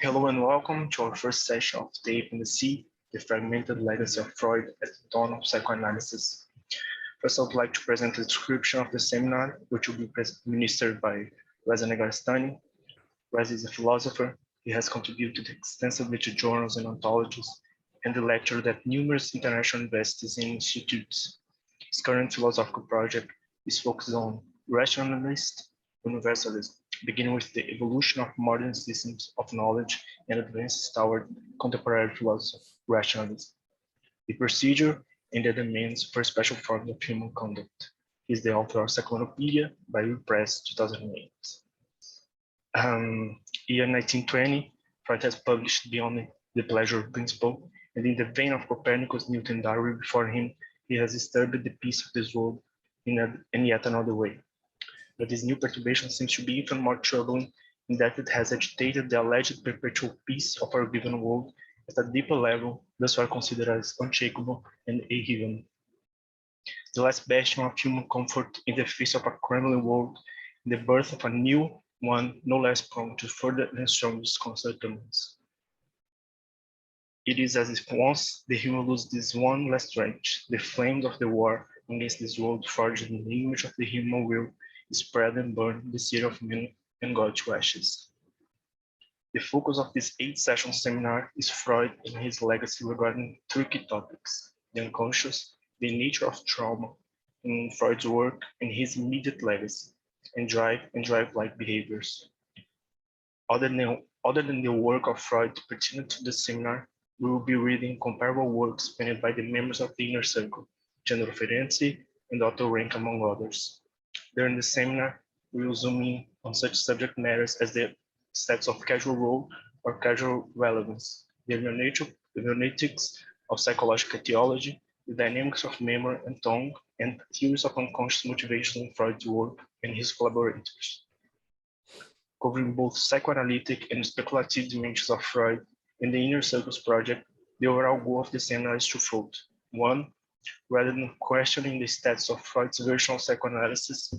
Hello and welcome to our first session of the Ape and the Sea, the Fragmented Legacy of Freud at the Dawn of Psychoanalysis. First, I would like to present a description of the seminar, which will be administered by Reza Negarestani. Reza is a philosopher. He has contributed extensively to journals and ontologies, and lectured at numerous international universities and institutes. His current philosophical project is focused on rationalist universalism, beginning with the evolution of modern systems of knowledge and advances toward contemporary philosophy, rationalism, the procedure and the demands for special forms of human conduct. He is the author of Psychoanalysis by Press 2008. Year 1920, Freud has published Beyond the Pleasure Principle, and in the vein of Copernicus, Newton, Darwin before him, he has disturbed the peace of this world in yet another way. But this new perturbation seems to be even more troubling in that it has agitated the alleged perpetual peace of our given world at a deeper level, thus far considered as unshakable and irreversible. The last bastion of human comfort in the face of a crumbling world, in the birth of a new one no less prone to further and strong disconcertments. It is as if once the human loses this one last wrench, the flames of the war against this world forged in the image of the human will spread and burn the city of men and God to ashes. The focus of this 8-session seminar is Freud and his legacy regarding three key topics: the unconscious, the nature of trauma in Freud's work, and his immediate legacy, and drive-like behaviors. Other than the work of Freud pertinent to the seminar, we will be reading comparable works penned by the members of the inner circle, Gianni Ferenczi and Otto Rank, among others. During the seminar, we will zoom in on such subject matters as the stats of causal role or causal relevance, the hermeneutics of psychological theology, the dynamics of memory and tongue, and theories of unconscious motivation in Freud's work and his collaborators. Covering both psychoanalytic and speculative dimensions of Freud and the Inner Circles project, the overall goal of the seminar is twofold. One, rather than questioning the status of Freud's version of psychoanalysis,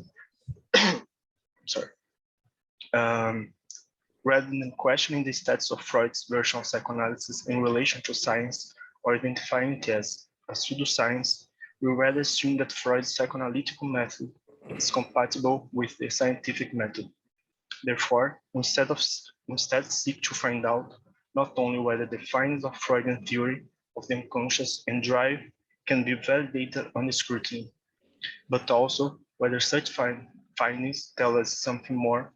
rather than questioning the status of Freud's version of psychoanalysis in relation to science or identifying it as a pseudoscience, we rather assume that Freud's psychoanalytical method is compatible with the scientific method. Therefore, instead seek to find out not only whether the findings of Freudian theory of the unconscious and drive can be validated under scrutiny, but also whether such findings tell us something more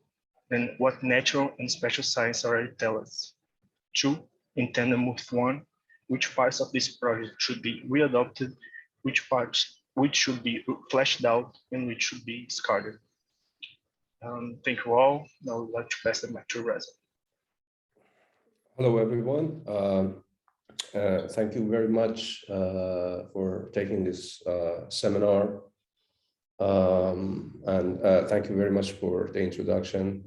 than what natural and special science already tell us. 2, in tandem with 1, which parts of this project should be readopted, which should be fleshed out, and which should be discarded. Thank you all. Now I would like to pass the mic to Reza. Hello, everyone. Thank you very much for taking this seminar. And thank you very much for the introduction.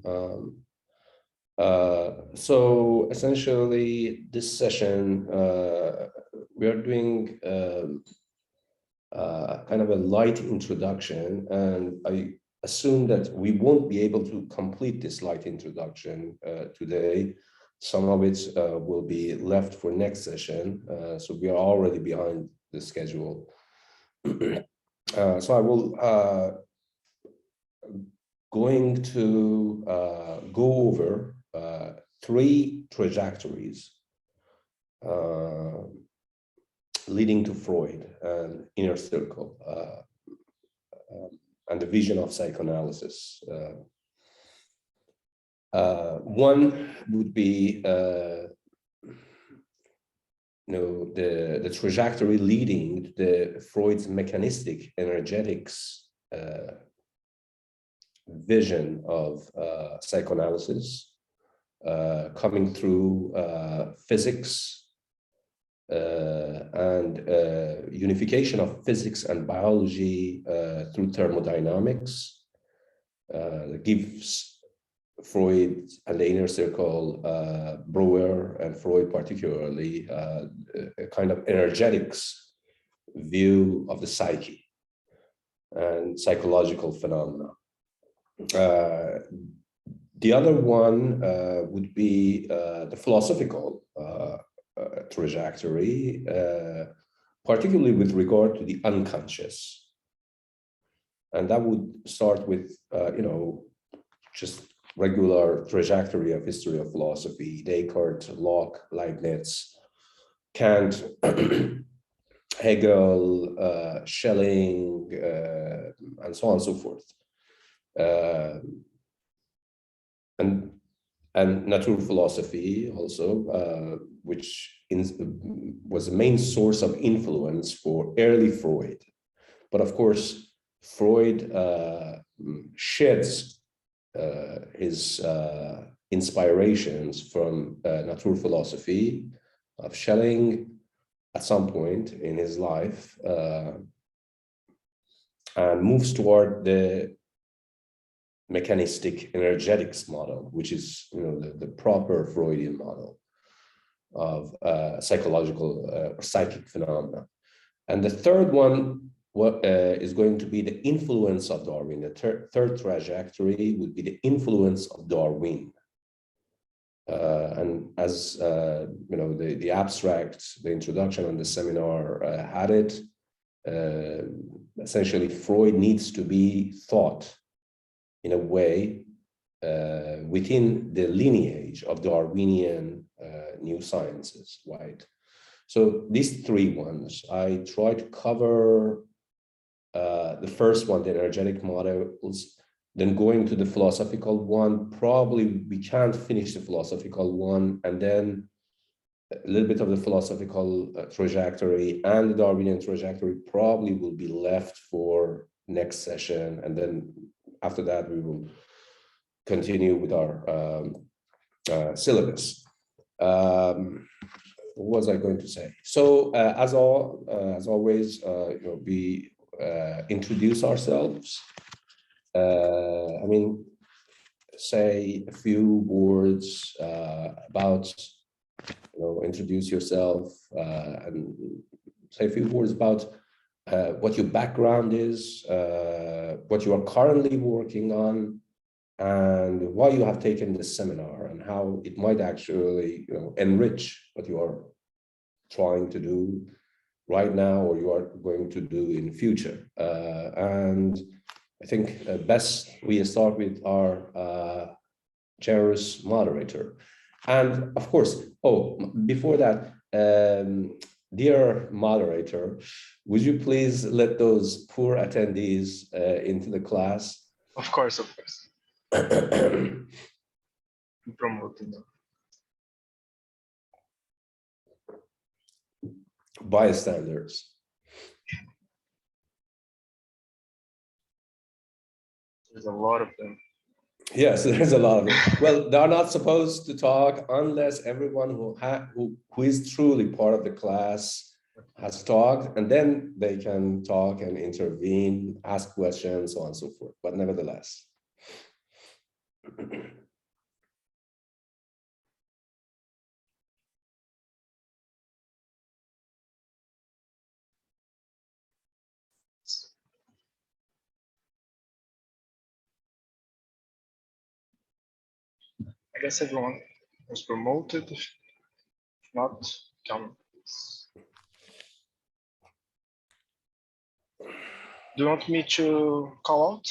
So essentially, this session, we are doing kind of a light introduction, and I assume that we won't be able to complete this light introduction today. Some of it will be left for next session, so we are already behind the schedule. So I will going to go over 3 trajectories leading to Freud and Inner Circle and the vision of psychoanalysis. One would be the trajectory leading the Freud's mechanistic energetics vision of psychoanalysis, coming through physics and unification of physics and biology through thermodynamics, that gives Freud and the Inner Circle, Breuer and Freud particularly, a kind of energetics view of the psyche and psychological phenomena. The other one would be the philosophical trajectory, particularly with regard to the unconscious. And that would start with, just regular trajectory of history of philosophy: Descartes, Locke, Leibniz, Kant, Hegel, Schelling, and so on and so forth. And natural philosophy also, which was the main source of influence for early Freud. But of course, Freud sheds his inspirations from natural philosophy of Schelling at some point in his life, and moves toward the mechanistic energetics model, which is the proper Freudian model of psychological or psychic phenomena. And the third one is going to be the influence of Darwin. The third trajectory would be the influence of Darwin. And as the abstract, the introduction and the seminar had it, essentially Freud needs to be thought in a way within the lineage of Darwinian new sciences, right? So these three ones, I try to cover the first one, the energetic models, then going to the philosophical one. Probably we can't finish the philosophical one, and then a little bit of the philosophical trajectory and the Darwinian trajectory probably will be left for next session, and then after that we will continue with our syllabus. What was I going to say? So as always, we introduce ourselves. Say a few words about, introduce yourself, and say a few words about what your background is, what you are currently working on, and why you have taken this seminar, and how it might actually, enrich what you are trying to do right now, or you are going to do in future. And I think best we start with our generous moderator. And of course, before that, dear moderator, would you please let those poor attendees into the class? Of course. Promoting them. Bystanders. There's a lot of them. Yes, there's a lot of them. Well, they're not supposed to talk unless everyone who is truly part of the class has talked, and then they can talk and intervene, ask questions, so on and so forth. But nevertheless. I guess everyone was promoted. If not, come. Do you want me to call out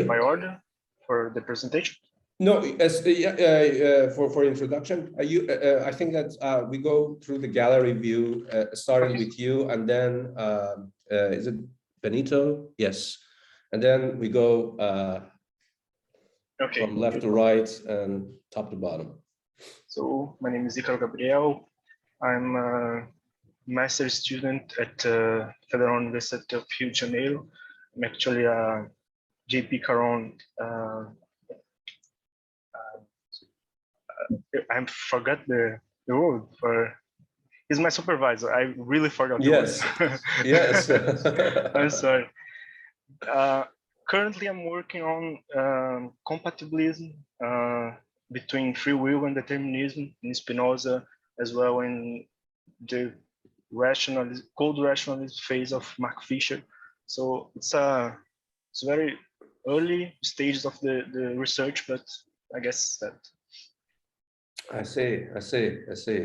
my order for the presentation? No, for introduction, I think that we go through the gallery view, starting with you, and then is it Benito? Yes, and then we go from left to right and top to bottom. So my name is Lika Gabriel. I'm a master's student at Federal University of Rio de Janeiro. I'm actually a JP Caron. I forgot the word for. He's my supervisor. I really forgot. Yes. Yes. I'm sorry. Currently, I'm working on compatibilism between free will and determinism in Spinoza, as well in the cold rationalist phase of Mark Fisher. So it's very early stages of the research, but I guess that. I see.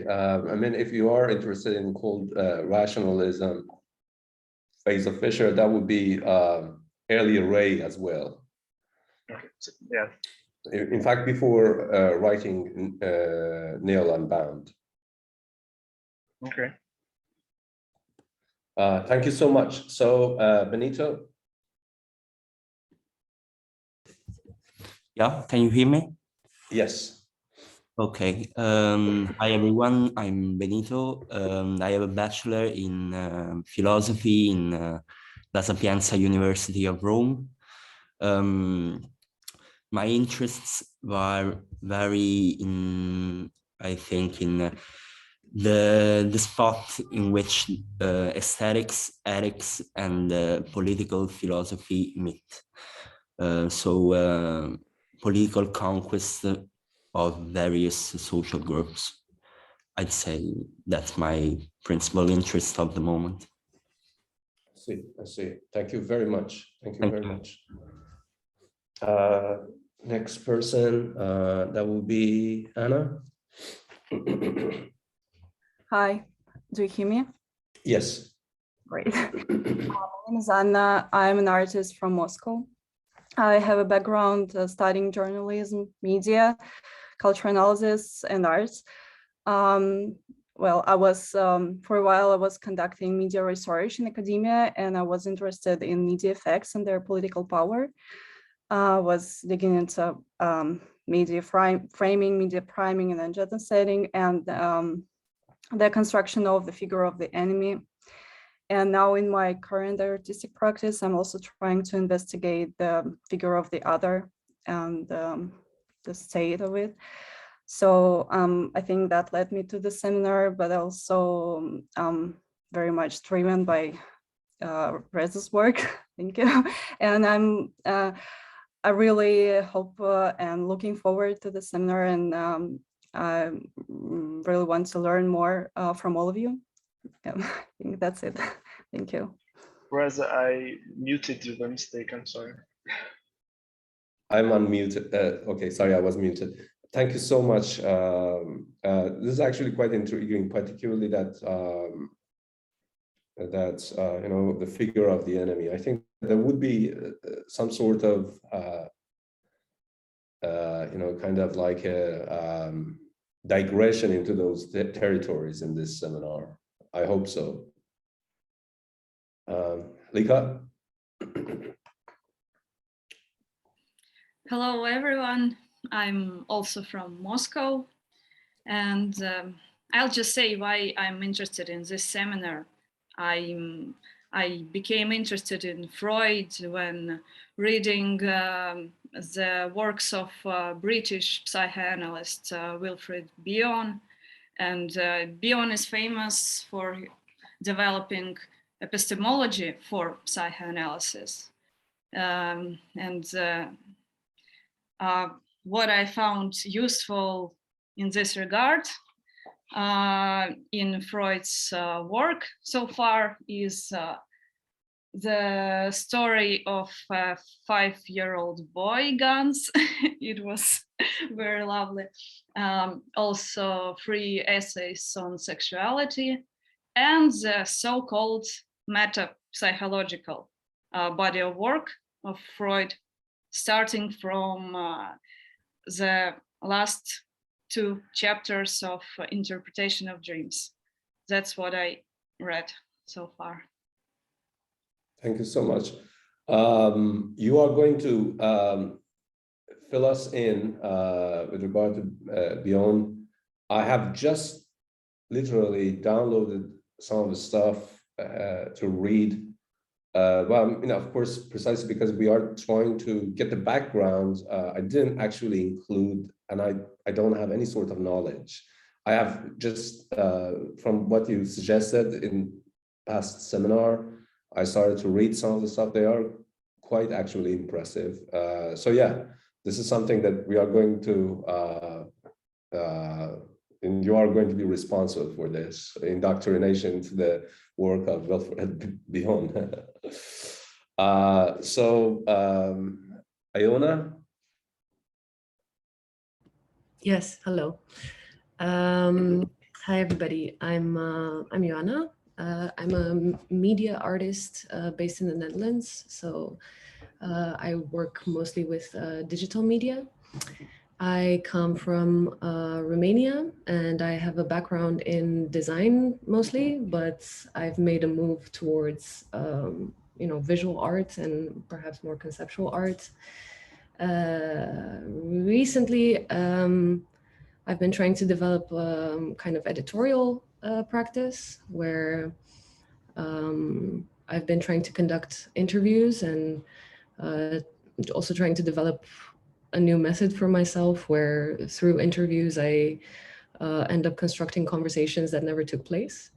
I mean, if you are interested in cold rationalism, phase of Fisher, that would be early Ray as well. Okay. So, yeah. In fact, before writing Neo Unbound. Okay. Thank you so much. So, Benito. Yeah, can you hear me? Yes. Okay. Hi, everyone. I'm Benito. I have a bachelor in philosophy in La Sapienza University of Rome. My interests were very in, I think, in the spot in which aesthetics, ethics, and political philosophy meet. Political conquest of various social groups. I'd say that's my principal interest of the moment. I see. Thank you very much. Thank you very much. Next person, that will be Anna. Hi, do you hear me? Yes. Great. My name is Anna. I'm an artist from Moscow. I have a background studying journalism, media, cultural analysis, and arts. Well, I was, for a while, I was conducting media research in academia, and I was interested in media effects and their political power. I was digging into media framing, media priming, and agenda setting, and the construction of the figure of the enemy. And now in my current artistic practice, I'm also trying to investigate the figure of the other and the state of it. So I think that led me to the seminar, but also very much driven by Reza's work. Thank you. And I really hope and looking forward to the seminar, and I really want to learn more from all of you. Yeah, I think that's it. Thank you. Reza, I muted you by mistake. I'm sorry. I'm unmuted. Okay, sorry, I was muted. Thank you so much. This is actually quite intriguing, particularly that you know, the figure of the enemy. I think there would be some sort of you know, kind of like a digression into those territories in this seminar. I hope so. Lika? Hello, everyone. I'm also from Moscow, and I'll just say why I'm interested in this seminar. I became interested in Freud when reading the works of British psychoanalyst Wilfred Bion, and Bion is famous for developing epistemology for psychoanalysis. What I found useful in this regard in Freud's work so far is the story of a 5-year-old boy, Gans. It was very lovely. Also 3 essays on sexuality, and the so-called meta-psychological body of work of Freud, starting from the last 2 chapters of interpretation of dreams. That's what I read so far. Thank you so much. You are going to fill us in with regard to Bion. I have just literally downloaded some of the stuff to read. Well, you know, of course, precisely because we are trying to get the background, I didn't actually include, and I don't have any sort of knowledge. I have just, from what you suggested in past seminar, I started to read some of the stuff. They are quite actually impressive. So yeah, this is something that we are going to, and you are going to be responsible for this indoctrination into the work of Wilfred Bion. Joana? Yes, hello. Hi, everybody. I'm Joana. I'm a media artist based in the Netherlands. So I work mostly with digital media. I come from Romania and I have a background in design mostly, but I've made a move towards visual art and perhaps more conceptual art. Recently, I've been trying to develop kind of editorial practice where I've been trying to conduct interviews and also trying to develop a new method for myself where through interviews I end up constructing conversations that never took place.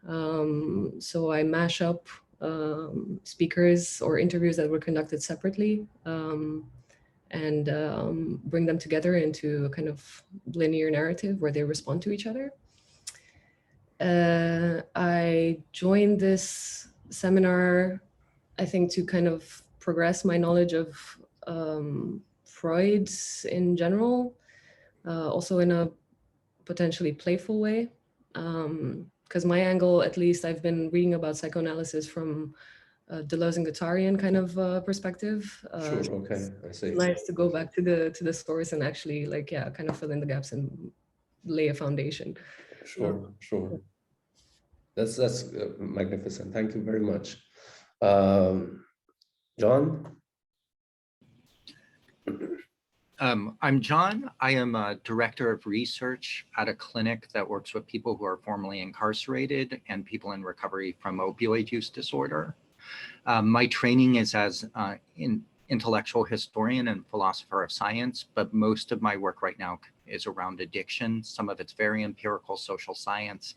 So I mash up speakers or interviews that were conducted separately and bring them together into a kind of linear narrative where they respond to each other. I joined this seminar, I think, to kind of progress my knowledge of Freud in general, also in a potentially playful way. Because my angle, at least, I've been reading about psychoanalysis from Deleuze and Guattarian kind of perspective. Sure, okay, I see. It's nice to go back to the source and actually, like, yeah, kind of fill in the gaps and lay a foundation. Sure, sure. That's magnificent. Thank you very much. John? I'm John. I am a director of research at a clinic that works with people who are formerly incarcerated and people in recovery from opioid use disorder. My training is as an intellectual historian and philosopher of science, but most of my work right now is around addiction. Some of it's very empirical social science,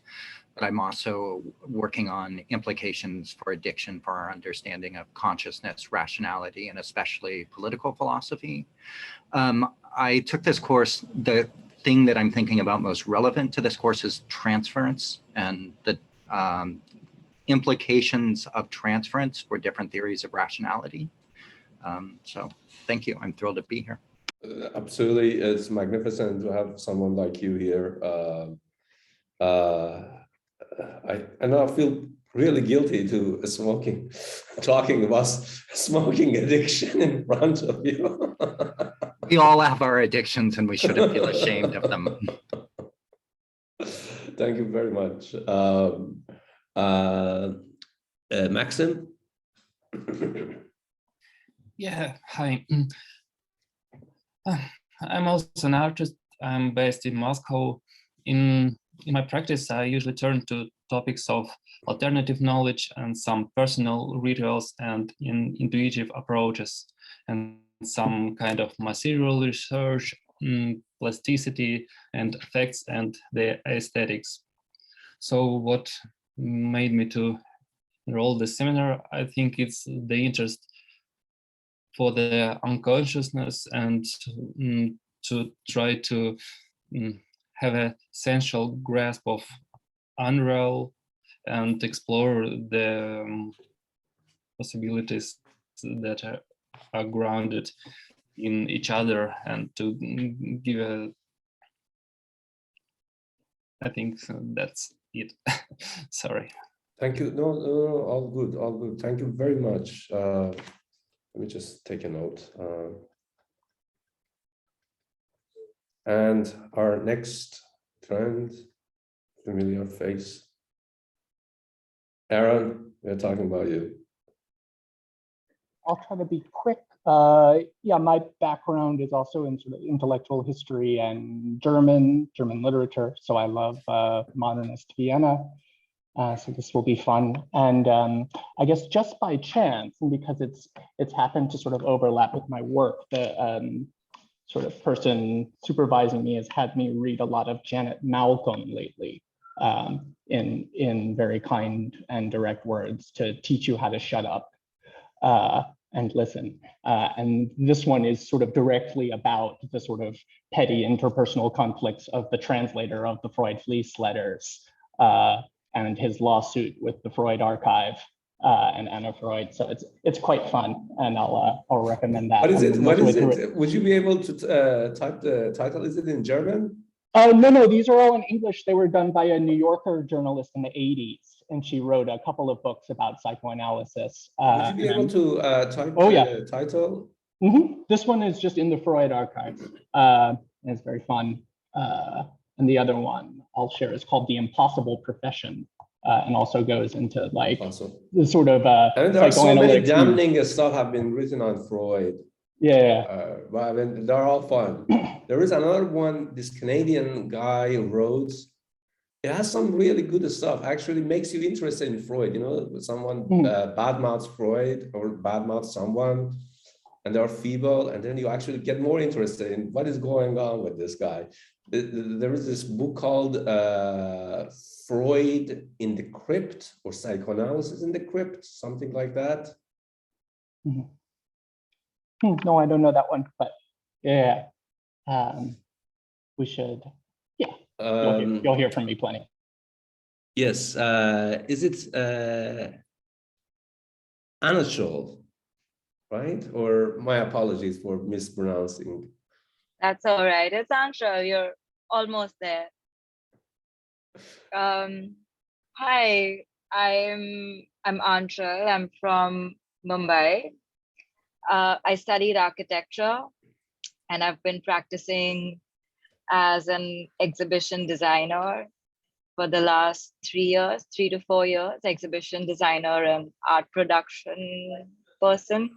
but I'm also working on implications for addiction for our understanding of consciousness, rationality, and especially political philosophy. I took this course. The thing that I'm thinking about most relevant to this course is transference and the implications of transference for different theories of rationality. So thank you. I'm thrilled to be here. Absolutely. It's magnificent to have someone like you here. I now feel really guilty to talking about smoking addiction in front of you. We all have our addictions and we shouldn't feel ashamed of them. Thank you very much. Maxim? Yeah, hi. I'm also an artist. I'm based in Moscow. In my practice, I usually turn to topics of alternative knowledge and some personal rituals and intuitive approaches and some kind of material research, plasticity and effects and the aesthetics. So what made me to enroll the seminar, I think it's the interest for the unconsciousness and to try to have a essential grasp of unreal and explore the possibilities that are grounded in each other and to give a, I think that's it. Sorry. Thank you. No, all good, all good. Thank you very much. Let me just take a note. And our next friend, familiar face. Aaron, we're talking about you. I'll try to be quick. Yeah, my background is also in sort of intellectual history and German literature. So I love modernist Vienna. So this will be fun. And I guess just by chance, and because it's happened to sort of overlap with my work, the sort of person supervising me has had me read a lot of Janet Malcolm lately in very kind and direct words to teach you how to shut up and listen. And this one is sort of directly about the sort of petty interpersonal conflicts of the translator of the Freud Fleece letters and his lawsuit with the Freud archive and Anna Freud. So it's quite fun, and I'll recommend that. What is it? What is Through it? Would you be able to type the title? Is it in German? No, these are all in English. They were done by a New Yorker journalist in the 80s, and she wrote a couple of books about psychoanalysis. Would you be able to type the title? This one is just in the Freud archive, and it's very fun. And the other one I'll share is called The Impossible Profession, and also goes into like the sort of and there are so many damning stuff have been written on Freud. Yeah. But I mean, they're all fun. There is another one this Canadian guy wrote. It has some really good stuff. Actually, makes you interested in Freud. You know, someone badmouths Freud or badmouths someone, and they're feeble, and then you actually get more interested in what is going on with this guy. There is this book called Freud in the Crypt, or Psychoanalysis in the Crypt, something like that. No, I don't know that one, but yeah, we should. Yeah, you'll hear from me plenty. Yes, is it Anatol, right? Or my apologies for mispronouncing. That's all right. It's Ansha. You're almost there. Hi, I'm Ansha. I'm from Mumbai. I studied architecture, and I've been practicing as an exhibition designer for the last 3 to 4 years, exhibition designer and art production person.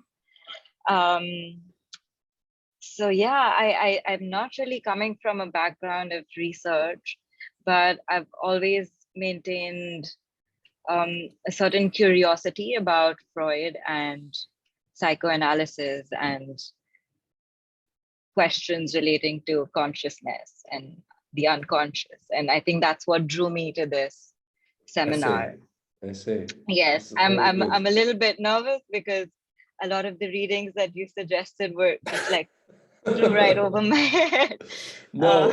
So yeah, I'm not really coming from a background of research, but I've always maintained a certain curiosity about Freud and psychoanalysis and questions relating to consciousness and the unconscious. And I think that's what drew me to this seminar. I see. Yes, I'm a little bit nervous because a lot of the readings that you suggested were just like flew right over my head. No,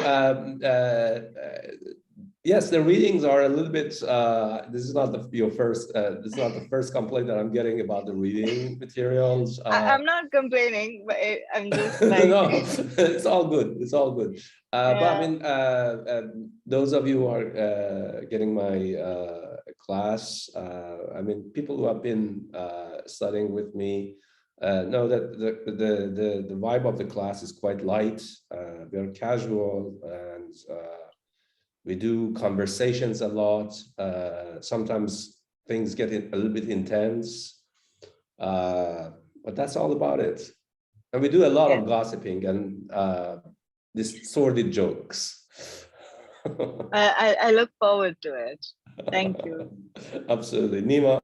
yes, the readings are a little bit. This is not your first. This is not the first complaint that I'm getting about the reading materials. I'm not complaining, but I'm just like. No, it's all good. It's all good. But I mean, those of you who are getting my class, I mean, people who have been studying with me know that the vibe of the class is quite light. We are casual, and we do conversations a lot. Sometimes things get a little bit intense, but that's all about it. And we do a lot of gossiping and these sordid jokes. I look forward to it. Thank you. Absolutely. Nima.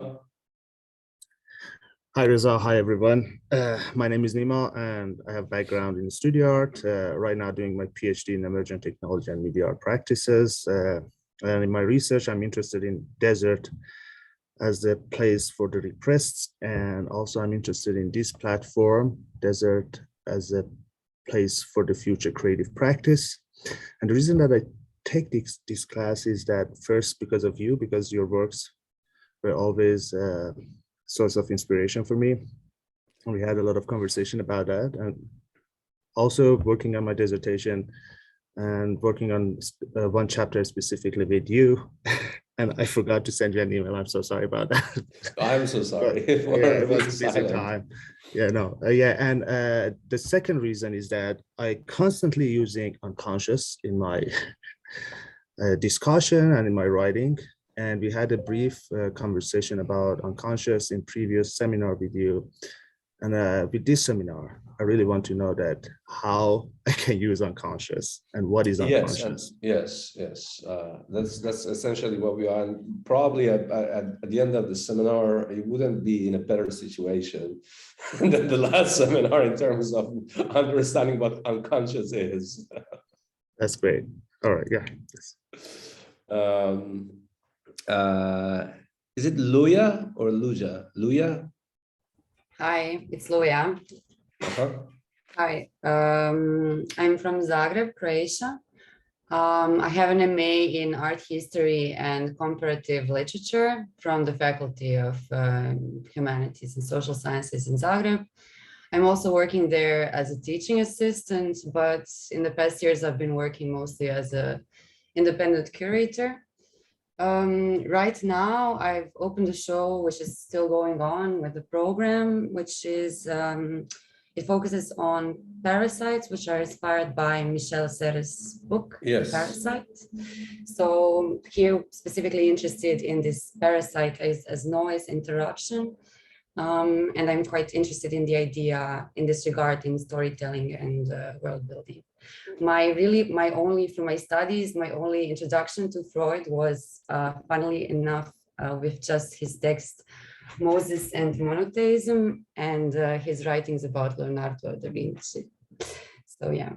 Hi, Reza. Hi, everyone. My name is Nima, and I have background in studio art. Right now doing my PhD in emergent technology and media art practices. And in my research, I'm interested in desert as the place for the repressed. And also I'm interested in this platform, desert, as a place for the future creative practice. And the reason that I take this class is that first, because of you, because your works were always source of inspiration for me. And we had a lot of conversation about that. And also working on my dissertation and working on one chapter specifically with you. And I forgot to send you an email. I'm so sorry about that. I'm so sorry. Yeah, it was a busy time. Yeah, no, yeah. And the second reason is that I constantly using unconscious in my discussion and in my writing. And we had a brief conversation about unconscious in previous seminar with you. And with this seminar, I really want to know that how I can use unconscious and what is unconscious. Yes. That's essentially what we are. And probably at the end of the seminar, you wouldn't be in a better situation than the last seminar in terms of understanding what unconscious is. That's great. All right, yeah. Is it Luya or Luja? Luya? Hi, it's Luya. Hi, I'm from Zagreb, Croatia. I have an MA in art history and comparative literature from the Faculty of Humanities and Social Sciences in Zagreb. I'm also working there as a teaching assistant, but in the past years, I've been working mostly as an independent curator. Right now, I've opened a show which is still going on with the program, which is, it focuses on parasites, which are inspired by Michel Serres' book, Yes. Parasite. So here, specifically interested in this parasite as noise interruption. And I'm quite interested in the idea in this regard in storytelling and world building. From my studies, my only introduction to Freud was, funnily enough, with just his text, Moses and Monotheism, and his writings about Leonardo da Vinci. So yeah.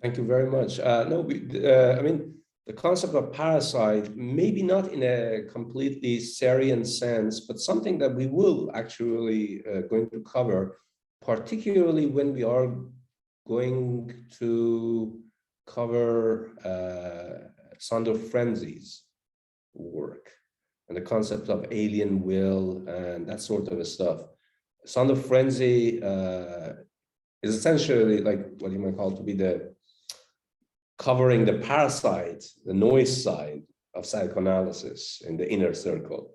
Thank you very much. I mean, the concept of parasite, maybe not in a completely Syrian sense, but something that we will actually going to cover, particularly when we are going to cover Sandor Frenzy's work and the concept of alien will and that sort of stuff. Sandor Frenzy is essentially like what you might call to be the covering the parasite, the noise side of psychoanalysis in the inner circle.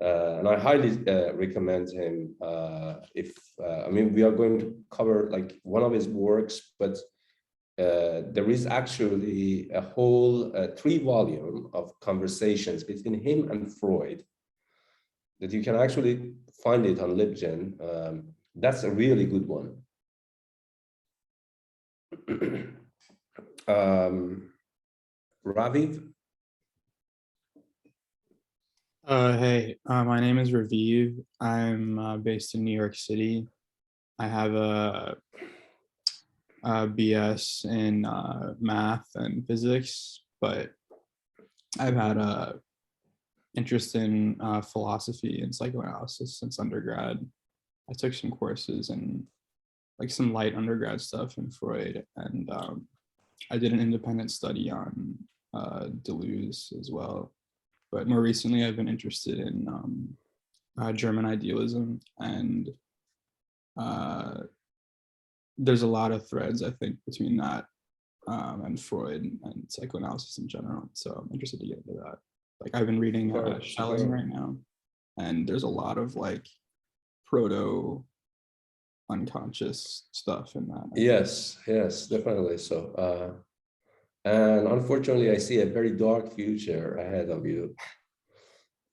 And I highly recommend him I mean, we are going to cover like one of his works, but there is actually a whole 3-volume of conversations between him and Freud that you can actually find it on LibGen. That's a really good one. Raviv? Hey, my name is Raviv. I'm based in New York City. I have a BS in math and physics, but I've had a interest in philosophy and psychoanalysis since undergrad. I took some courses and like some light undergrad stuff in Freud, and I did an independent study on Deleuze as well. But more recently, I've been interested in German idealism, and there's a lot of threads, I think, between that and Freud and psychoanalysis in general. So I'm interested to get into that. Like I've been reading Schelling right now, and there's a lot of like proto unconscious stuff in that. Yes, definitely so. And unfortunately, I see a very dark future ahead of you.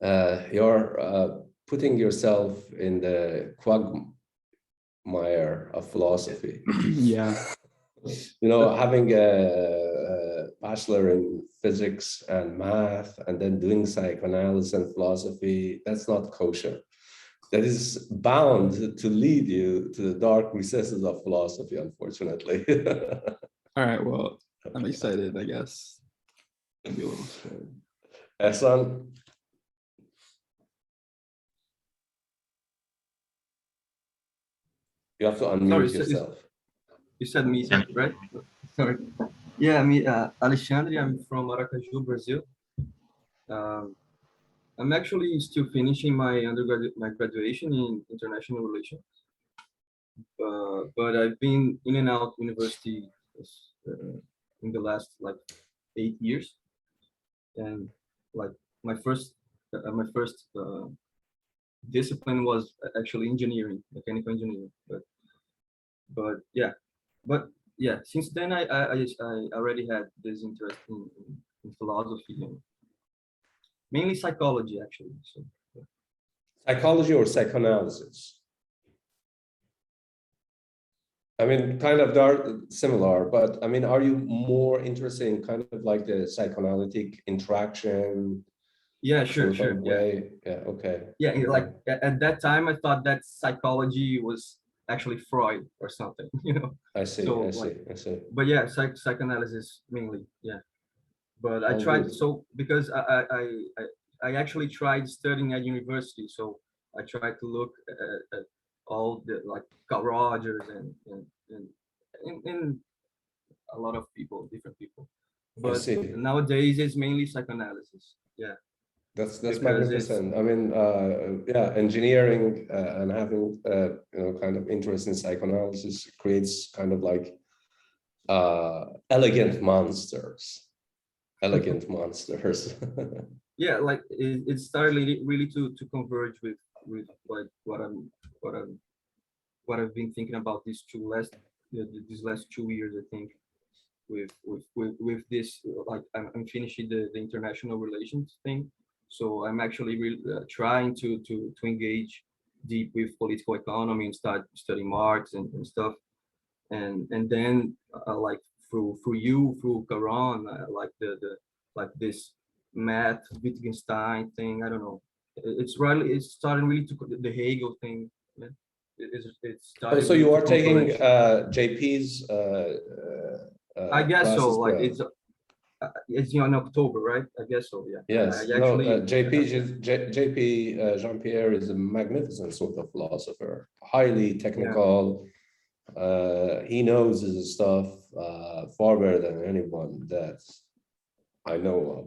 You're putting yourself in the quagmire of philosophy. Yeah. You know, having a bachelor in physics and math, and then doing psychoanalysis and philosophy, that's not kosher. That is bound to lead you to the dark recesses of philosophy, unfortunately. All right, well, I'm excited, I guess. Maybe a little scared. Ehsan? You have to unmute yourself. You said me, right? Sorry. Yeah, me, Alexandre, I'm from Aracaju, Brazil. I'm actually still finishing my graduation in international relations. But I've been in and out university in the last like 8 years, and like my first discipline was actually engineering, mechanical engineering. But yeah, since then I already had this interest in philosophy and mainly psychology, actually. So yeah. Psychology or psychoanalysis? I mean, kind of similar, but I mean, are you more interested in kind of like the psychoanalytic interaction? Yeah, sure. Way? Yeah, okay. Yeah, like at that time, I thought that psychology was actually Freud or something, you know. I see. So, I see. But yeah, psychoanalysis mainly, yeah. But I tried because I actually tried studying at university, so I tried to look at all the like Carl Rogers and a lot of people, different people. I But see. nowadays it's mainly psychoanalysis. Yeah. That's Because magnificent. I mean, yeah, engineering and having you know, kind of interest in psychoanalysis creates kind of like elegant monsters. Elegant monsters. Yeah, like it started really to converge with like what I've been thinking about these last 2 years, I think, with this, like I'm finishing the international relations thing, so I'm actually really trying to engage deep with political economy and start studying Marx and stuff, and then like through Caron, like the like this math Wittgenstein thing. I don't know. It's starting really to the Hegel thing. Yeah. It's Oh, starting so really you to are taking converge. JP's I guess so. classes, Like bro. it's in October, right? I guess so. Yeah. Yes, I no, actually JP Jean-Pierre is a magnificent sort of philosopher, highly technical. He knows his stuff far better than anyone that I know of.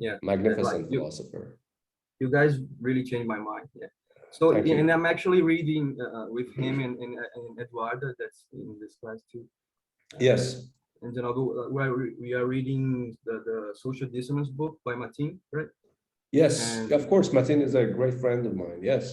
Yeah. Magnificent Like philosopher. you guys really changed my mind. Yeah. So Thank you. and I'm actually reading with him and Eduardo, that's in this class too. Yes. And then we are reading the social dissonance book by Martin, right? Yes, And of course. Martin is a great friend of mine. Yes.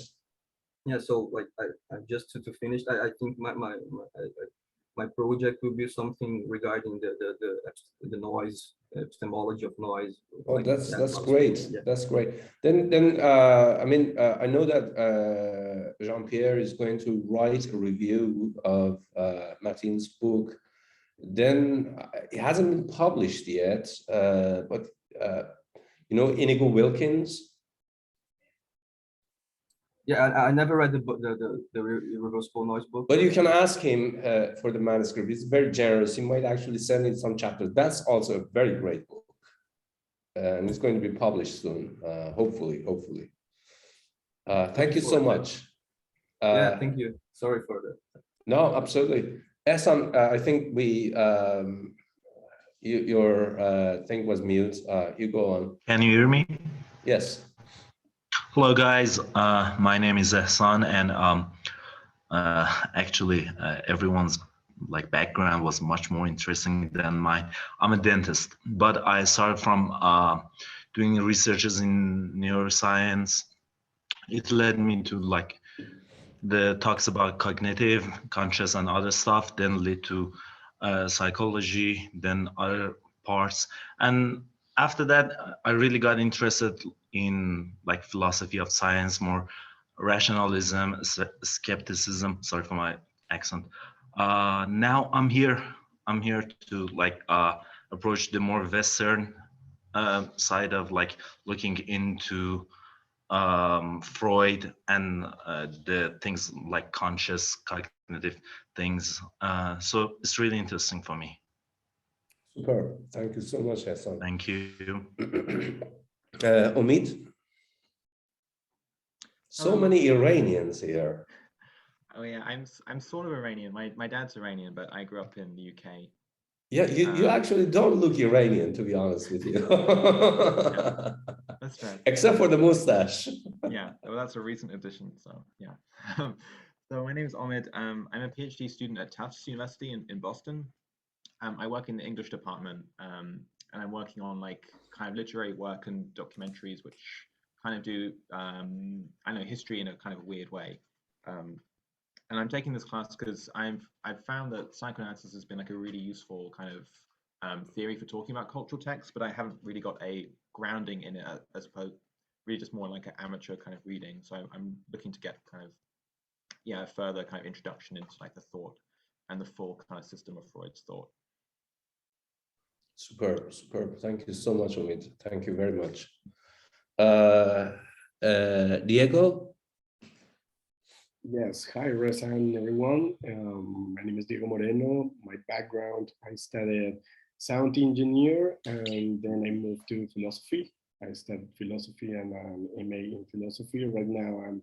yeah, so like I just to finish, I think my project will be something regarding the noise, epistemology of noise. Oh, like, that's great. Yeah. That's great. Then I mean, I know that Jean-Pierre is going to write a review of Martin's book. Then it hasn't been published yet, but you know, Inigo Wilkins. Yeah, I never read the book, the reversible noise book. But you can ask him for the manuscript. He's very generous. He might actually send in some chapters. That's also a very great book, and it's going to be published soon. Hopefully. Thank you so much. Yeah, thank you. Sorry for that. No, absolutely. Ehsan, I think your thing was mute. You go on. Can you hear me? Yes. Hello, guys. My name is Ehsan, and actually, everyone's like background was much more interesting than mine. I'm a dentist, but I started from doing researches in neuroscience. It led me to like the talks about cognitive, conscious, and other stuff. Then led to psychology, then other parts, and after that, I really got interested in like philosophy of science, more rationalism, skepticism. Sorry for my accent. Now I'm here to like approach the more Western side of like looking into Freud and the things like conscious, cognitive things. So it's really interesting for me. Super. Thank you so much, Ehsan. Thank you. Omid? So many Iranians here. Oh yeah, I'm sort of Iranian. My dad's Iranian, but I grew up in the UK. Yeah, you actually don't look Iranian, to be honest with you. Yeah, that's fair. Except for the mustache. Yeah, well, that's a recent addition. So yeah. So my name is Ahmed. I'm a PhD student at Tufts University in Boston. I work in the English department, and I'm working on like kind of literary work and documentaries, which kind of do I know history in a kind of weird way. And I'm taking this class because I've found that psychoanalysis has been like a really useful kind of theory for talking about cultural texts, but I haven't really got a grounding in it as opposed really just more like an amateur kind of reading. So I'm looking to get kind of a further kind of introduction into like the thought and the full kind of system of Freud's thought. Superb. Thank you so much, Omid. Thank you very much. Diego? Yes, hi Reza and everyone. My name is Diego Moreno. My background, I studied sound engineer and then I moved to philosophy. I studied philosophy and an MA in philosophy. Right now I'm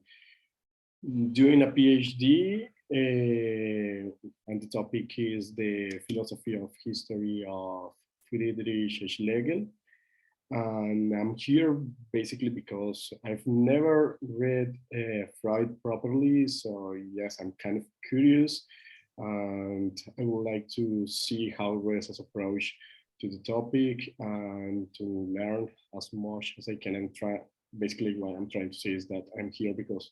doing a PhD, and the topic is the philosophy of history of Friedrich Schlegel. And I'm here basically because I've never read Freud properly. So yes, I'm kind of curious, and I would like to see how Reza's approach to the topic and to learn as much as I can. And try, basically what I'm trying to say is that I'm here because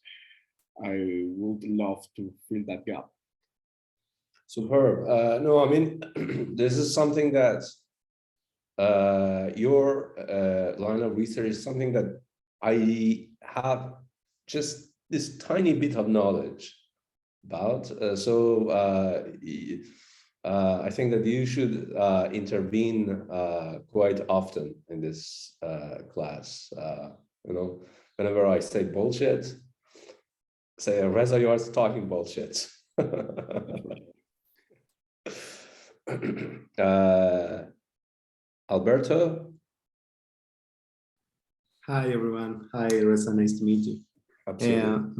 I would love to fill that gap. Superb. No, I mean, this is something that your line of research is something that I have just this tiny bit of knowledge about. I think that you should intervene quite often in this class. You know, whenever I say bullshit, say, Reza, you are talking bullshit. Alberto. Hi everyone. Hi Reza, nice to meet you. Absolutely.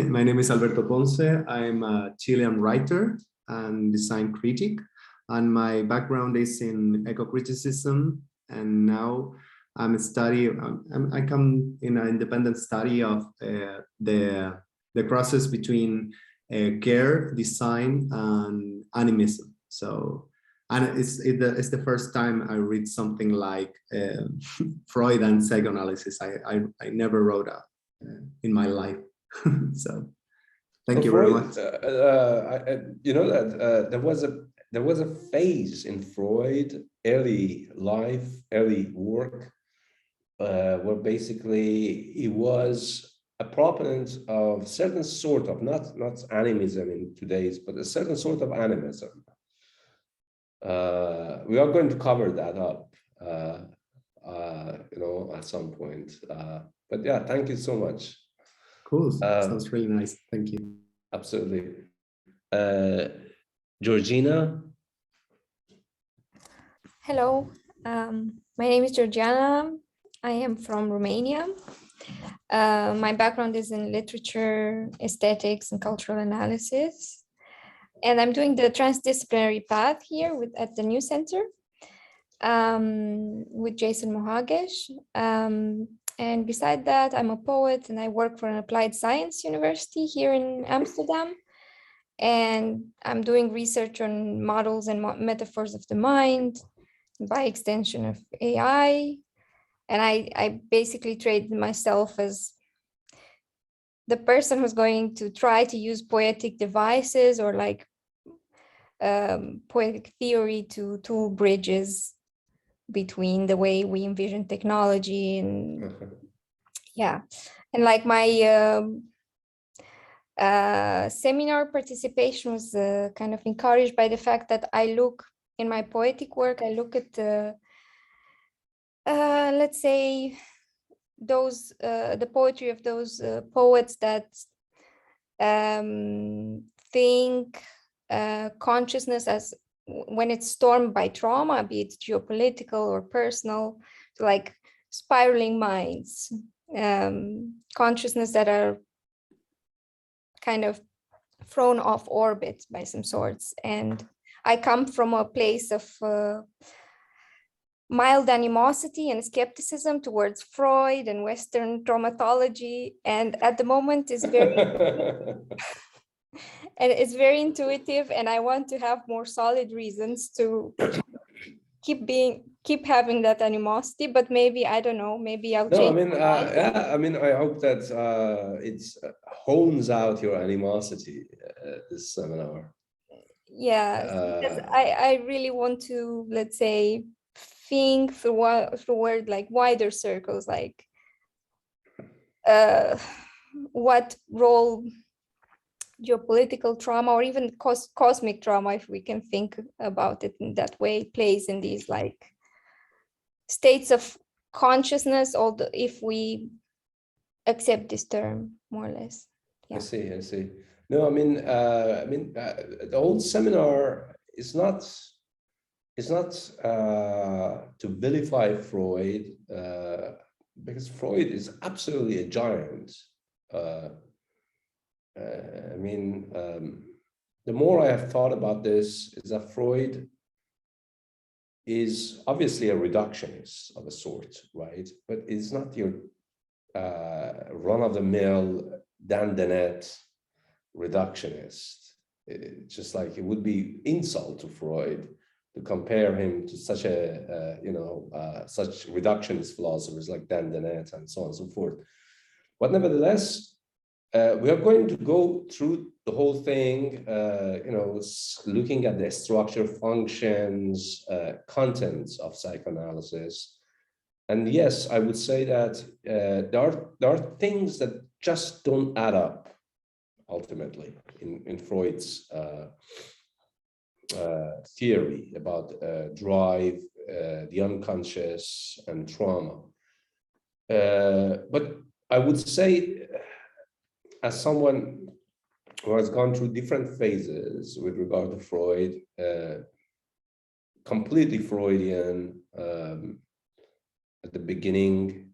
My name is Alberto Ponce. I'm a Chilean writer and design critic, and my background is in eco-criticism. And now I come in an independent study of the process between care, design, and animism. So, and it's the first time I read something like Freud and Psychoanalysis. I never wrote in my life. So thank you very much. You know that there was a phase in Freud early life, early work, where basically he was a proponent of certain sort of not animism in today's, but a certain sort of animism. We are going to cover that up, you know, at some point. But yeah, thank you so much. Cool. Sounds really nice. Thank you. Absolutely. Georgina. Hello, my name is Georgiana. I am from Romania. My background is in literature, aesthetics, and cultural analysis. And I'm doing the transdisciplinary path here at the New Center with Jason Mohagesh. And beside that, I'm a poet and I work for an applied science university here in Amsterdam. And I'm doing research on models and metaphors of the mind, by extension of AI. And I basically trade myself as the person who's going to try to use poetic devices or like poetic theory to bridges between the way we envision technology and yeah. And like my seminar participation was kind of encouraged by the fact that I look in my poetic work, I look at let's say those the poetry of those poets that think consciousness as when it's stormed by trauma, be it geopolitical or personal, to like spiraling minds, consciousness that are kind of thrown off orbit by some sorts. And I come from a place of mild animosity and skepticism towards Freud and Western traumatology. And at the moment is very, and it's very intuitive. And I want to have more solid reasons to keep having that animosity, but maybe, I don't know, maybe I'll change. No, I mean, yeah, I mean, I hope that it hones out your animosity this seminar. Yeah, because I really want to, let's say, think through like wider circles, like what role geopolitical trauma or even cosmic trauma, if we can think about it in that way, plays in these like states of consciousness, although if we accept this term more or less. Yeah. I see. No, I mean, the whole seminar is not to vilify Freud, because Freud is absolutely a giant. the more I have thought about this, is that Freud is obviously a reductionist of a sort, right? But it's not your run-of-the-mill Dan Dennett reductionist. It's just like it would be insult to Freud to compare him to such a such reductionist philosophers like Dan Dennett and so on and so forth. But nevertheless, we are going to go through the whole thing, looking at the structure, functions, contents of psychoanalysis. And yes, I would say that there are things that just don't add up ultimately in Freud's theory about drive, the unconscious, and trauma. But I would say, as someone who has gone through different phases with regard to Freud, completely Freudian at the beginning,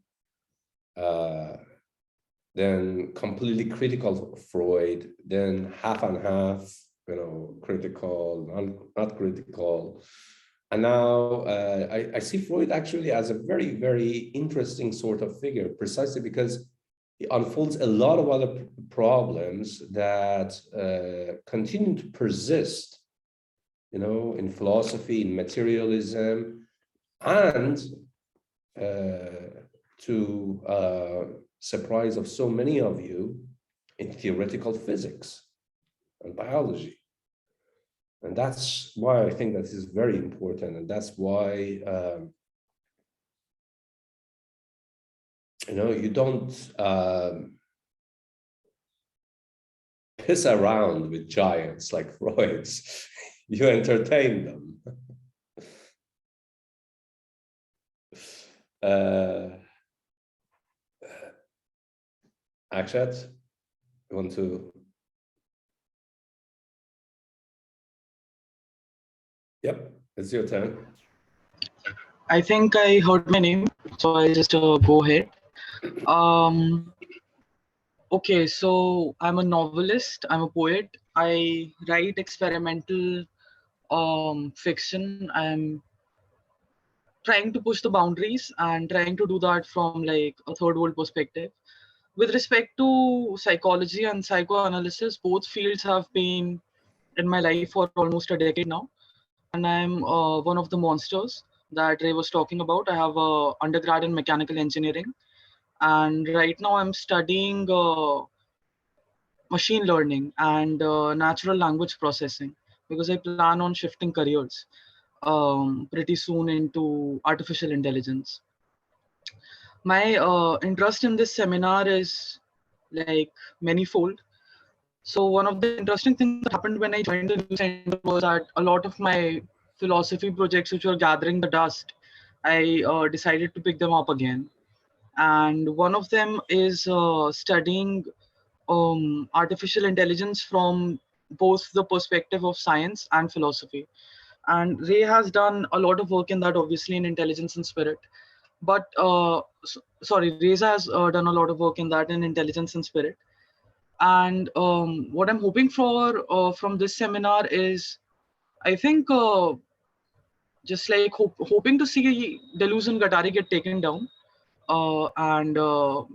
then completely critical of Freud, then half and half, critical, not critical. And now I see Freud actually as a very, very interesting sort of figure, precisely because he unfolds a lot of other problems that continue to persist, in philosophy, in materialism, and to surprise of so many of you, in theoretical physics and biology. And that's why I think that this is very important, and that's why you don't piss around with giants like Freud's. You entertain them. Akshat, you want to? Yep, it's your turn. I think I heard my name, so I'll just go ahead. Okay, so I'm a novelist, I'm a poet. I write experimental fiction. I'm trying to push the boundaries and trying to do that from like a third world perspective. With respect to psychology and psychoanalysis, both fields have been in my life for almost a decade now. And I'm one of the monsters that Ray was talking about. I have an undergrad in mechanical engineering. And right now I'm studying machine learning and natural language processing, because I plan on shifting careers pretty soon into artificial intelligence. My interest in this seminar is like manifold. So one of the interesting things that happened when I joined the new center was that a lot of my philosophy projects which were gathering the dust, I decided to pick them up again. And one of them is studying artificial intelligence from both the perspective of science and philosophy. And Ray has done a lot of work in that, obviously, in Intelligence and Spirit. But Reza has done a lot of work in that in Intelligence and Spirit. And what I'm hoping for from this seminar is, I think, just like hoping to see Deleuze and Guattari get taken down, and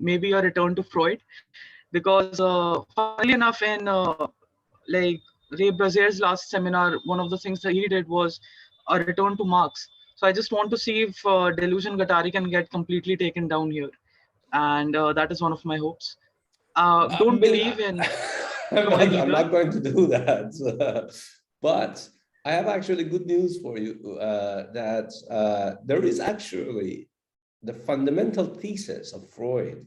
maybe a return to Freud, because funnily enough, in like Ray Brazier's last seminar, one of the things that he did was a return to Marx. So I just want to see if Deleuze and Guattari can get completely taken down here, and that is one of my hopes. Don't believe in. I'm not going to do that, but I have actually good news for you, that there is actually the fundamental thesis of Freud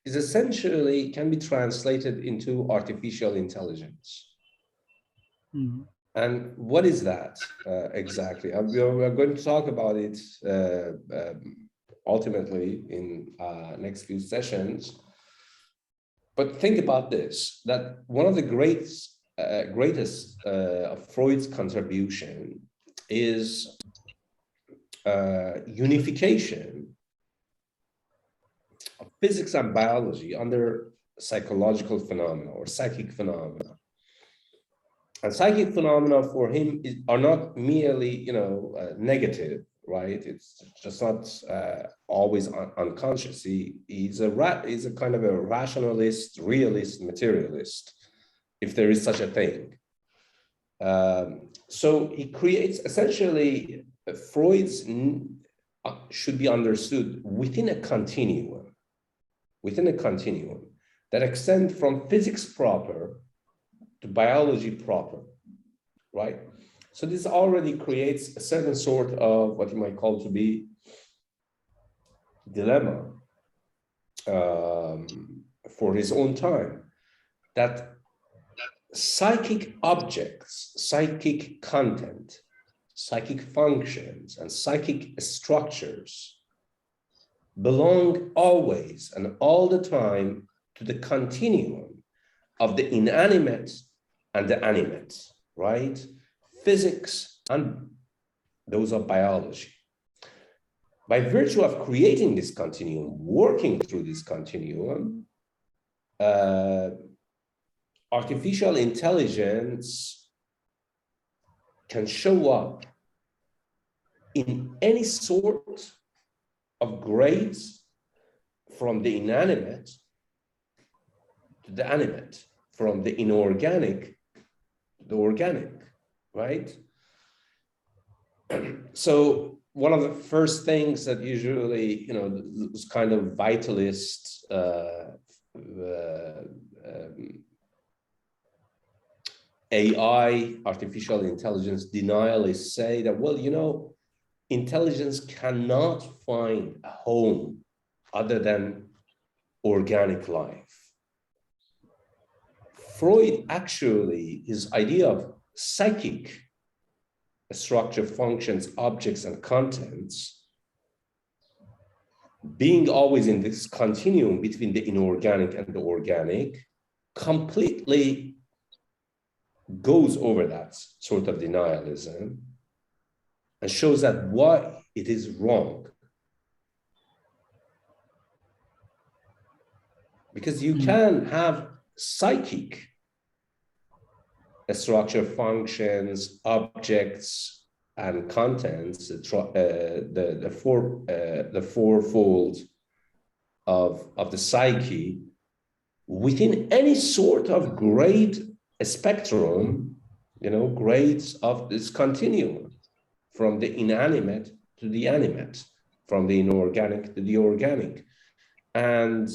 is essentially can be translated into artificial intelligence. Mm-hmm. And what is that exactly? We're going to talk about it ultimately in next few sessions. But think about this, that one of the greatest of Freud's contribution is unification of physics and biology under psychological phenomena or psychic phenomena. And psychic phenomena for him are not merely, negative, right? It's just not always unconscious. He's a kind of a rationalist, realist, materialist, if there is such a thing. So he creates essentially Freud's should be understood within a continuum that extends from physics proper to biology proper, right? So this already creates a certain sort of what you might call to be dilemma for his own time, that psychic objects, psychic content, psychic functions, and psychic structures belong always and all the time to the continuum of the inanimate and the animate, right? Physics and those are biology. By virtue of creating this continuum, working through this continuum, artificial intelligence can show up in any sort of grades from the inanimate to the animate, from the inorganic to the organic, right? So one of the first things that usually, this kind of vitalist AI, artificial intelligence denialists say that, well, intelligence cannot find a home other than organic life. Freud actually, his idea of psychic structure, functions, objects, and contents, being always in this continuum between the inorganic and the organic, completely goes over that sort of denialism and shows that why it is wrong. Because you can have psychic structure, functions, objects, and contents, the fourfold of the psyche within any sort of grade spectrum, grades of this continuum, from the inanimate to the animate, from the inorganic to the organic. And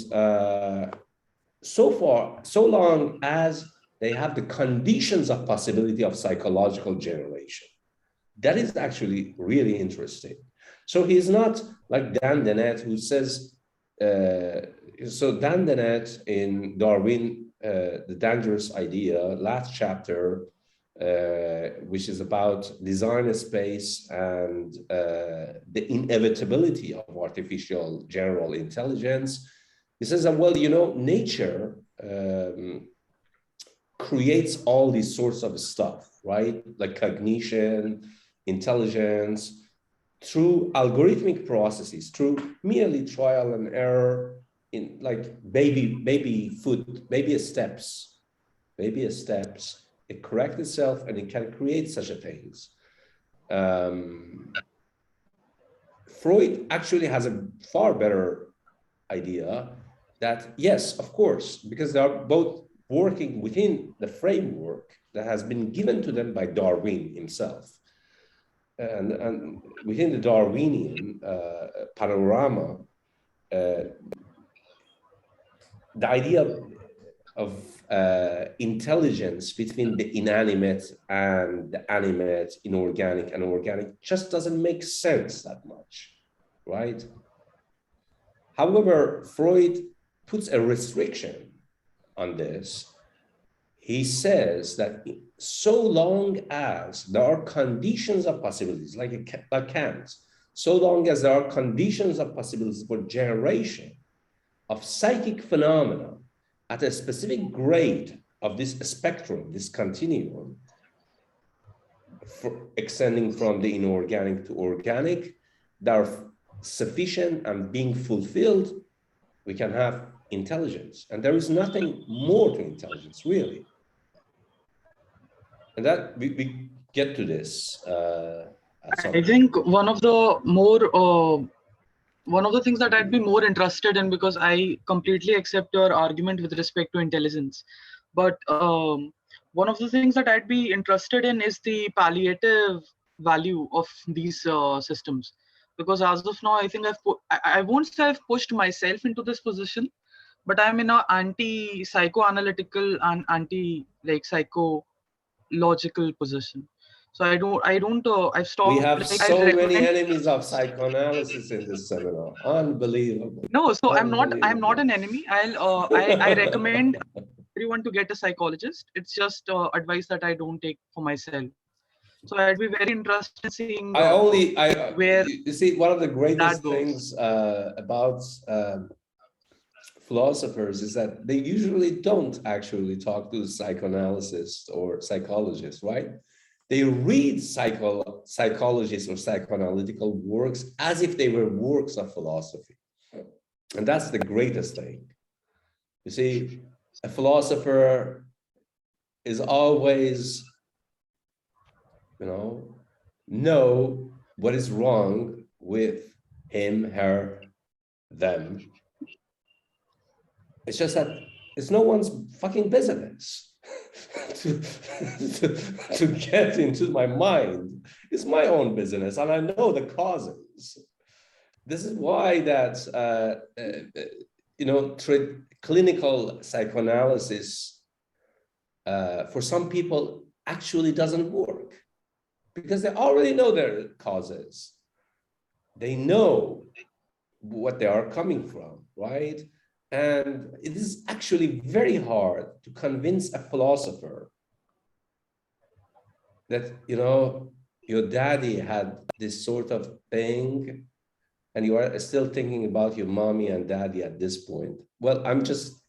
so long as they have the conditions of possibility of psychological generation. That is actually really interesting. So he's not like Dan Dennett, who says, so Dan Dennett in Darwin, The Dangerous Idea, last chapter, which is about design space and the inevitability of artificial general intelligence. He says that, well, nature creates all these sorts of stuff, right? Like cognition, intelligence, through algorithmic processes, through merely trial and error, in like baby steps. It corrects itself and it can create such a things. Freud actually has a far better idea that, yes, of course, because they are both working within the framework that has been given to them by Darwin himself. And within the Darwinian panorama, the idea of intelligence between the inanimate and the animate, inorganic and organic, just doesn't make sense that much, right? However, Freud puts a restriction on this. He says that so long as there are conditions of possibilities, like Kant, so long as there are conditions of possibilities for generation of psychic phenomena at a specific grade of this spectrum, this continuum, extending from the inorganic to organic, that are sufficient and being fulfilled, we can have intelligence, and there is nothing more to intelligence, really. And that we get to this. I think one of the things that I'd be more interested in, because I completely accept your argument with respect to intelligence, but one of the things that I'd be interested in is the palliative value of these systems, because as of now, I think I won't say I've pushed myself into this position, but I'm in an anti-psychoanalytical and anti-psychological position. So I've stopped. We have so many enemies of psychoanalysis in this seminar. Unbelievable. No, so I'm not an enemy. I recommend everyone to get a psychologist. It's just advice that I don't take for myself. So I'd be very interested in seeing where you see, one of the greatest things about philosophers is that they usually don't actually talk to psychoanalysts or psychologists, right? They read psychologists or psychoanalytical works as if they were works of philosophy. And that's the greatest thing. You see, a philosopher is always, know what is wrong with him, her, them. It's just that it's no one's fucking business to get into my mind. It's my own business, and I know the causes. This is why that clinical psychoanalysis for some people actually doesn't work, because they already know their causes. They know what they are coming from, right? And it is actually very hard to convince a philosopher that, your daddy had this sort of thing, and you are still thinking about your mommy and daddy at this point. Well, I'm just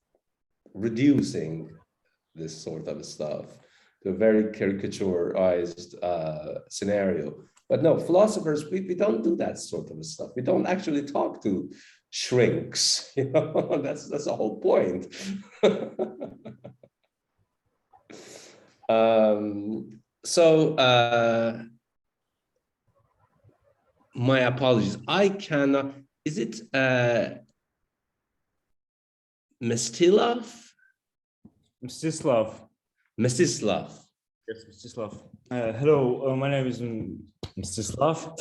reducing this sort of stuff to a very caricaturized scenario. But no, philosophers, we don't do that sort of stuff. We don't actually talk to shrinks, that's the whole point. My apologies. I cannot, is it Mstislav? Mstislav. Mstislav. Yes, Mstislav. Hello, my name is Mstislav.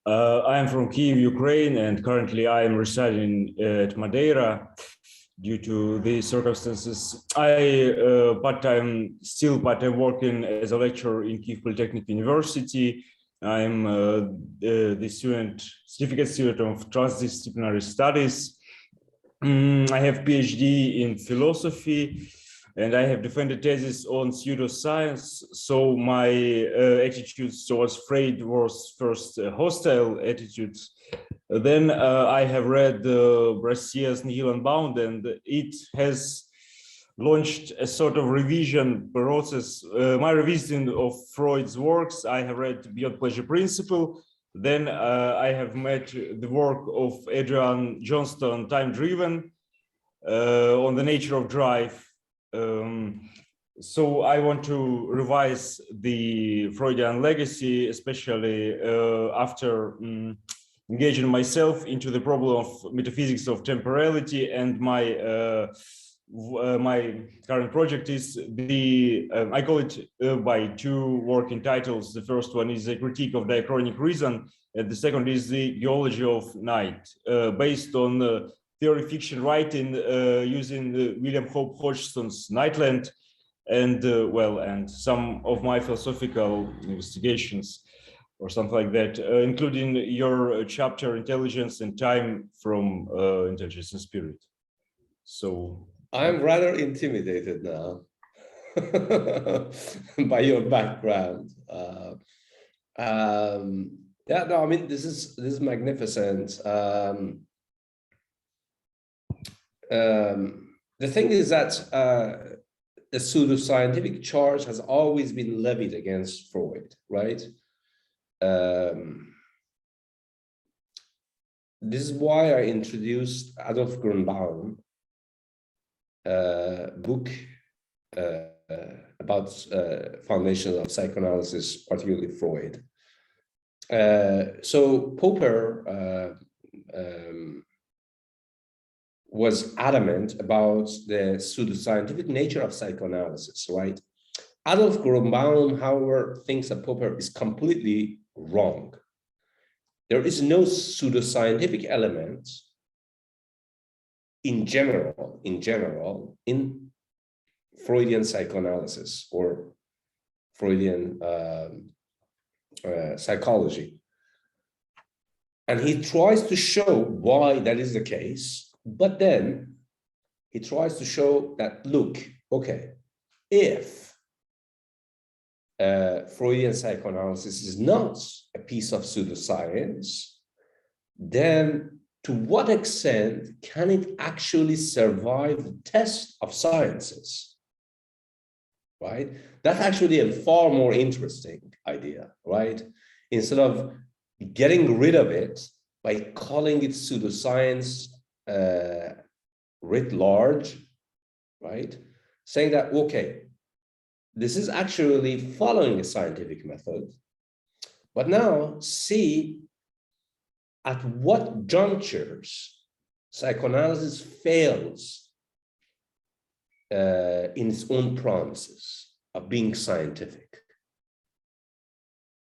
I am from Kyiv, Ukraine, and currently I am residing at Madeira due to the circumstances. But I'm working as a lecturer in Kyiv Polytechnic University. I'm the certificate student of Transdisciplinary Studies. I have PhD in philosophy, and I have defended thesis on pseudoscience. So my attitudes towards Freud was first hostile attitudes. Then I have read Brassier's Nihil Unbound, and it has launched a sort of revision process. My revision of Freud's works, I have read Beyond Pleasure Principle. Then I have met the work of Adrian Johnston, Time Driven, on the nature of drive. So I want to revise the Freudian legacy, especially after engaging myself into the problem of metaphysics of temporality, and my current project is I call it by two working titles. The first one is a critique of diachronic reason, and the second is the geology of night, based on theory fiction writing using William Hope Hodgson's Nightland, and and some of my philosophical investigations or something like that, including your chapter Intelligence and Time from Intelligence and Spirit. So I'm rather intimidated now by your background. Yeah, no, I mean, this is magnificent. The thing is that the pseudoscientific charge has always been levied against Freud, right? this is why I introduced Adolf Grunbaum book about foundations of psychoanalysis, particularly Freud. So Popper was adamant about the pseudoscientific nature of psychoanalysis, right? Adolf Grunbaum, however, thinks that Popper is completely wrong. There is no pseudoscientific element in general in Freudian psychoanalysis or Freudian psychology. And he tries to show why that is the case, but then he tries to show that, look, okay, if Freudian psychoanalysis is not a piece of pseudoscience, then to what extent can it actually survive the test of sciences, right? That's actually a far more interesting idea, right? Instead of getting rid of it by calling it pseudoscience writ large, right? Saying that, okay, this is actually following a scientific method, but now see at what junctures psychoanalysis fails in its own promises of being scientific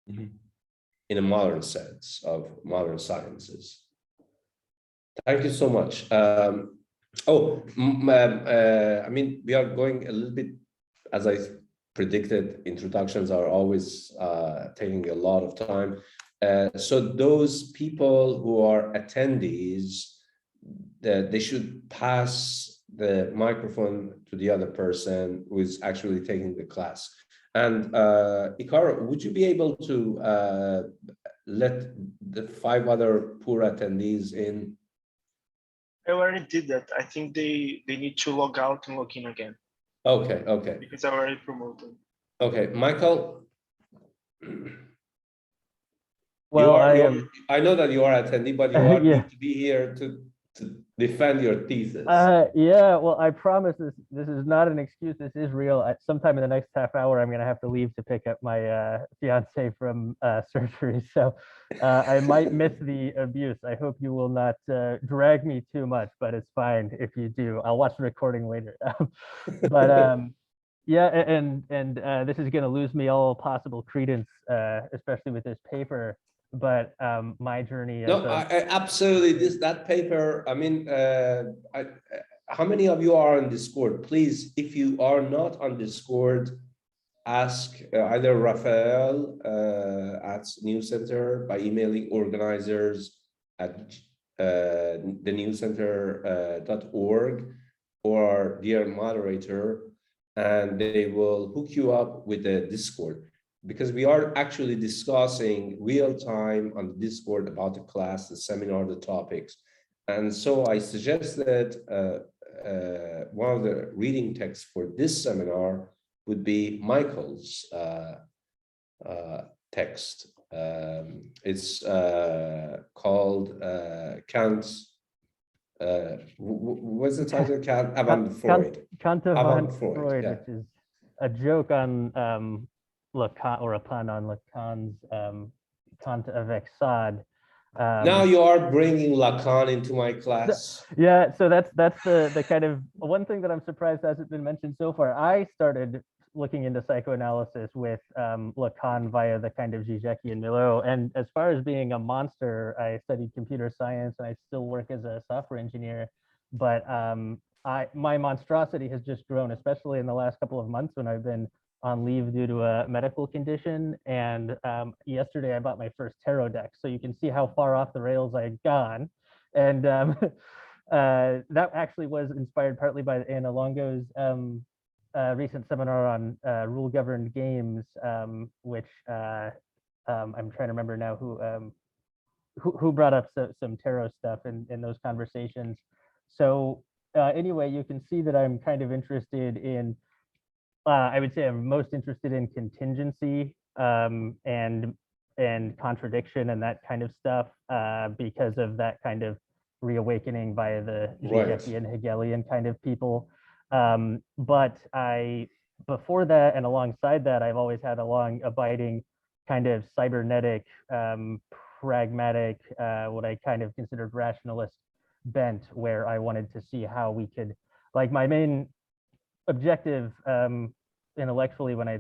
in a modern sense of modern sciences. Thank you so much. I mean, we are going a little bit, as I predicted, introductions are always taking a lot of time. So those people who are attendees, they should pass the microphone to the other person who is actually taking the class. And Ikara, would you be able to let the 5 other poor attendees in? I already did that. I think they need to log out and log in again. Okay, okay. Because I already promoted. Okay, Michael. Well, I know that you are attending, but you are yeah. need to be here to defend your thesis. Yeah, well, I promise this is not an excuse. This is real. Sometime in the next half hour, I'm going to have to leave to pick up my fiance from surgery. So I might miss the abuse. I hope you will not drag me too much, but it's fine if you do. I'll watch the recording later. But yeah, and this is going to lose me all possible credence, especially with this paper. But my journey. No, absolutely. That paper. I mean, how many of you are on Discord? Please, if you are not on Discord, ask either Rafael at News Center by emailing organizers at thenewscenter.org or our dear moderator, and they will hook you up with the Discord. Because we are actually discussing real time on the Discord about the class, the seminar, the topics. And so I suggested one of the reading texts for this seminar would be Michael's text. It's called Kant's, what's the title? Kant avant Freud. Kant avant Freud, yeah. which is a joke on Lacan, or a pun on Lacan's Kant avec Sade. Now you are bringing Lacan into my class. Yeah, so that's the kind of one thing that I'm surprised hasn't been mentioned so far. I started looking into psychoanalysis with Lacan via the kind of Zizeki and Milo. And as far as being a monster, I studied computer science and I still work as a software engineer. But my monstrosity has just grown, especially in the last couple of months when I've been on leave due to a medical condition. And yesterday I bought my first tarot deck. So you can see how far off the rails I had gone. And that actually was inspired partly by Anna Longo's recent seminar on rule-governed games, which I'm trying to remember now who brought up some tarot stuff in those conversations. So anyway, you can see that I'm kind of interested in, I would say I'm most interested in contingency and and contradiction and that kind of stuff because of that kind of reawakening by the Zizeki and Hegelian kind of people. But before that and alongside that, I've always had a long abiding kind of cybernetic, pragmatic, what I kind of considered rationalist bent, where I wanted to see how we could, like my main objective intellectually when I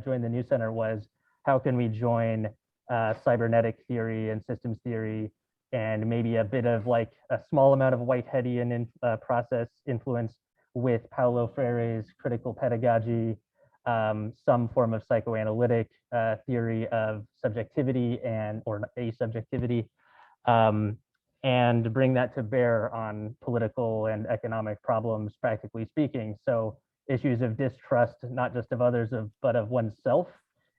joined the New Center was how can we join cybernetic theory and systems theory and maybe a bit of like a small amount of Whiteheadian process influence with Paulo Freire's critical pedagogy, some form of psychoanalytic theory of subjectivity or asubjectivity, and bring that to bear on political and economic problems, practically speaking. So issues of distrust, not just of others, but of oneself,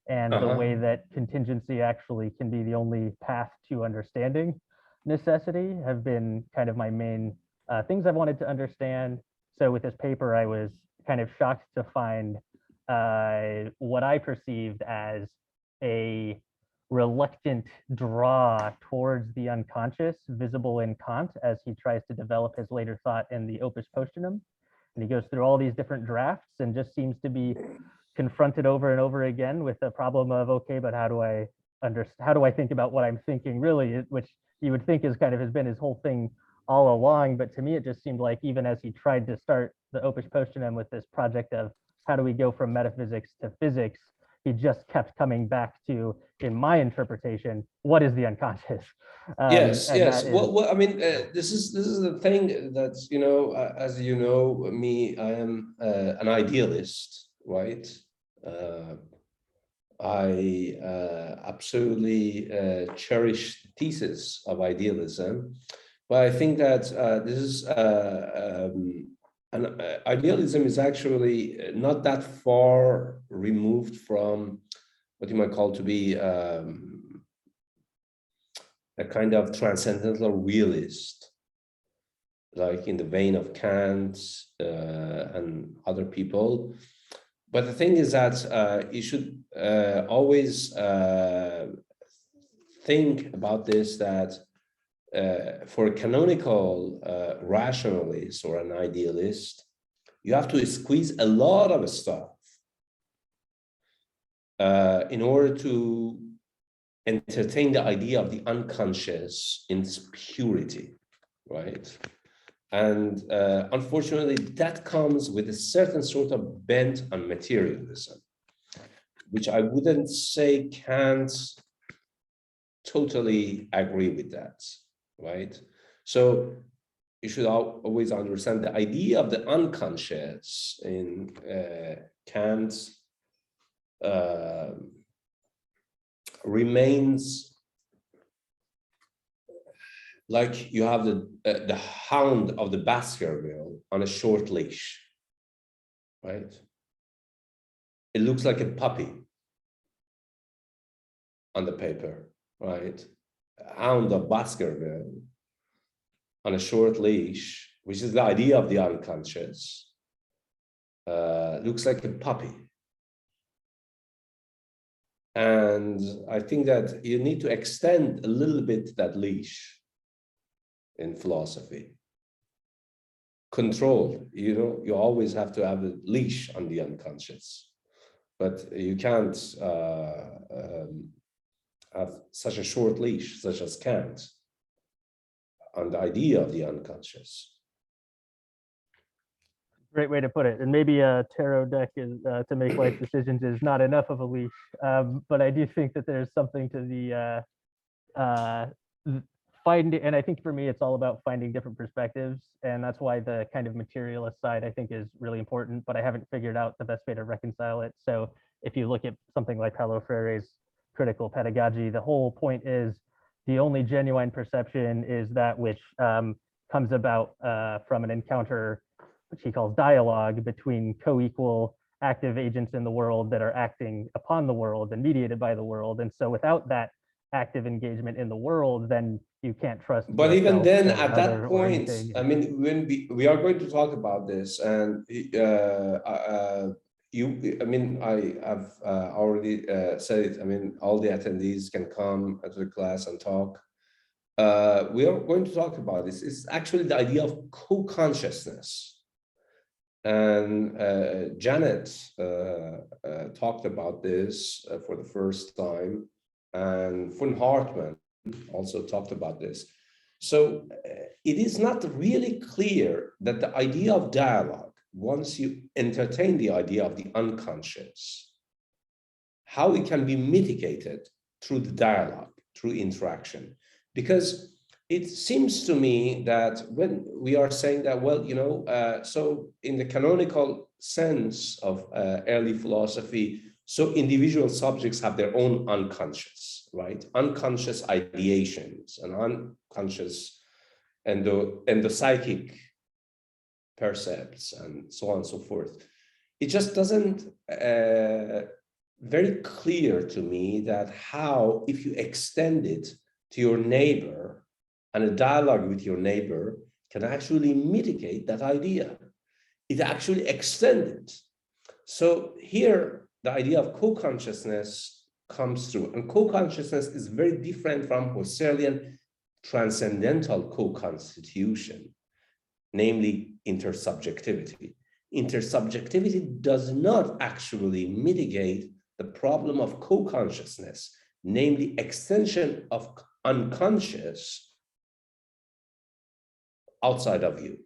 and the way that contingency actually can be the only path to understanding necessity have been kind of my main things I've wanted to understand. So with this paper, I was kind of shocked to find what I perceived as a reluctant draw towards the unconscious visible in Kant as he tries to develop his later thought in the Opus Posthumus. And he goes through all these different drafts and just seems to be confronted over and over again with the problem of, okay, but how do I think about what I'm thinking really, which you would think is kind of has been his whole thing all along. But to me, it just seemed like even as he tried to start the Opus Posthumus with this project of how do we go from metaphysics to physics, he just kept coming back to, in my interpretation, what is the unconscious? Yes. Well, I mean, this is the thing that, you know, as you know, me, I am an idealist, right? I absolutely cherish the thesis of idealism, but I think that this is idealism is actually not that far removed from what you might call to be a kind of transcendental realist, like in the vein of Kant and other people. But the thing is that you should always think about this, that for a canonical rationalist or an idealist, you have to squeeze a lot of stuff in order to entertain the idea of the unconscious in its purity, right? And unfortunately, that comes with a certain sort of bent on materialism, which I wouldn't say can't totally agree with that, right? So you should always understand the idea of the unconscious in Kant remains like you have the hound of the Baskerville on a short leash, right? It looks like a puppy on the paper, right? A hound of Baskerville on a short leash, which is the idea of the unconscious, looks like a puppy. And I think that you need to extend a little bit that leash in philosophy. Control, you know, you always have to have a leash on the unconscious, but you can't have such a short leash, such as Kant, on the idea of the unconscious. Great way to put it. And maybe a tarot deck is to make life decisions is not enough of a leash, but I do think that there's something to the and I think for me, it's all about finding different perspectives. And that's why the kind of materialist side, I think, is really important, but I haven't figured out the best way to reconcile it. So if you look at something like Paulo Freire's critical pedagogy, the whole point is the only genuine perception is that which comes about from an encounter, which he calls dialogue, between co-equal active agents in the world that are acting upon the world and mediated by the world. And so without that active engagement in the world, then you can't trust. But even then, at that point, I mean, when we are going to talk about this, and I mean, I have already said it. I mean, all the attendees can come to the class and talk. We are going to talk about this. It's actually the idea of co-consciousness. And Janet talked about this for the first time, and von Hartmann also talked about this. So it is not really clear that the idea of dialogue, once you entertain the idea of the unconscious, how it can be mitigated through the dialogue, through interaction. Because it seems to me that when we are saying that, well, you know, so in the canonical sense of early philosophy, so individual subjects have their own unconscious, right? Unconscious ideations and unconscious and the psychic percepts and so on and so forth. It just doesn't very clear to me that how, if you extend it to your neighbor and a dialogue with your neighbor can actually mitigate that idea. It actually extends it. So here, the idea of co-consciousness comes through, and co-consciousness is very different from Husserlian transcendental co-constitution, namely intersubjectivity. Intersubjectivity does not actually mitigate the problem of co-consciousness, namely extension of unconscious outside of you,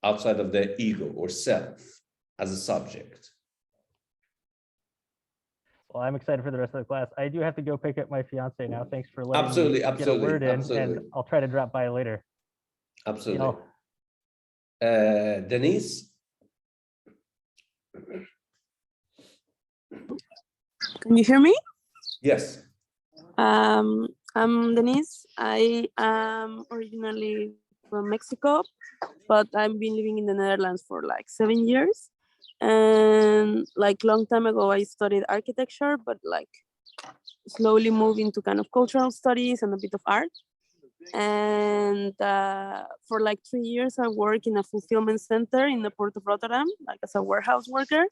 outside of the ego or self as a subject. Well, I'm excited for the rest of the class. I do have to go pick up my fiance now. Thanks for letting Absolutely, me absolutely, get a word in, absolutely. and I'll try to drop by later. Absolutely. Denise? Can you hear me? Yes. I'm Denise. I am originally from Mexico, but I've been living in the Netherlands for like 7 years. And like long time ago, I studied architecture, but like slowly moved into kind of cultural studies and a bit of art. And for like 3 years, I worked in a fulfillment center in the port of Rotterdam, like as a warehouse worker.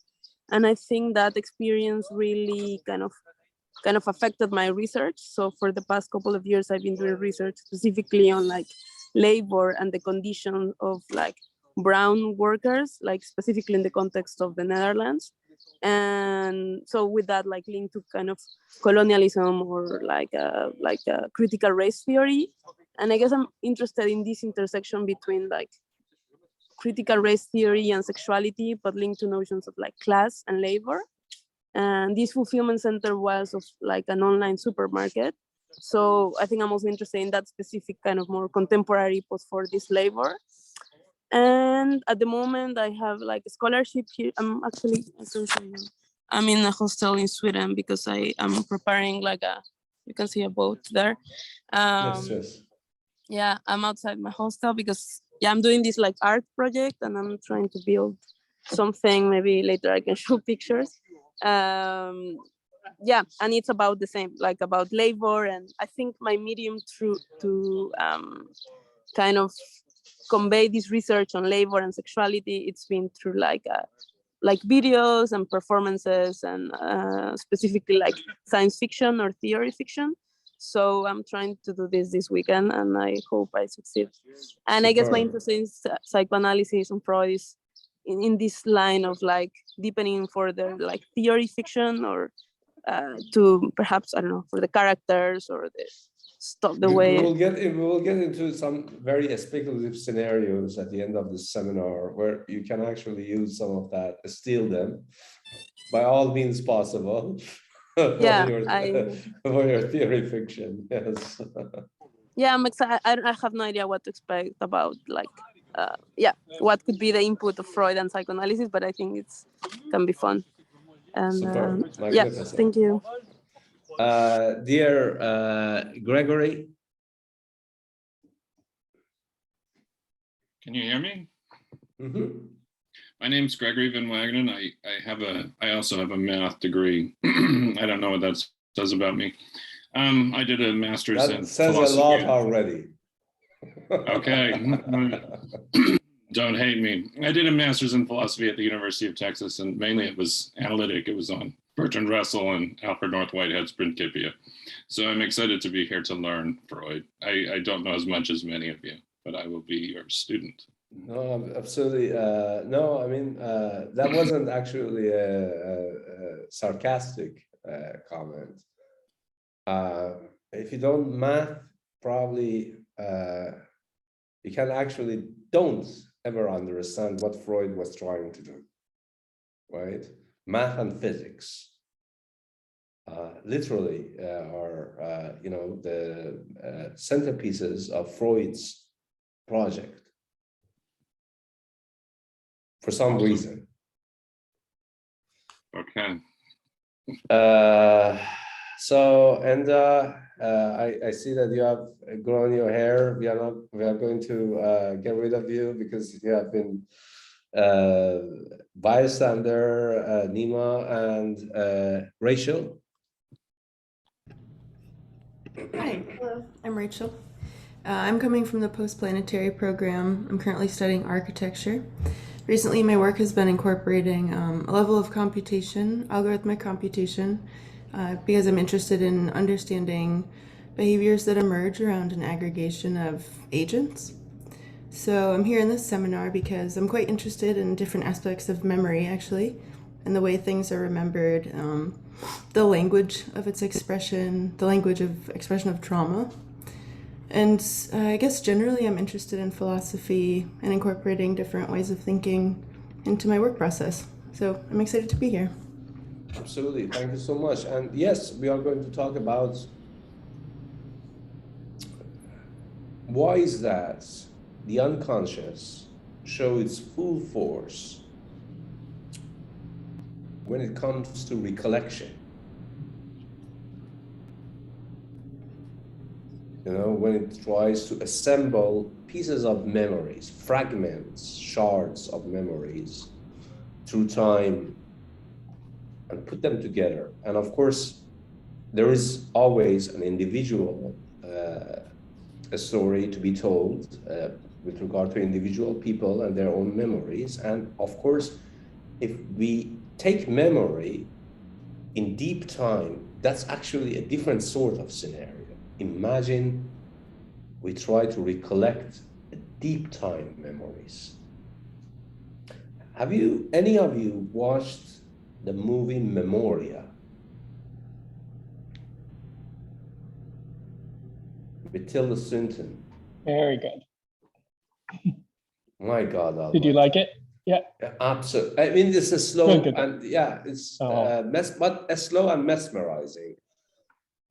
And I think that experience really kind of affected my research. So for the past couple of years, I've been doing research specifically on like labor and the condition of like brown workers, like specifically in the context of the Netherlands. And so with that, like linked to kind of colonialism or like a critical race theory. And I guess I'm interested in this intersection between like critical race theory and sexuality, but linked to notions of like class and labor. And this fulfillment center was of like an online supermarket. So I think I'm also interested in that specific kind of more contemporary post-Fordist labor. And at the moment I have like a scholarship here. I'm actually, I'm in a hostel in Sweden because I am preparing like you can see a boat there. Yes. Yeah, I'm outside my hostel because I'm doing this like art project and I'm trying to build something. Maybe later I can show pictures. And it's about the same, like about labor. And I think my medium to kind of convey this research on labor and sexuality, it's been through like videos and performances and specifically like science fiction or theory fiction. So I'm trying to do this weekend and I hope I succeed. And I guess my interest in psychoanalysis and Freud is in this line of like deepening further like theory fiction or to perhaps, I don't know, for the characters or the stuff, the way. We will get into some very speculative scenarios at the end of this seminar where you can actually use some of that, steal them, by all means possible. Yeah, for your theory fiction, yes. Yeah, I'm excited. I have no idea what to expect about like, what could be the input of Freud and psychoanalysis, but I think it's can be fun. And thank you. Dear Gregory. Can you hear me? Mm-hmm. My name's Gregory Van Wagenen. I also have a math degree. I don't know what that says about me. I did a master's in philosophy. That says a lot already. Okay. don't hate me. I did a master's in philosophy at the University of Texas, and mainly it was analytic. It was on Bertrand Russell and Alfred North Whitehead's Principia. So I'm excited to be here to learn Freud. I don't know as much as many of you, but I will be your student. No, absolutely. No, I mean, that wasn't actually a sarcastic comment. If you don't math, probably you can actually don't ever understand what Freud was trying to do, right? Math and physics literally are, you know, the centerpieces of Freud's project for some reason. Okay. I see that you have grown your hair. We are going to get rid of you because you have been bystander, Nima and Rachel. Hi, hello, I'm Rachel. I'm coming from the postplanetary program. I'm currently studying architecture. Recently, my work has been incorporating a level of computation, algorithmic computation, because I'm interested in understanding behaviors that emerge around an aggregation of agents. So I'm here in this seminar because I'm quite interested in different aspects of memory, actually, and the way things are remembered, the language of its expression, the language of expression of trauma. And I guess generally I'm interested in philosophy and incorporating different ways of thinking into my work process. So I'm excited to be here. Absolutely, thank you so much. And yes, we are going to talk about why is that the unconscious shows its full force when it comes to recollection. You know, when it tries to assemble pieces of memories, fragments, shards of memories through time and put them together. And of course, there is always an individual a story to be told with regard to individual people and their own memories. And of course, if we take memory in deep time, that's actually a different sort of scenario. Imagine we try to recollect deep time memories. Have you, any of you, watched the movie Memoria with Tilda Swinton? Very good. My God, Alberto. Did you like it? Yeah. Absolutely. I mean, this is slow Good. and yeah, it's but slow and mesmerizing.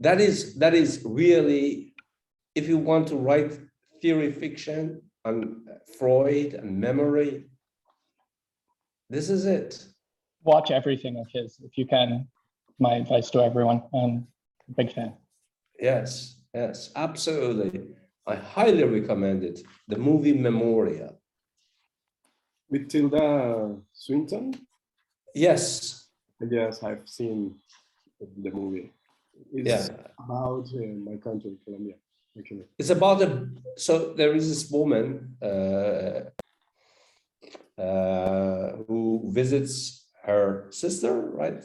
That is really, if you want to write theory fiction on Freud and memory, this is it. Watch everything of his if you can. My advice to everyone. I'm a big fan. Yes, yes, absolutely. I highly recommend it. The movie Memoria. With Tilda Swinton? Yes. Yes, I've seen the movie. It's about my country, Colombia, actually. It's about so there is this woman who visits her sister, right?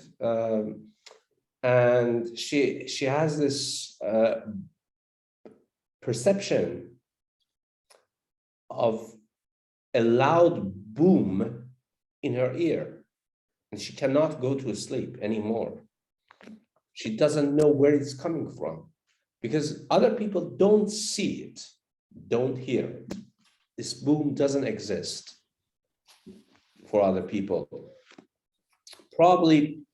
And she has this perception of a loud boom in her ear, and she cannot go to sleep anymore. She doesn't know where it's coming from because other people don't see it, don't hear it. This boom doesn't exist for other people. Probably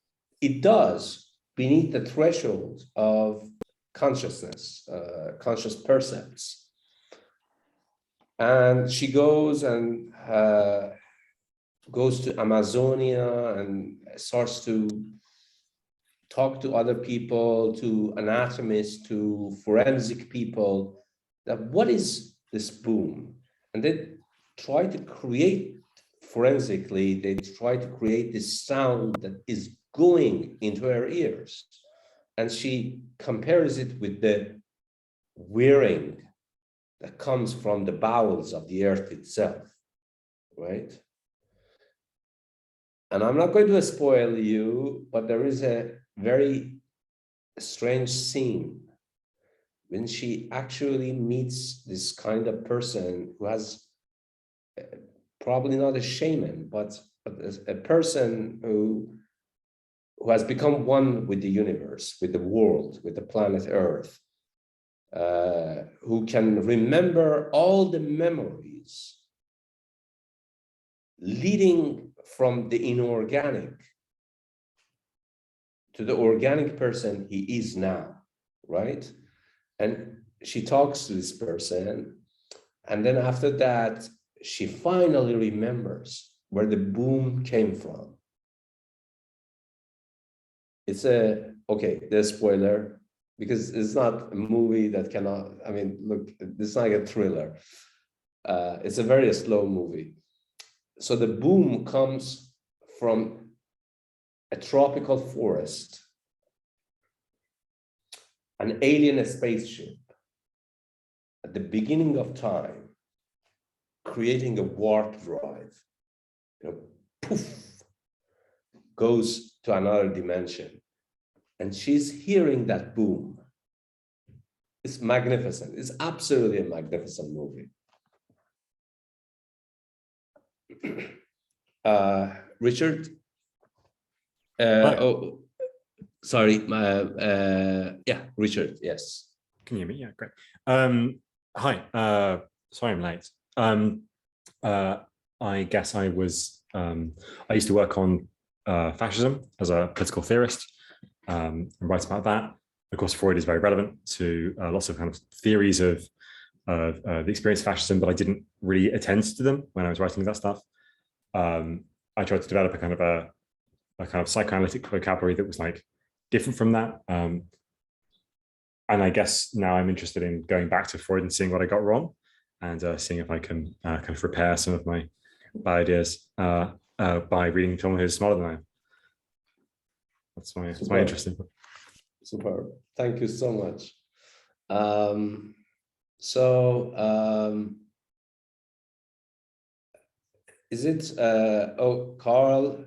it does beneath the threshold of consciousness, conscious percepts. And she goes and goes to Amazonia and starts to talk to other people, to anatomists, to forensic people, that what is this boom? And they try to create, forensically, they try to create this sound that is going into her ears. And she compares it with the whirring that comes from the bowels of the earth itself. right? And I'm not going to spoil you, but there is a very strange scene when she actually meets this kind of person who has probably not a shaman, but a person who has become one with the universe, with the world, with the planet Earth, who can remember all the memories leading from the inorganic to the organic person he is now, right? And she talks to this person, and then after that, she finally remembers where the boom came from. It's okay, there's spoiler, because it's not a movie that cannot, I mean, look, it's not a thriller. It's a very slow movie. So the boom comes from a tropical forest, an alien spaceship at the beginning of time, creating a warp drive, poof, goes to another dimension. And she's hearing that boom. It's magnificent. It's absolutely a magnificent movie. Richard? Oh, sorry. Yeah, Richard, yes. Can you hear me? Yeah, great. Hi, sorry I'm late. I guess I used to work on fascism as a political theorist and write about that. Of course, Freud is very relevant to lots of kind of theories of the experience of fascism, but I didn't really attend to them when I was writing that stuff. I tried to develop a kind of psychoanalytic vocabulary that was like different from that. And I guess now I'm interested in going back to Freud and seeing what I got wrong, and seeing if I can kind of repair some of my bad ideas by reading someone who's smarter than I am. That's my interest in. Superb. Thank you so much. Is it, oh, Carl,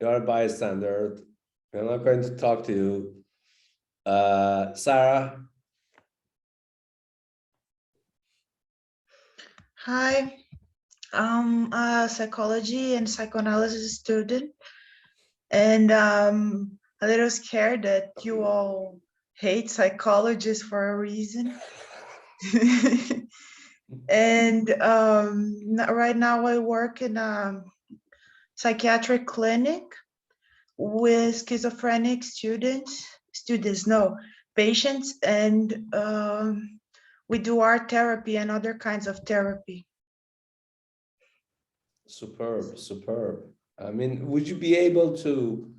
you're a bystander. I'm not going to talk to you. Sarah? Hi, I'm a psychology and psychoanalysis student, and I'm a little scared that you all hate psychologists for a reason. And right now I work in a psychiatric clinic with schizophrenic patients, and we do art therapy and other kinds of therapy. Superb, superb. I mean, would you be able to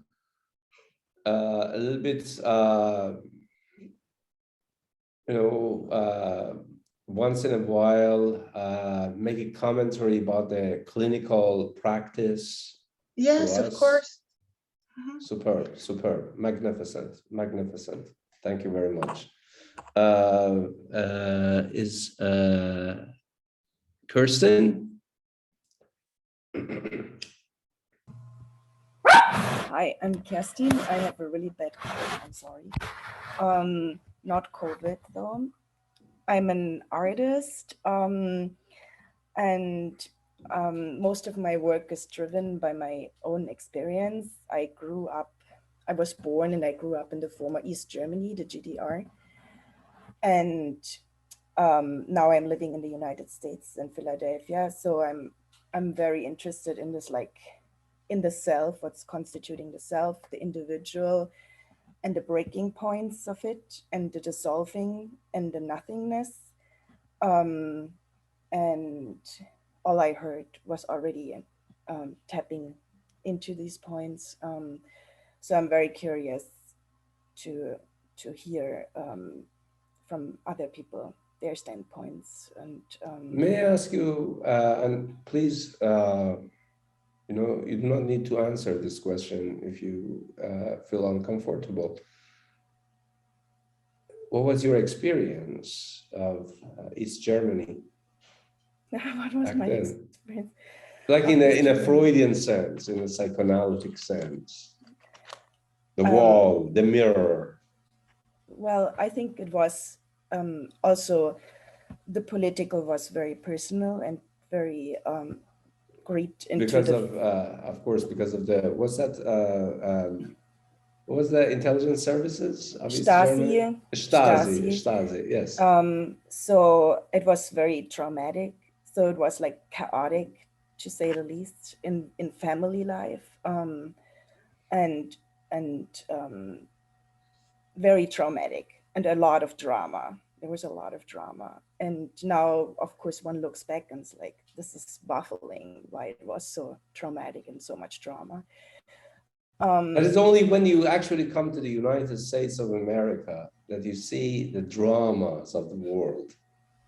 a little bit, once in a while, make a commentary about the clinical practice? Yes, of course. Mm-hmm. Superb, superb, magnificent, magnificent. Thank you very much. Is Kirsten? Hi, I'm Kerstin. I have a really bad cold. I'm sorry. Not COVID though. I'm an artist, and most of my work is driven by my own experience. I was born and I grew up in the former East Germany, the GDR. And now I'm living in the United States in Philadelphia. So I'm very interested in this, like in the self, what's constituting the self, the individual, and the breaking points of it, and the dissolving and the nothingness. And all I heard was already tapping into these points. So I'm very curious to hear from other people, their standpoints. And may I ask you, and please, you do not need to answer this question if you feel uncomfortable. What was your experience of East Germany? What was my experience? Like in a Freudian sense, in a psychoanalytic sense, the wall, the mirror. Well, I think it was also the political was very personal and very gripped into Because of course, because of the what was the intelligence services of East Germany? Stasi, yes. So it was very traumatic. So it was like chaotic, to say the least, in family life, and very traumatic, and a lot of drama. There was a lot of drama, and now, of course, one looks back and it's like, this is baffling why it was so traumatic and so much drama. But it's only when you actually come to the United States of America that you see the dramas of the world.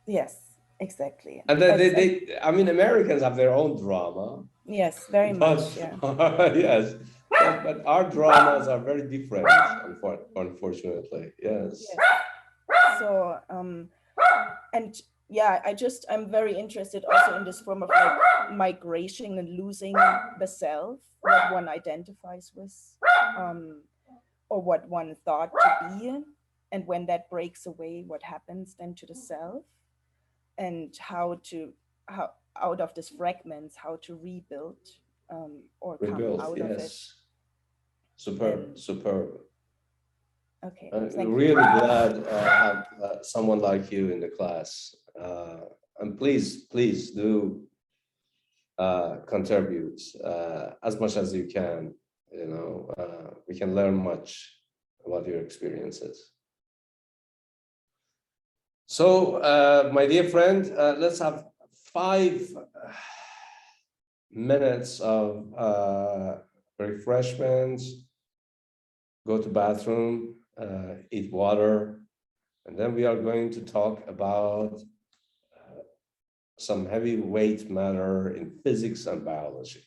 Yes, exactly. And I mean, Americans have their own drama. Yes, very much. Yeah. Yes, but our dramas are very different, unfortunately. Yes. So, and yeah, I'm very interested also in this form of like migration and losing the self, what one identifies with, or what one thought to be, and when that breaks away, what happens then to the self, and how out of these fragments, how to rebuild or come out of it. Superb, superb. Okay, I'm really glad to have someone like you in the class. And please do contribute as much as you can. You know, we can learn much about your experiences. So, my dear friend, let's have 5 minutes of refreshments, go to bathroom, eat water, and then we are going to talk about some heavyweight matter in physics and biology.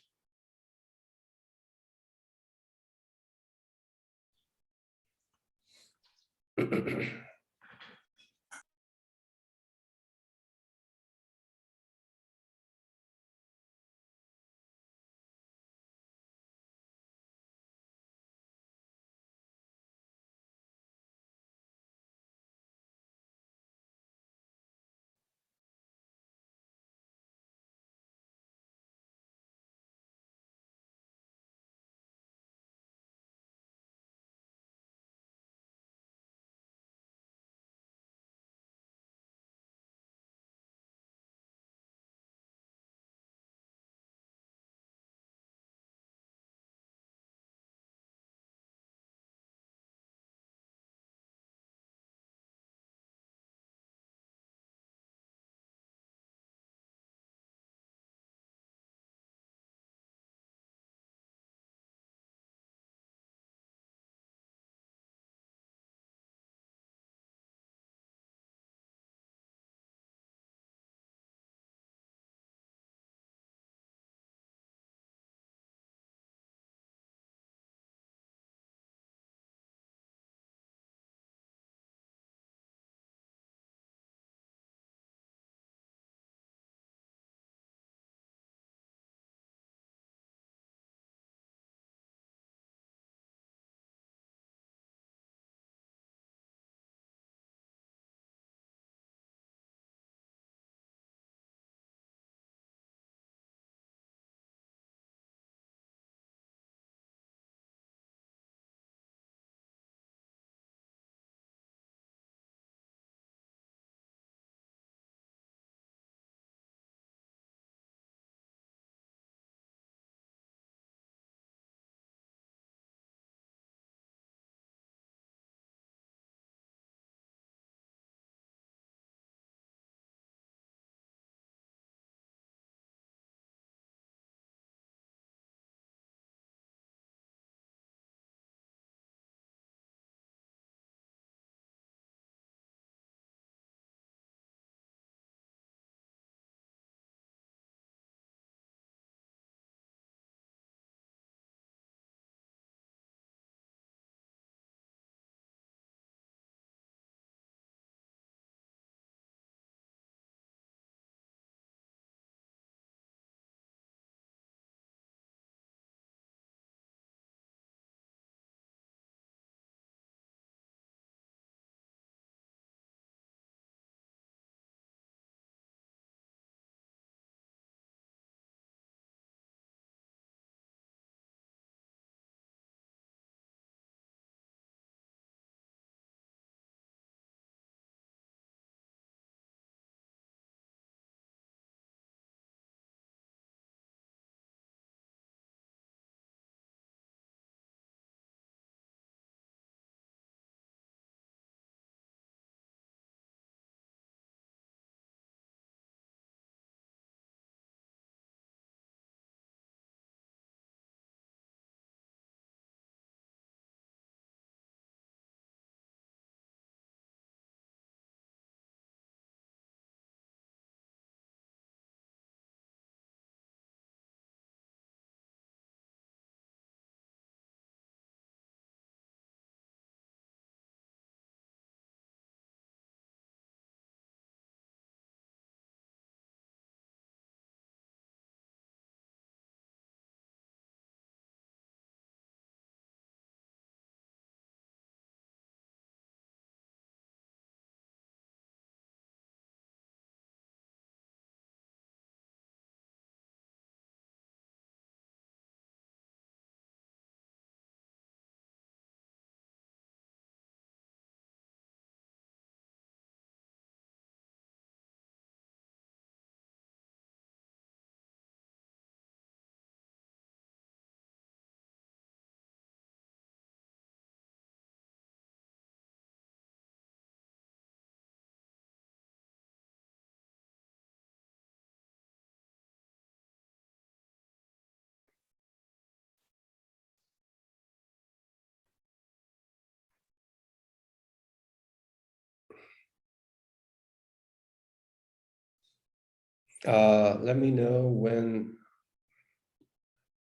Let me know when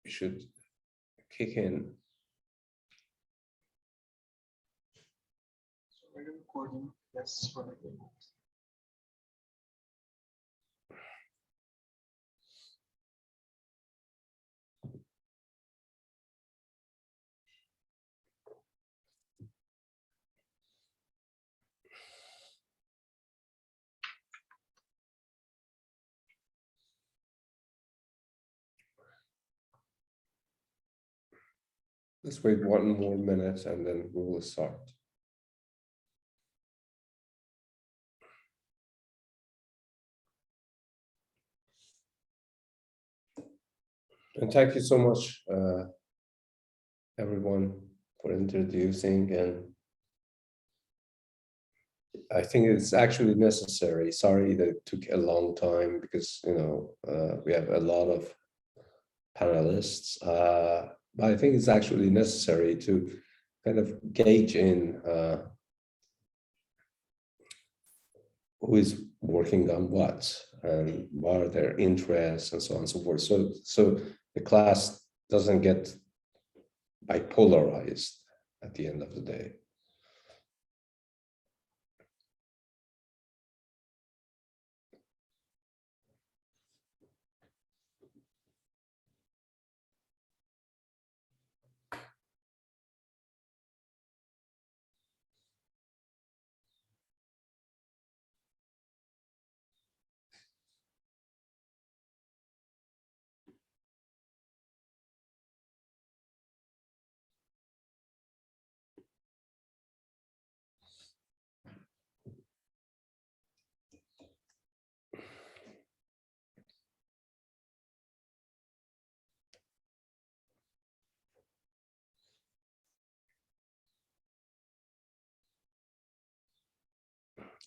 you should kick in. Recording. Yes, for the Let's wait 1 more minute and then we will start. And thank you so much, everyone, for introducing. And I think it's actually necessary. Sorry that it took a long time because, you know, we have a lot of panelists. But I think it's actually necessary to kind of gauge in who is working on what and what are their interests and so on and so forth. So the class doesn't get bipolarized at the end of the day.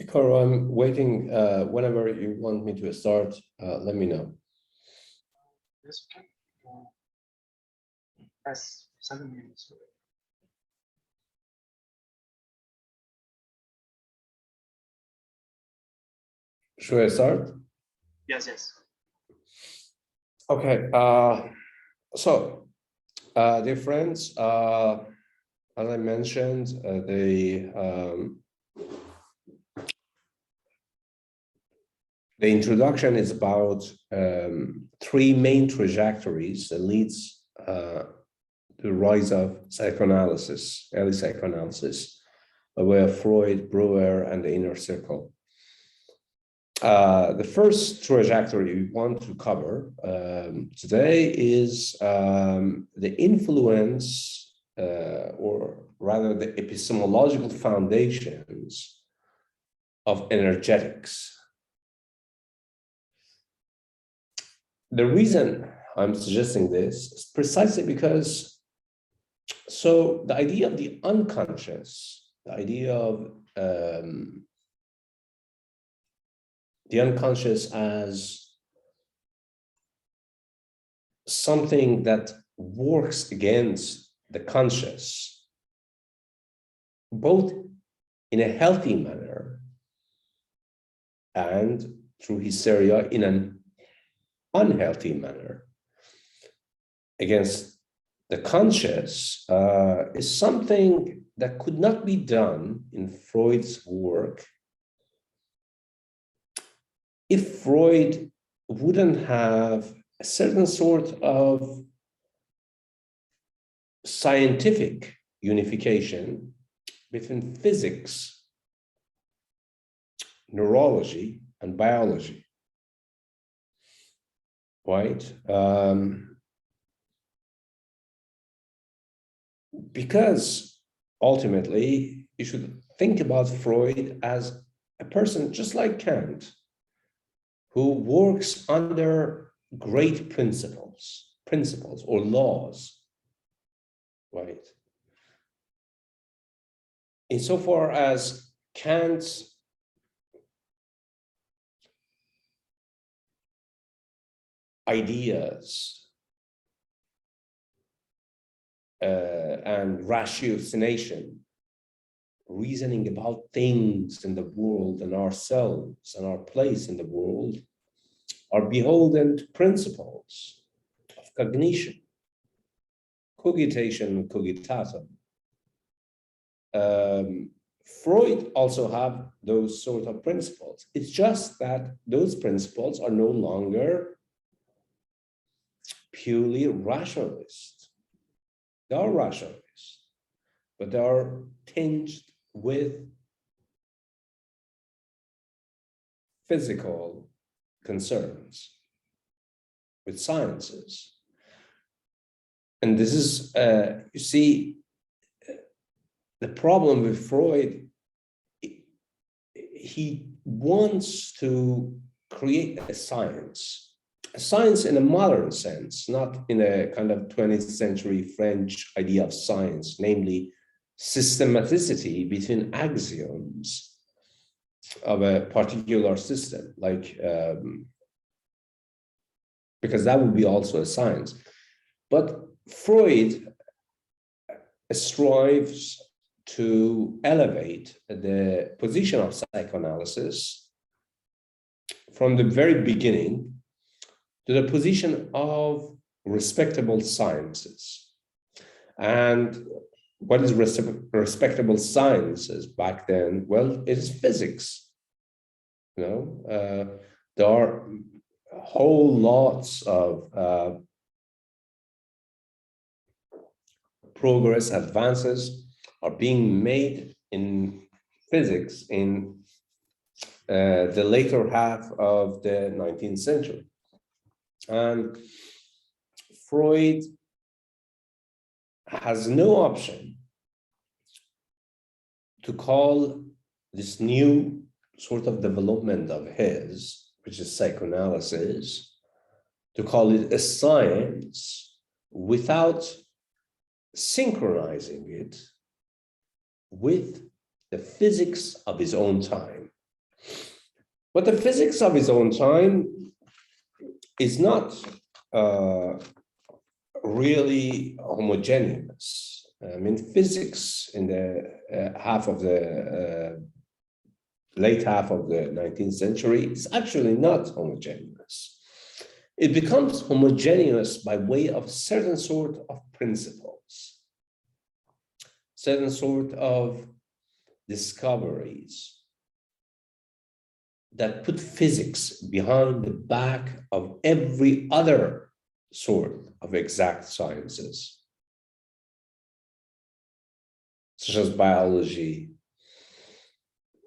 Caro, I'm waiting. Whenever you want me to start, let me know. Yes, okay. That's 7 minutes. Should I start? Yes, yes. Okay. So, dear friends, as I mentioned, the introduction is about 3 main trajectories that leads to the rise of psychoanalysis, early psychoanalysis, by way of Freud, Breuer, and the inner circle. The first trajectory we want to cover today is the influence, or rather the epistemological foundations of energetics. The reason I'm suggesting this is precisely because, so the idea of the unconscious, the idea of the unconscious as something that works against the conscious, both in a healthy manner and through hysteria in an unhealthy manner against the conscious, is something that could not be done in Freud's work if Freud wouldn't have a certain sort of scientific unification between physics, neurology, and biology, right? Because ultimately, you should think about Freud as a person just like Kant, who works under great principles or laws, right? Insofar as Kant's ideas and ratiocination, reasoning about things in the world and ourselves and our place in the world, are beholden to principles of cognition, cogitation, cogitatum. Freud also have those sort of principles. It's just that those principles are no longer purely rationalist. They are rationalist, but they are tinged with physical concerns, with sciences. And this is, you see, the problem with Freud, he wants to create a science in a modern sense, not in a kind of 20th century French idea of science, namely systematicity between axioms of a particular system, like, because that would be also a science. But Freud strives to elevate the position of psychoanalysis from the very beginning to the position of respectable sciences. And what is respectable sciences back then? Well, it is physics. You know, there are whole lots of progress, advances are being made in physics in the later half of the 19th century. And Freud has no option to call this new sort of development of his, which is psychoanalysis, to call it a science without synchronizing it with the physics of his own time. But the physics of his own time is not really homogeneous. I mean, physics in the late half of the 19th century is actually not homogeneous. It becomes homogeneous by way of certain sort of principles, certain sort of discoveries that put physics behind the back of every other sort of exact sciences, such as biology,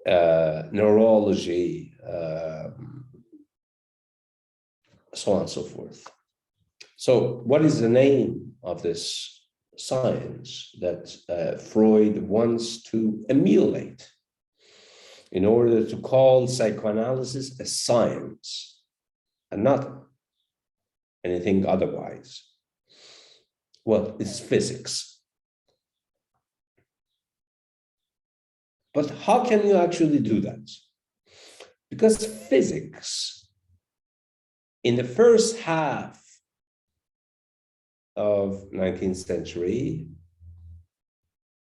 neurology, so on and so forth. So what is the name of this science that Freud wants to emulate in order to call psychoanalysis a science and not anything otherwise? Well, it's physics. But how can you actually do that? Because physics in the first half of 19th century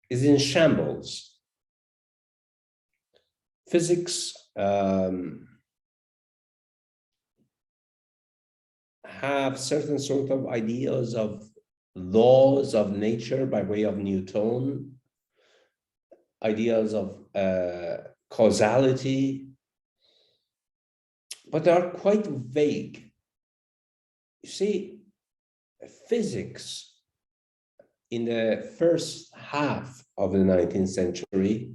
is in shambles. Physics have certain sort of ideas of laws of nature by way of Newton, ideas of causality, but they are quite vague. You see, physics in the first half of the 19th century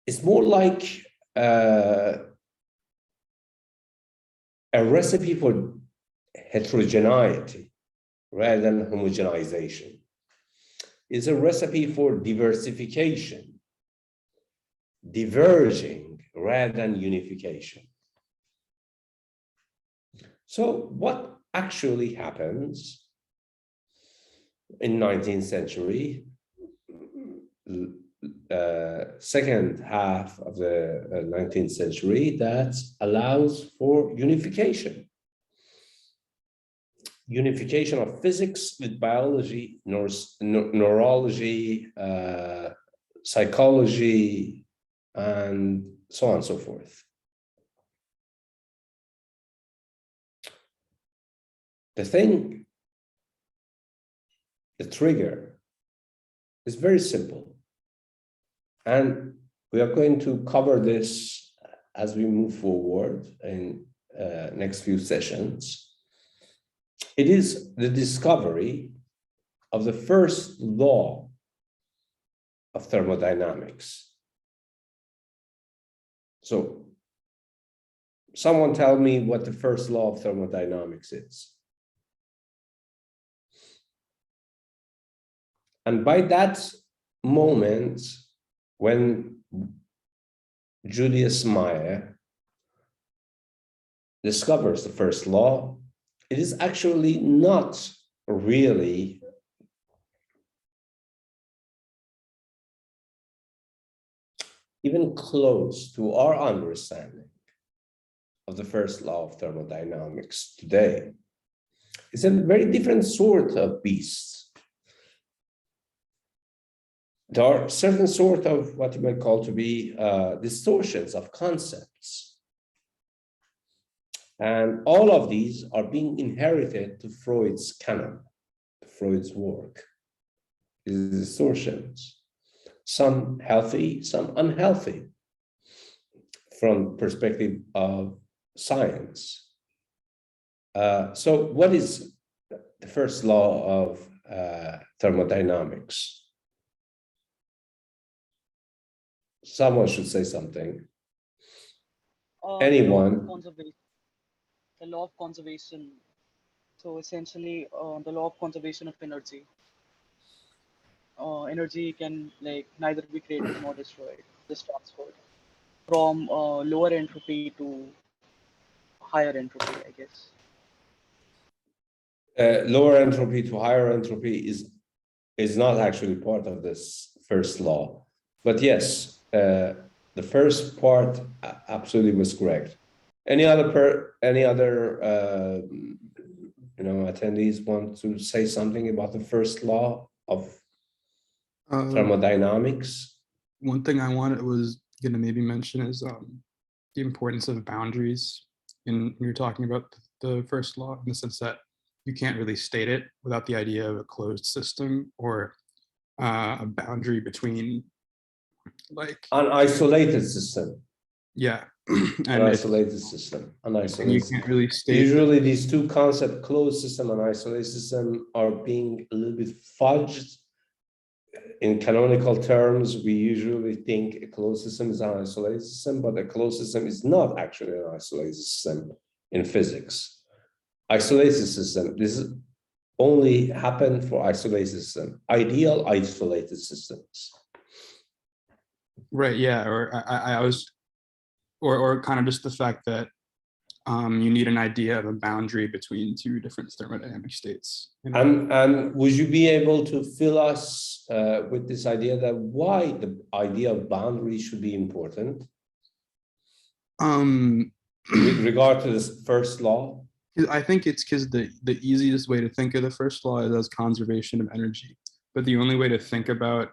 is more like a recipe for heterogeneity rather than homogenization. It's a recipe for diversification, diverging rather than unification. So what actually happens in 19th century, second half of the 19th century, that allows for unification of physics with biology, neurology, psychology, and so on and so forth. the trigger is very simple. And we are going to cover this as we move forward in next few sessions. It is the discovery of the first law of thermodynamics. So, someone tell me what the first law of thermodynamics is. And by that moment, when Julius Meyer discovers the first law, it is actually not really even close to our understanding of the first law of thermodynamics today. It's a very different sort of beast. There are certain sort of what you might call to be distortions of concepts. And all of these are being inherited to Freud's canon, Freud's work. These distortions, some healthy, some unhealthy, from perspective of science. So what is the first law of thermodynamics? Someone should say something. Anyone? The law of conservation. So essentially, the law of conservation of energy. Energy can neither be created nor destroyed, just transferred from lower entropy to higher entropy, I guess. Lower entropy to higher entropy is not actually part of this first law, but yes, the first part absolutely was correct. Any other attendees want to say something about the first law of thermodynamics? One thing I was going to maybe mention is the importance of boundaries. When you're talking about the first law, in the sense that you can't really state it without the idea of a closed system or a boundary between an isolated system. Yeah. An isolated system. You can't really state. Usually these two concepts, closed system and isolated system, are being a little bit fudged. In canonical terms, we usually think a closed system is an isolated system, but a closed system is not actually an isolated system in physics. Isolated system, this only happen for isolated system, ideal isolated systems. Right, yeah, or kind of just the fact that you need an idea of a boundary between two different thermodynamic states. And would you be able to fill us with this idea that why the idea of boundary should be important? With regard to this first law? I think it's because the easiest way to think of the first law is as conservation of energy. But the only way to think about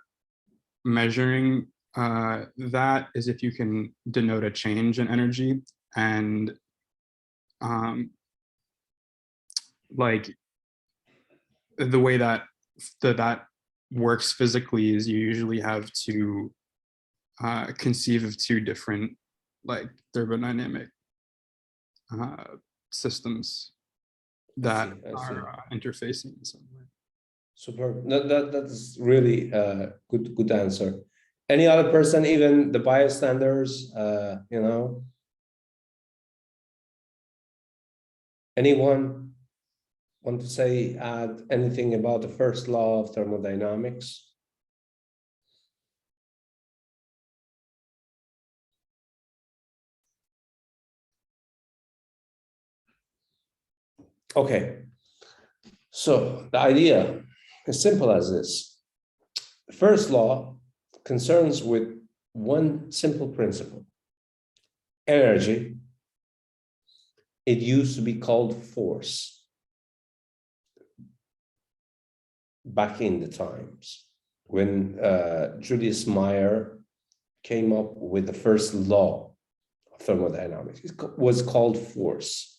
measuring that is if you can denote a change in energy. And the way that works physically is you usually have to conceive of two different thermodynamic systems that are interfacing in some way. Superb. That's really a good answer. Any other person, even the bystanders, anyone want to add anything about the first law of thermodynamics? Okay, so the idea is simple as this. The first law concerns with one simple principle. Energy, it used to be called force back in the times when Julius Meyer came up with the first law of thermodynamics. It was called force.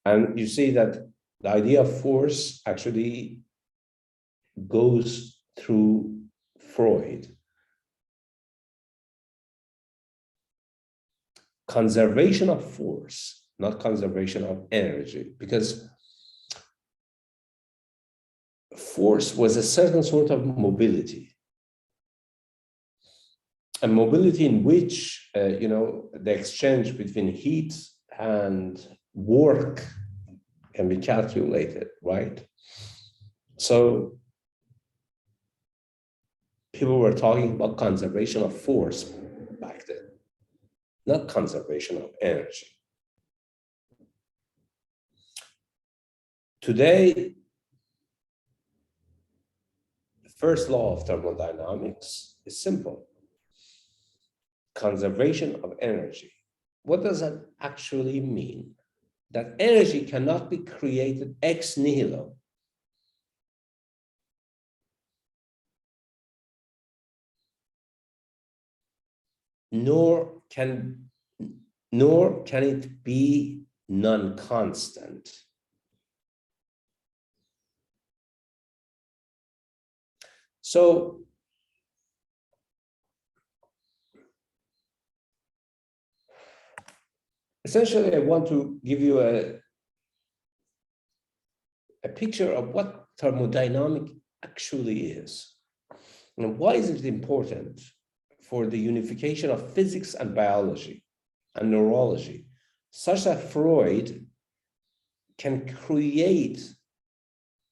And you see that The idea of force actually goes through Freud. Conservation of force, not conservation of energy, because force was a certain sort of mobility. A mobility in which, the exchange between heat and work can be calculated, right? So people were talking about conservation of force back then, not conservation of energy. Today, the first law of thermodynamics is simple. Conservation of energy. What does that actually mean? That energy cannot be created ex nihilo. Nor can it be non-constant. So essentially, I want to give you a picture of what thermodynamics actually is. And why is it important for the unification of physics and biology and neurology, such that Freud can create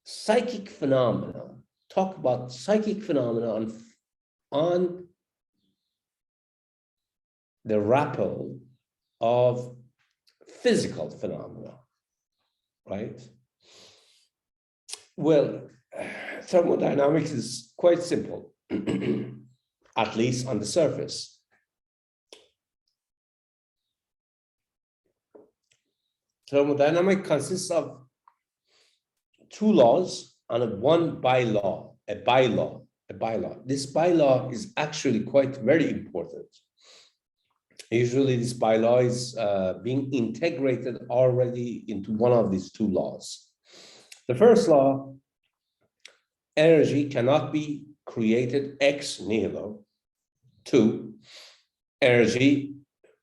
psychic phenomena, talk about psychic phenomena on the rappel of physical phenomena, right? Well, thermodynamics is quite simple, at least on the surface. Thermodynamics consists of two laws and one bylaw, a bylaw. This bylaw is actually very important. Usually this bylaw is being integrated already into one of these two laws. The first law, energy cannot be created ex nihilo. 2, energy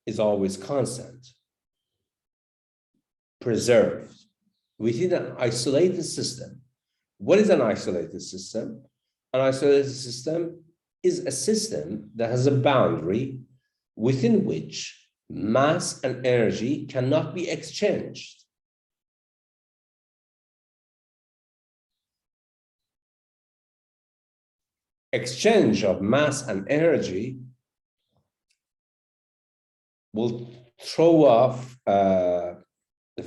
is always constant, preserved within an isolated system. What is an isolated system? An isolated system is a system that has a boundary within which mass and energy cannot be exchanged. Exchange of mass and energy will throw off the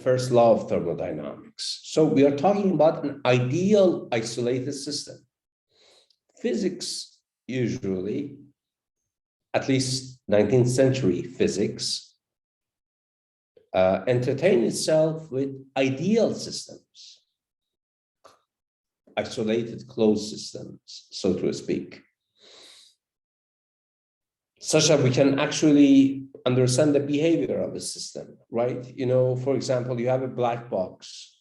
first law of thermodynamics. So we are talking about an ideal isolated system. Physics usually, at least 19th century physics, entertain itself with ideal systems, isolated closed systems, so to speak, such that we can actually understand the behavior of a system, right? For example, you have a black box.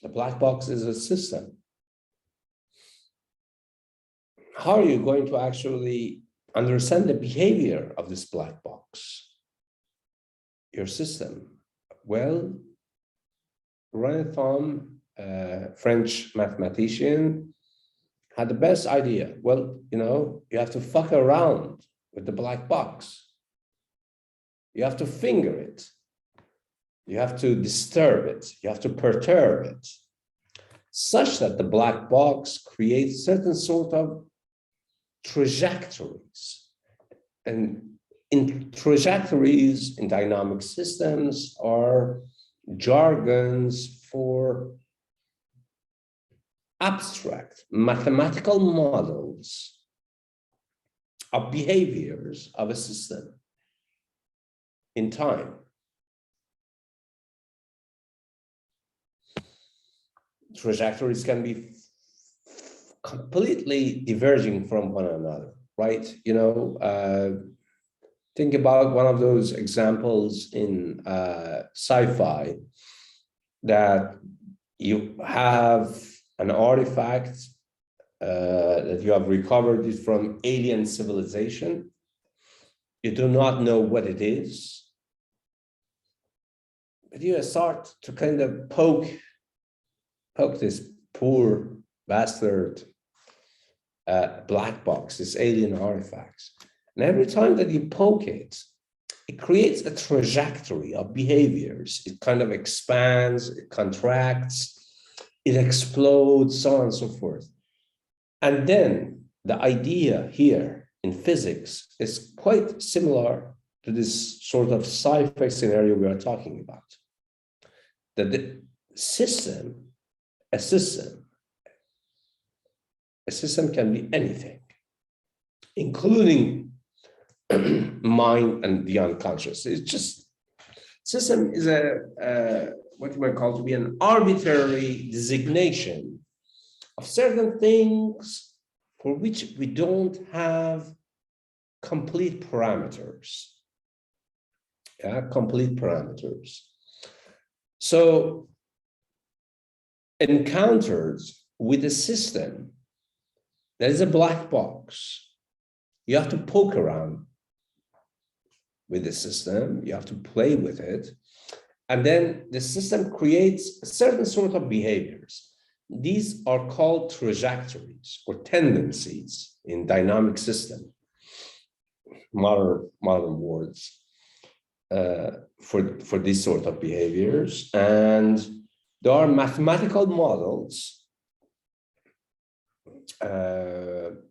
The black box is a system. How are you going to actually understand the behavior of this black box, your system? Well, René Thom, French mathematician, had the best idea. Well, you have to fuck around with the black box. You have to finger it. You have to disturb it. You have to perturb it, such that the black box creates certain sort of trajectories. And in trajectories in dynamic systems are jargons for abstract mathematical models of behaviors of a system in time. Trajectories can be completely diverging from one another, right? Think about one of those examples in sci-fi that you have an artifact that you have recovered it from alien civilization. You do not know what it is, but you start to kind of poke this poor bastard black box, this alien artifacts. And every time that you poke it, it creates a trajectory of behaviors. It kind of expands, it contracts, it explodes, so on and so forth. And then the idea here in physics is quite similar to this sort of sci-fi scenario we are talking about. That the system, a system can be anything, including mind and the unconscious. It's just, system is what you might call to be an arbitrary designation of certain things for which we don't have complete parameters. Yeah, complete parameters. So encounters with a system that is a black box, you have to poke around with the system, you have to play with it, and then the system creates a certain sort of behaviors. These are called trajectories or tendencies in dynamic system, modern words, for these sort of behaviors. And there are mathematical models,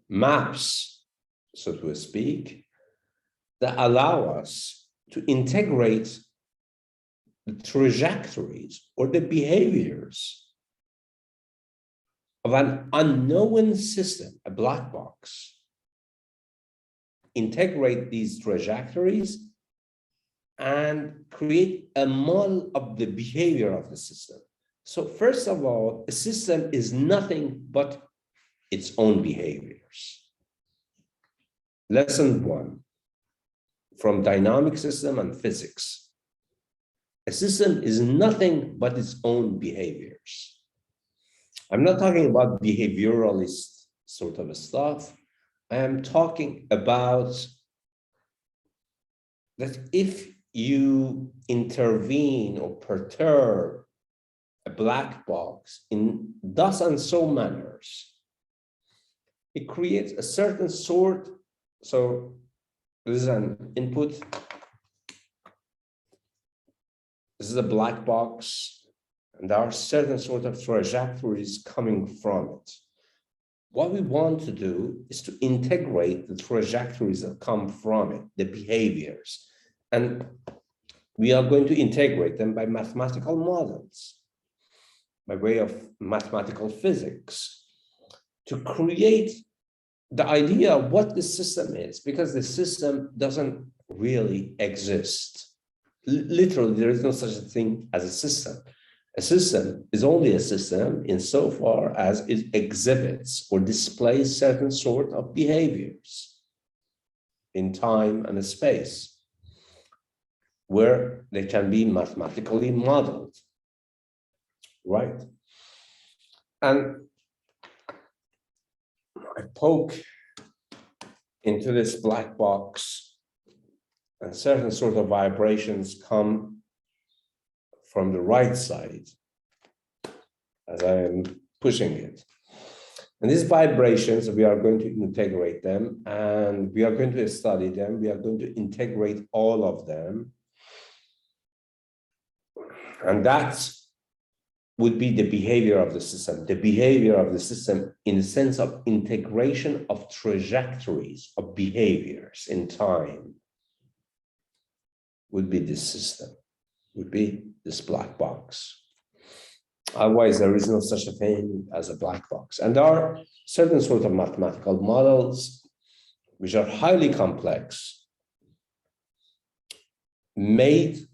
maps, so to speak, that allow us to integrate the trajectories or the behaviors of an unknown system, a black box, integrate these trajectories and create a model of the behavior of the system. So first of all, a system is nothing but its own behaviors. Lesson 1 from dynamic system and physics. A system is nothing but its own behaviors. I'm not talking about behavioralist sort of stuff. I am talking about that if you intervene or perturb a black box in thus and so manners, it creates a certain sort. So this is an input. This is a black box, and there are certain sort of trajectories coming from it. What we want to do is to integrate the trajectories that come from it, the behaviors. And we are going to integrate them by mathematical models, by way of mathematical physics, to create the idea of what the system is, because the system doesn't really exist. Literally, there is no such a thing as a system. A system is only a system insofar as it exhibits or displays certain sort of behaviors in time and space, where they can be mathematically modeled, right? And I poke into this black box, and certain sort of vibrations come from the right side as I am pushing it. And these vibrations, we are going to integrate them, and we are going to study them. We are going to integrate all of them. And that would be the behavior of the system. The behavior of the system in the sense of integration of trajectories of behaviors in time would be this system, would be this black box. Otherwise, there is no such a thing as a black box. And there are certain sort of mathematical models which are highly complex, made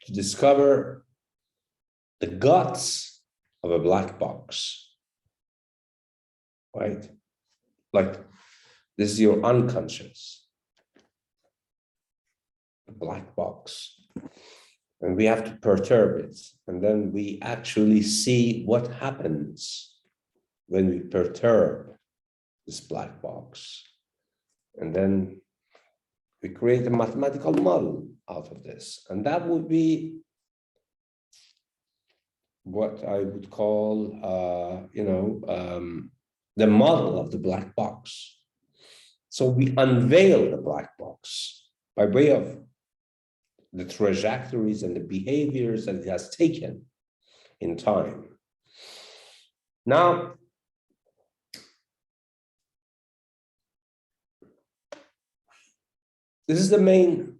to discover the guts of a black box, right? Like, this is your unconscious. a black box, and we have to perturb it. And then we actually see what happens when we perturb this black box. And then we create a mathematical model out of this. And that would be what I would call, the model of the black box. So we unveil the black box by way of the trajectories and the behaviors that it has taken in time. Now, this is the main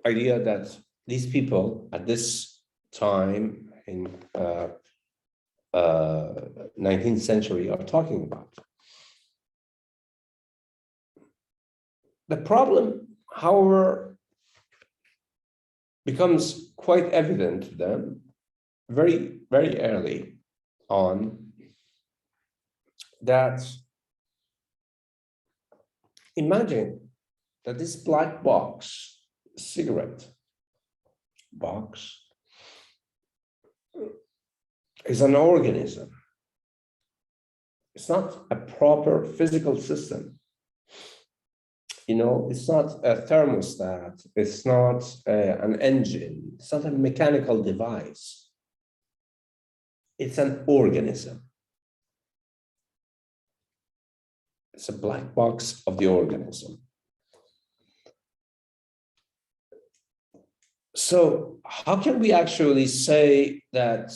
idea that these people at this time in 19th century are talking about. The problem, however, becomes quite evident to them very, very early on, that imagine that this black box, cigarette box, is an organism. It's not a proper physical system. It's not a thermostat, it's not an engine, it's not a mechanical device. It's an organism. It's a black box of the organism. So how can we actually say that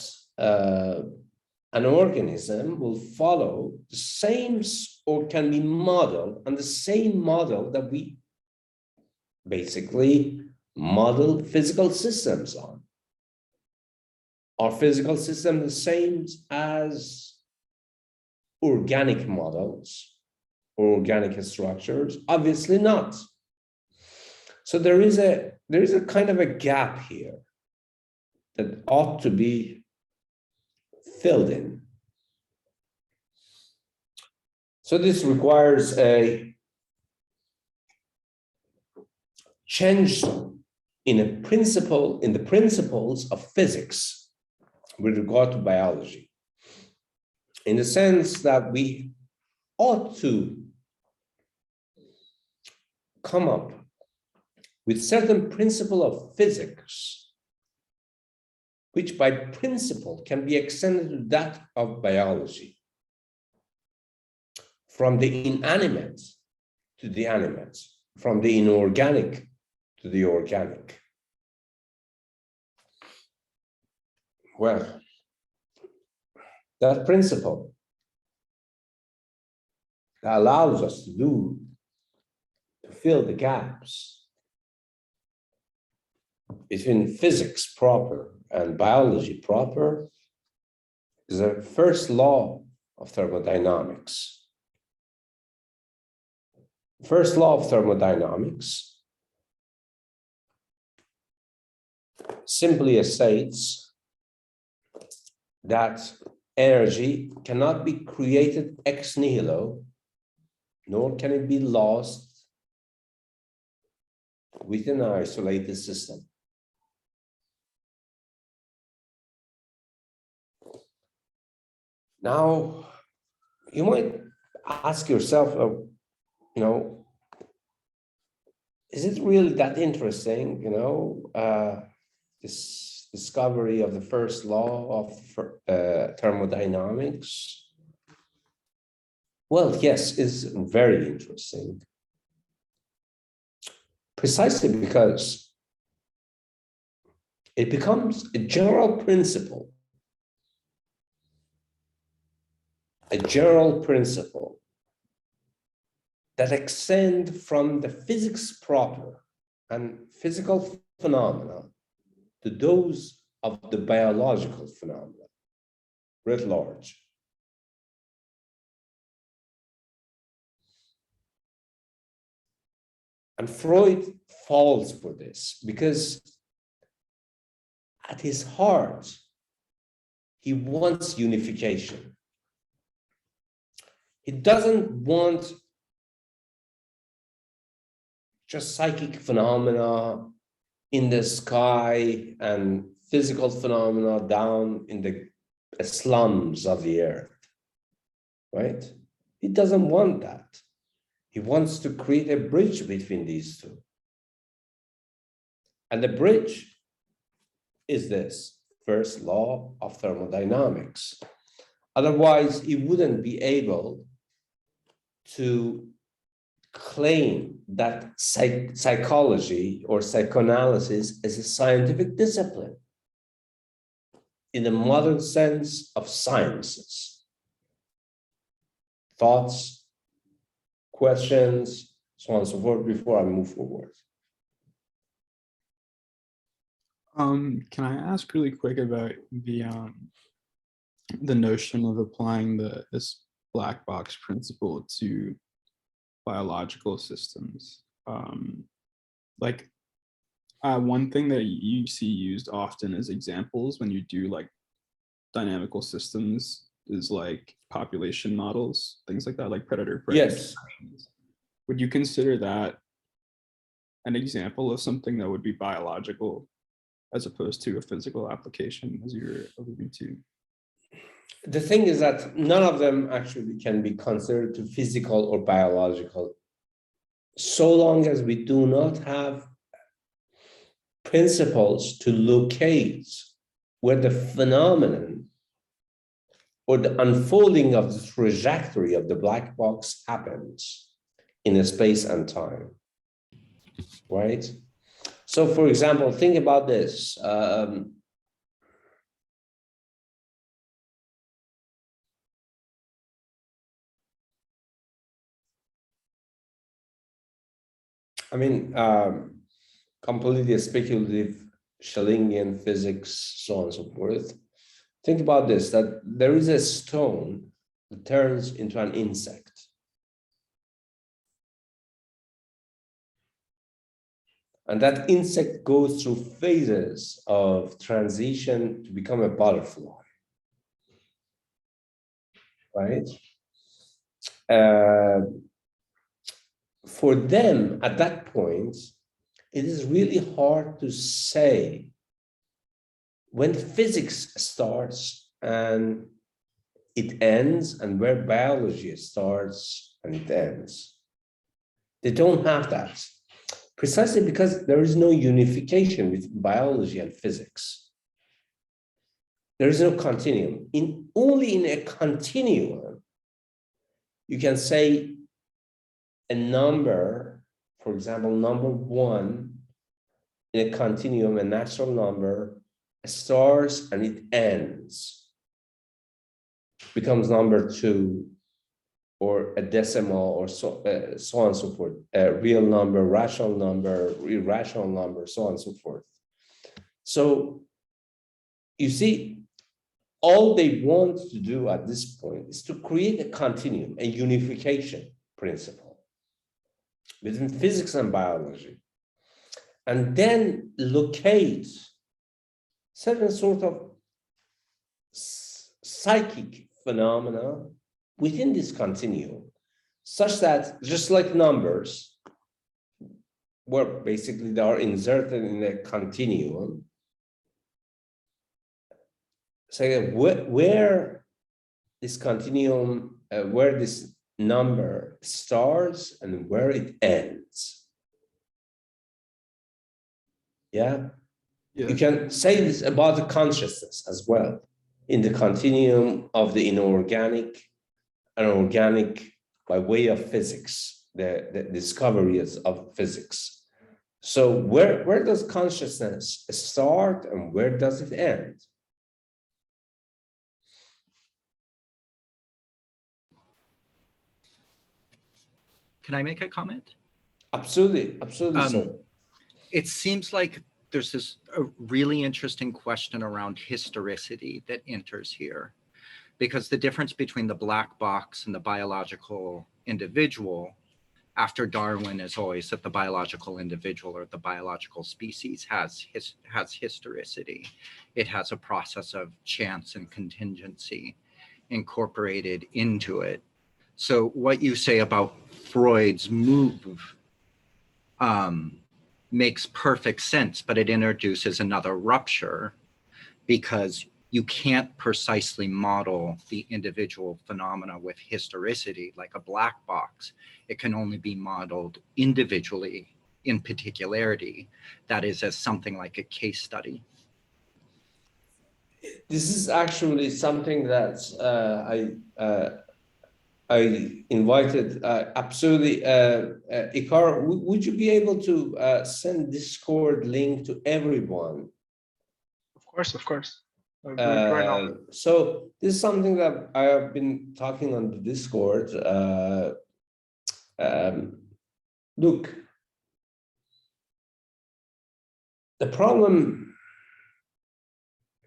an organism will follow the same, or can be modeled on the same model that we basically model physical systems on? Are physical systems the same as organic models or organic structures? Obviously not. So there is a kind of a gap here that ought to be filled in. So this requires a change in the principles of physics with regard to biology, in the sense that we ought to come up with certain principle of physics, which by principle can be extended to that of biology, from the inanimate to the animate, from the inorganic to the organic. Well, that principle that allows us to fill the gaps between physics proper and biology proper is the first law of thermodynamics. First law of thermodynamics simply states that energy cannot be created ex nihilo, nor can it be lost within an isolated system. Now, you might ask yourself, is it really that interesting, this discovery of the first law of thermodynamics? Well, yes, it's very interesting. Precisely because it becomes a general principle. A general principle that extend from the physics proper and physical phenomena to those of the biological phenomena writ large. And Freud falls for this because at his heart, he wants unification. He doesn't want just psychic phenomena in the sky and physical phenomena down in the slums of the earth, right? He doesn't want that. He wants to create a bridge between these two. And the bridge is this first law of thermodynamics. Otherwise, he wouldn't be able to claim that psychology or psychoanalysis is a scientific discipline in the modern sense of sciences. Thoughts, questions, so on and so forth, before I move forward. Can I ask really quick about the notion of applying this black box principle to biological systems? One thing that you see used often as examples when you do like dynamical systems is like population models, things like that, like predator-prey. Yes. Would you consider that an example of something that would be biological as opposed to a physical application, as you're alluding to? The thing is that none of them actually can be considered to physical or biological, so long as we do not have principles to locate where the phenomenon or the unfolding of the trajectory of the black box happens in a space and time, right? So for example, think about this. Completely speculative Schellingian physics, so on and so forth. Think about this, that there is a stone that turns into an insect. And that insect goes through phases of transition to become a butterfly, right? For them, at that point, it is really hard to say when physics starts and it ends and where biology starts and it ends. They don't have that, precisely because there is no unification with biology and physics. There is no continuum. Only in a continuum, you can say a number, for example, number 1 in a continuum, a natural number, starts and it ends, becomes number 2, or a decimal, or so on and so forth, a real number, rational number, irrational number, so on and so forth. So you see, all they want to do at this point is to create a continuum, a unification principle within physics and biology, and then locate certain sort of psychic phenomena within this continuum, such that just like numbers, where basically they are inserted in a continuum, so where this continuum, where this number starts and where it ends. Yeah? You can say this about the consciousness as well, in the continuum of the inorganic and organic by way of physics, the discoveries of physics. So where does consciousness start and where does it end? Can I make a comment? Absolutely, absolutely, sir. It seems like there's this really interesting question around historicity that enters here, because the difference between the black box and the biological individual after Darwin is always that the biological individual or the biological species has historicity. It has a process of chance and contingency incorporated into it. So what you say about Freud's move makes perfect sense, but it introduces another rupture because you can't precisely model the individual phenomena with historicity like a black box. It can only be modeled individually in particularity, that is as something like a case study. This is actually something that I invited, absolutely. Ikar, would you be able to send Discord link to everyone? Of course. I'll do it right now. So this is something that I have been talking on the Discord. Look, the problem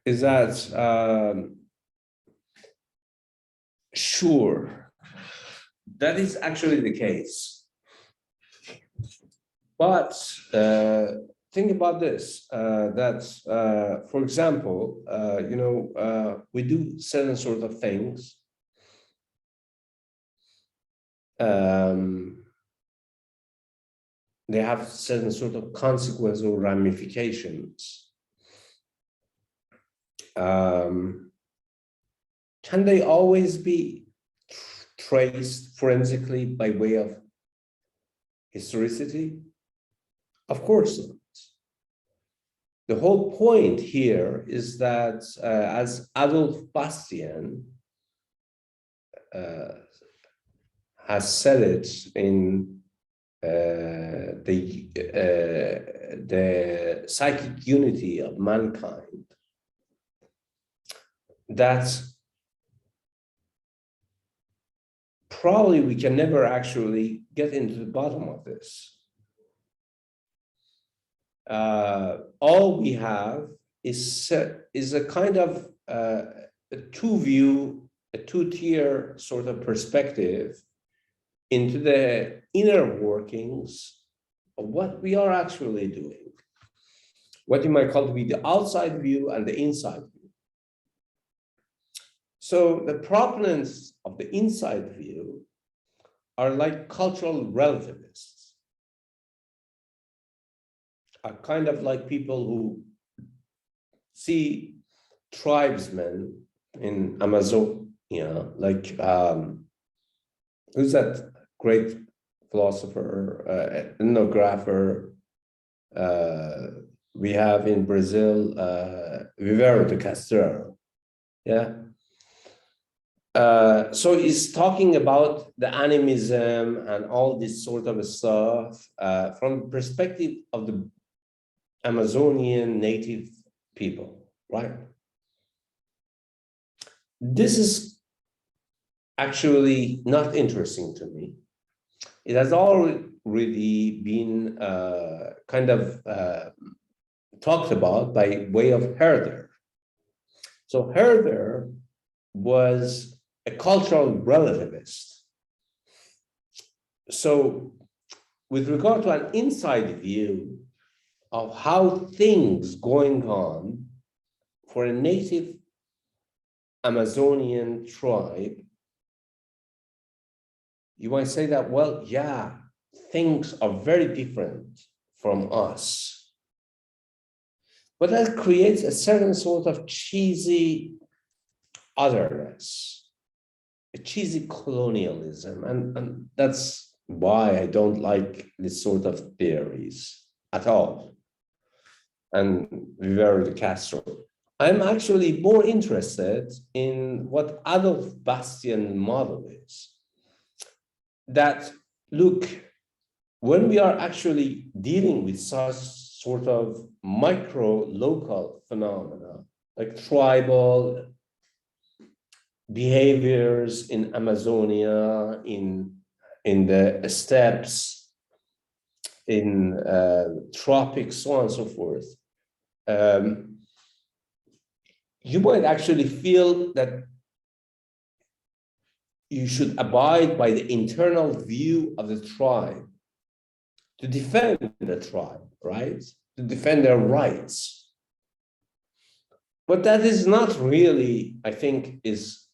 is that, sure, that is actually the case. But think about this, that, for example, we do certain sort of things. They have certain sort of consequences or ramifications. Can they always be traced forensically by way of historicity? Of course not. The whole point here is that, as Adolf Bastian has said it in the psychic unity of mankind, that probably we can never actually get into the bottom of this. All we have is a kind of a two-tier sort of perspective into the inner workings of what we are actually doing. What you might call to be the outside view and the inside view. So the proponents of the inside view are like cultural relativists, are kind of like people who see tribesmen in Amazonia, like who's that great philosopher, ethnographer we have in Brazil, Vivero de Castro, yeah? So he's talking about the animism and all this sort of stuff from the perspective of the Amazonian native people, right? This is actually not interesting to me. It has already been kind of talked about by way of Herder. So Herder was a cultural relativist. So with regard to an inside view of how things going on for a native Amazonian tribe, you might say that, well, yeah, things are very different from us. But that creates a certain sort of cheesy otherness, a cheesy colonialism. And that's why I don't like this sort of theories at all. And Vivero de Castro. I'm actually more interested in what Adolf Bastian model is. That, look, when we are actually dealing with such sort of micro-local phenomena, like tribal behaviors in Amazonia, in the steppes, in tropics, so on and so forth, you might actually feel that you should abide by the internal view of the tribe to defend the tribe, right? To defend their rights. But that is not really, I think, is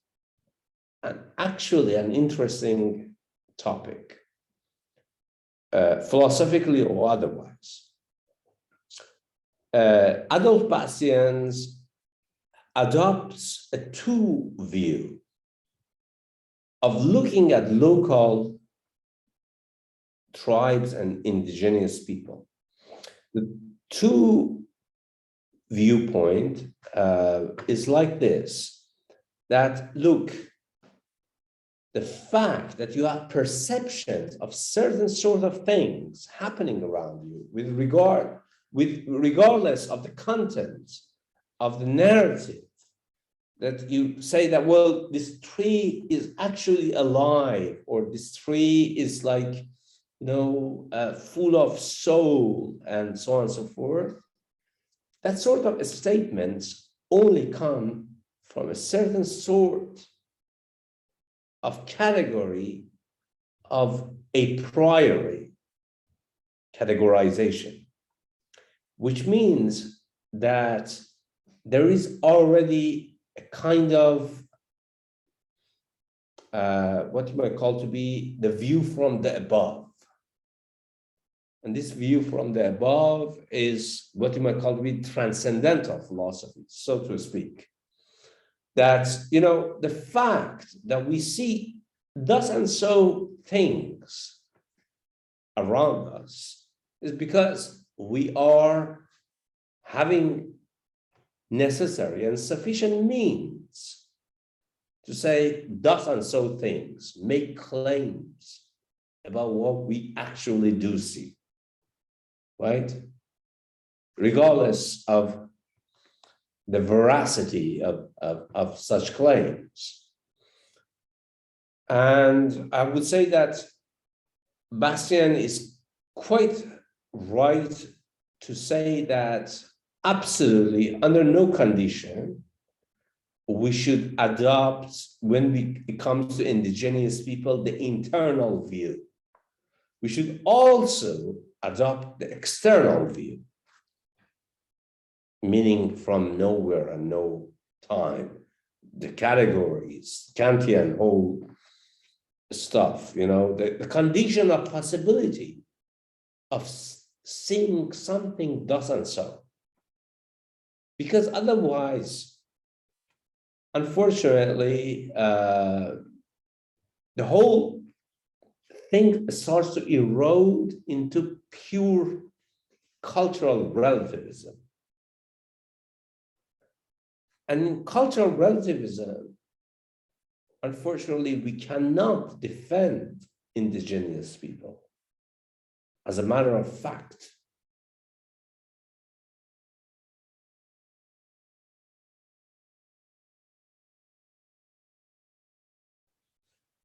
actually an interesting topic. philosophically or otherwise. Adolf Bastian adopts a two view of looking at local tribes and indigenous people. The two viewpoint is like this, that look, the fact that you have perceptions of certain sort of things happening around you regardless of the content of the narrative, that you say that, well, this tree is actually alive, or this tree is like, you know, full of soul, and so on and so forth. That sort of statements only come from a certain sort of category of a priori categorization, which means that there is already a kind of what you might call to be the view from the above. And this view from the above is what you might call to be transcendental philosophy, so to speak. That, you know, the fact that we see thus and so things around us is because we are having necessary and sufficient means to say thus and so things, make claims about what we actually do see, right? Regardless of the veracity of such claims. And I would say that Bastian is quite right to say that absolutely under no condition we should adopt, when it comes to indigenous people, the internal view. We should also adopt the external view, meaning from nowhere and no time, the categories, Kantian whole stuff, you know, the condition of possibility of seeing something thus and so. Because otherwise, unfortunately, the whole thing starts to erode into pure cultural relativism. And in cultural relativism, unfortunately, we cannot defend indigenous people as a matter of fact.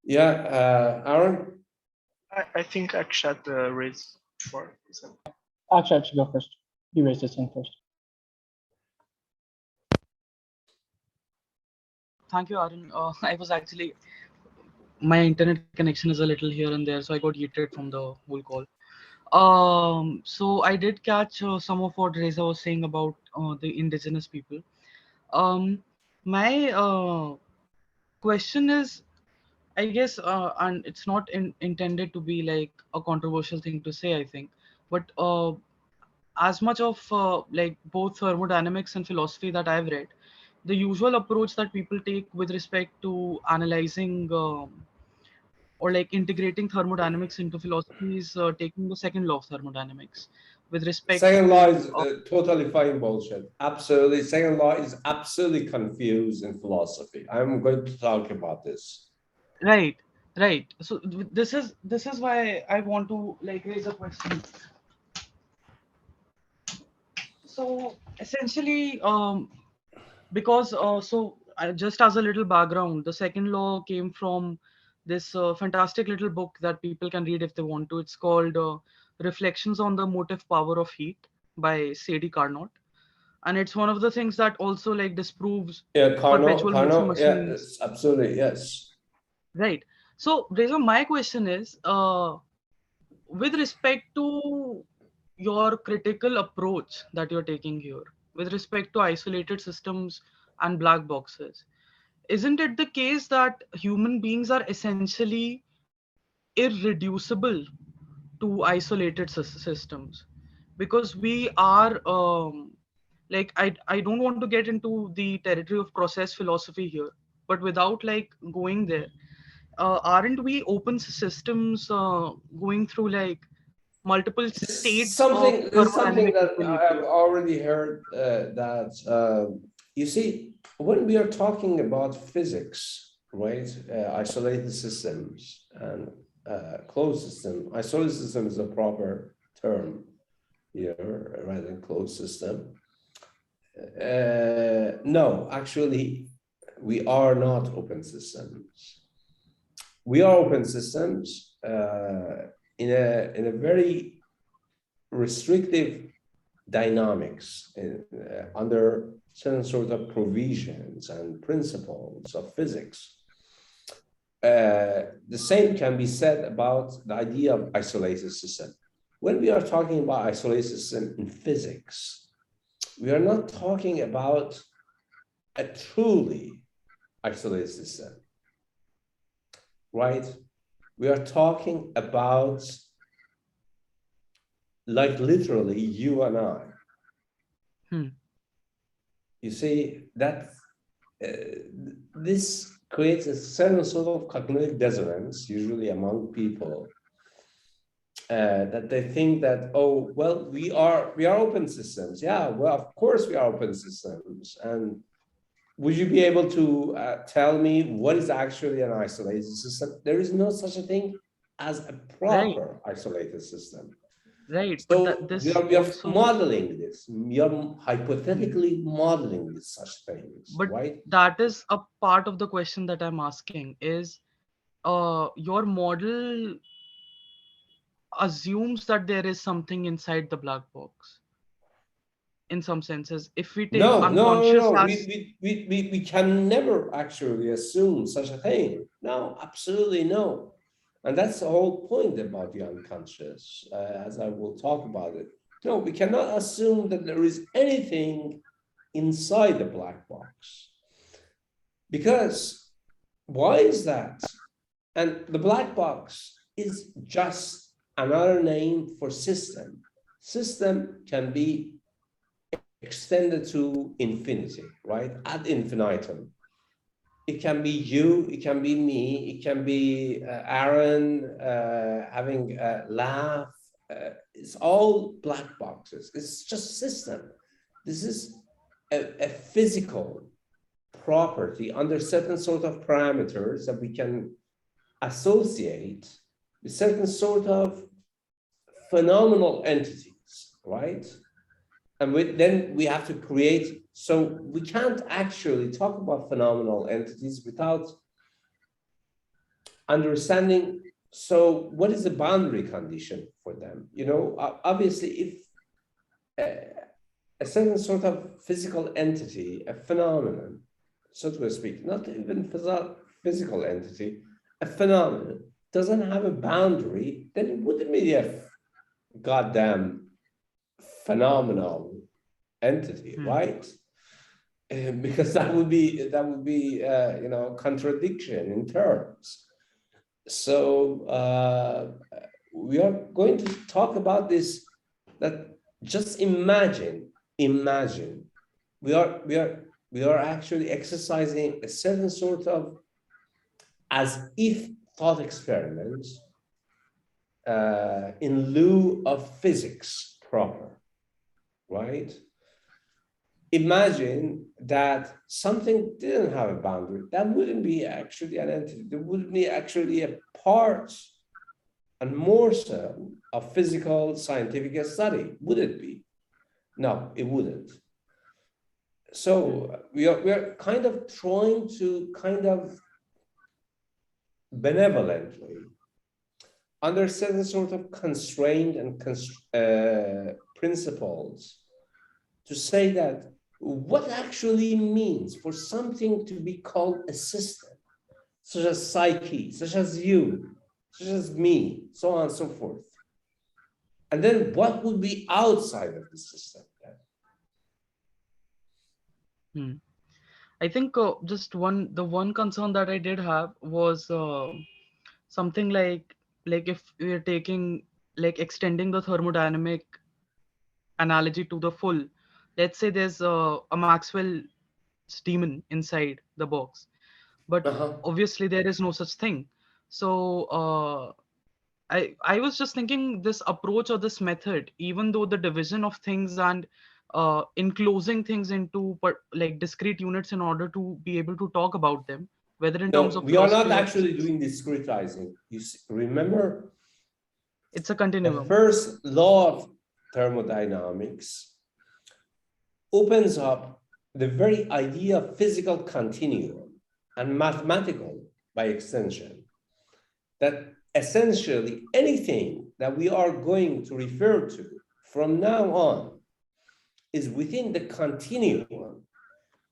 Yeah, Aaron? I think Akshat raised before. Akshat should go first. You raised his hand first. Thank you, Aaron. I was actually, my internet connection is a little here and there, so I got yeeted from the whole call. So I did catch some of what Reza was saying about the indigenous people. My question is, I guess, and it's not intended to be like a controversial thing to say, I think, but as much of like both thermodynamics and philosophy that I've read, the usual approach that people take with respect to analyzing or like integrating thermodynamics into philosophy is taking the second law of thermodynamics with respect Second to law is totally fine bullshit. Absolutely. Second law is absolutely confused in philosophy. I'm going to talk about this. right. So this is why I want to like raise a question. So essentially, because just as a little background, the second law came from this fantastic little book that people can read if they want to. It's called Reflections on the Motive Power of Heat by Sadie Carnot, and it's one of the things that also like disproves perpetual motion machines. Yes, absolutely, yes. Right. So Reza, my question is, with respect to your critical approach that you're taking here, with respect to isolated systems and black boxes, isn't it the case that human beings are essentially irreducible to isolated systems, because we are like I don't want to get into the territory of process philosophy here, but without like going there, aren't we open systems going through like multiple states of There's something thermodynamic that I've equilibrium? already heard that you see, when we are talking about physics, right? Isolated systems and closed system. Isolated system is a proper term here rather than closed system. No, actually, we are not open systems. We are open systems in a very restrictive dynamics under certain sort of provisions and principles of physics. The same can be said about the idea of isolated system. When we are talking about isolated system in physics, we are not talking about a truly isolated system, right? We are talking about, like, literally you and I. You see that this creates a certain sort of cognitive dissonance, usually among people, that they think that, oh, well, we are open systems. Yeah, well, of course we are open systems. And would you be able to tell me what is actually an isolated system? There is no such a thing as a proper isolated system. Right. So But this we are also, modeling this. We are hypothetically modeling such things, but right? that is a part of the question that I'm asking is, your model assumes that there is something inside the black box. In some senses, if we take unconscious as We can never actually assume such a thing. No, absolutely no. And that's the whole point about the unconscious, as I will talk about it. No, we cannot assume that there is anything inside the black box. Because why is that? And the black box is just another name for system. System can be extended to infinity, right? Ad infinitum. It can be you, it can be me, it can be Aaron having a laugh. It's all black boxes. It's just system. This is a physical property under certain sort of parameters that we can associate with certain sort of phenomenal entities, right? And then we have to create, so we can't actually talk about phenomenal entities without understanding, so what is the boundary condition for them? You know, obviously, if a certain sort of physical entity, a phenomenon, so to speak, not even physical entity, a phenomenon doesn't have a boundary, then it wouldn't be a goddamn phenomenal entity, right? Because that would be you know, contradiction in terms. So we are going to talk about this. That just imagine we are actually exercising a certain sort of as if thought experiments in lieu of physics proper, right? Imagine that something didn't have a boundary. That wouldn't be actually an entity. There wouldn't be actually a part and more so of physical scientific study, would it be? No, it wouldn't. So we are kind of trying to kind of benevolently, under certain sort of constraint and principles, to say that what actually means for something to be called a system, such as psyche, such as you, such as me, so on and so forth. And then what would be outside of the system? I think just the one concern that I did have was something like if we are taking like extending the thermodynamic analogy to the full, let's say there's a Maxwell's demon inside the box, but obviously there is no such thing. So I was just thinking this approach or this method, even though the division of things and enclosing things into like discrete units in order to be able to talk about them, whether in terms No, of we are not philosophy or actually doing discretizing. You remember, it's a the continuum. first law of thermodynamics opens up the very idea of physical continuum and mathematical by extension, that essentially anything that we are going to refer to from now on is within the continuum,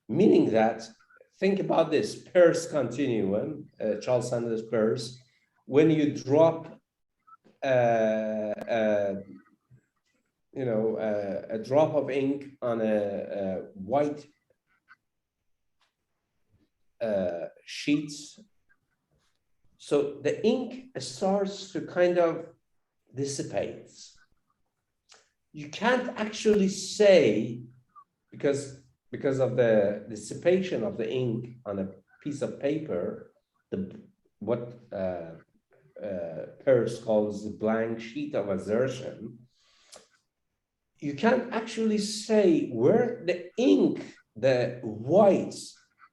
meaning that, think about this Peirce continuum, Charles Sanders Peirce, when you drop a drop of ink on a white sheet, so the ink starts to kind of dissipate. You can't actually say, because of the dissipation of the ink on a piece of paper, what Peirce calls the blank sheet of assertion, you can't actually say where the ink, the white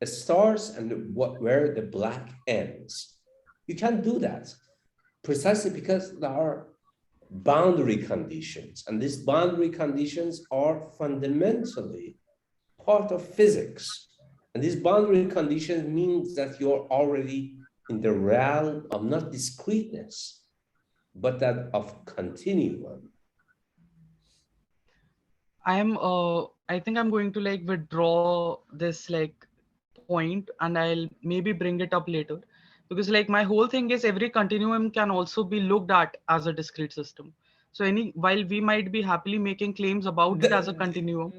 starts and where the black ends. You can't do that, precisely because there are boundary conditions, and these boundary conditions are fundamentally part of physics. And these boundary conditions means that you're already in the realm of not discreteness, but that of continuum. I think I'm going to like withdraw this like point and I'll maybe bring it up later, because like my whole thing is every continuum can also be looked at as a discrete system. So while we might be happily making claims about it as a continuum,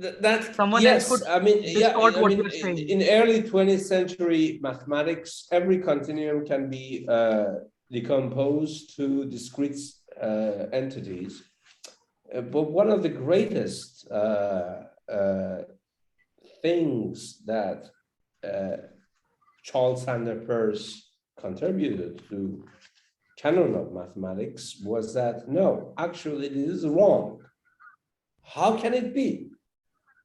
someone else could distort what we're saying. In early 20th century mathematics, every continuum can be decomposed to discrete entities. But one of the greatest things that Charles Sanders Peirce contributed to canon of mathematics was that, no, actually this is wrong. How can it be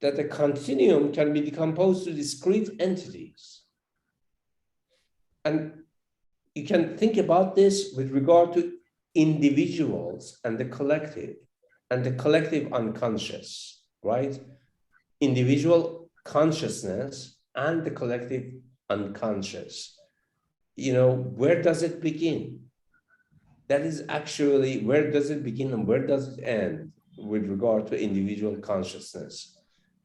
that a continuum can be decomposed to discrete entities? And you can think about this with regard to individuals and the collective unconscious, right? Individual consciousness and the collective unconscious. Where does it begin? That is actually, where does it begin and where does it end with regard to individual consciousness?